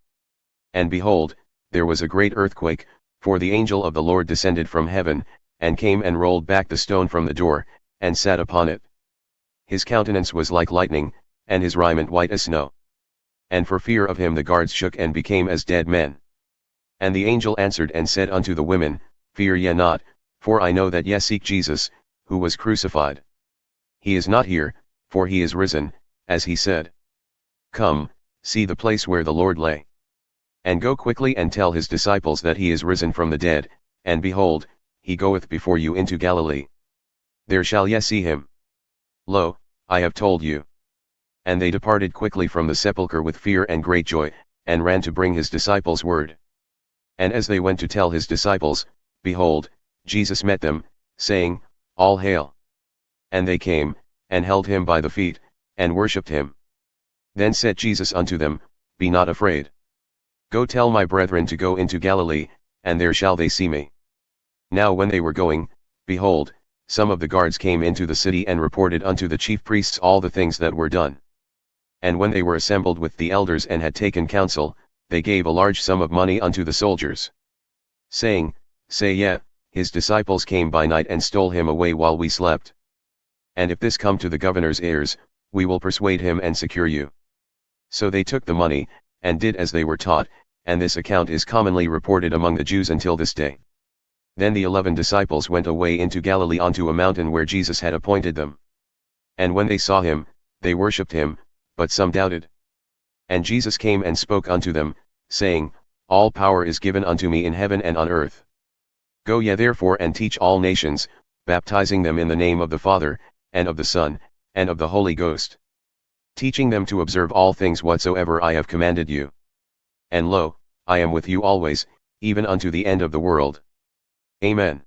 And behold, there was a great earthquake, for the angel of the Lord descended from heaven, and came and rolled back the stone from the door, and sat upon it. His countenance was like lightning, and his raiment white as snow. And for fear of him the guards shook and became as dead men. And the angel answered and said unto the women, Fear ye not, for I know that ye seek Jesus, who was crucified. He is not here, for he is risen, as he said. Come, see the place where the Lord lay. And go quickly and tell his disciples that he is risen from the dead, and behold, he goeth before you into Galilee. There shall ye see him. Lo, I have told you. And they departed quickly from the sepulchre with fear and great joy, and ran to bring his disciples word. And as they went to tell his disciples, behold, Jesus met them, saying, All hail! And they came, and held him by the feet, and worshipped him. Then said Jesus unto them, Be not afraid. Go tell my brethren to go into Galilee, and there shall they see me. Now when they were going, behold, some of the guards came into the city and reported unto the chief priests all the things that were done. And when they were assembled with the elders and had taken counsel, they gave a large sum of money unto the soldiers, saying, Say ye, his disciples came by night and stole him away while we slept. And if this come to the governor's ears, we will persuade him and secure you. So they took the money, and did as they were taught, and this account is commonly reported among the Jews until this day. Then the 11 disciples went away into Galilee unto a mountain where Jesus had appointed them. And when they saw him, they worshipped him, but some doubted. And Jesus came and spoke unto them, saying, All power is given unto me in heaven and on earth. Go ye therefore and teach all nations, baptizing them in the name of the Father, and of the Son, and of the Holy Ghost, teaching them to observe all things whatsoever I have commanded you. And lo, I am with you always, even unto the end of the world. Amen.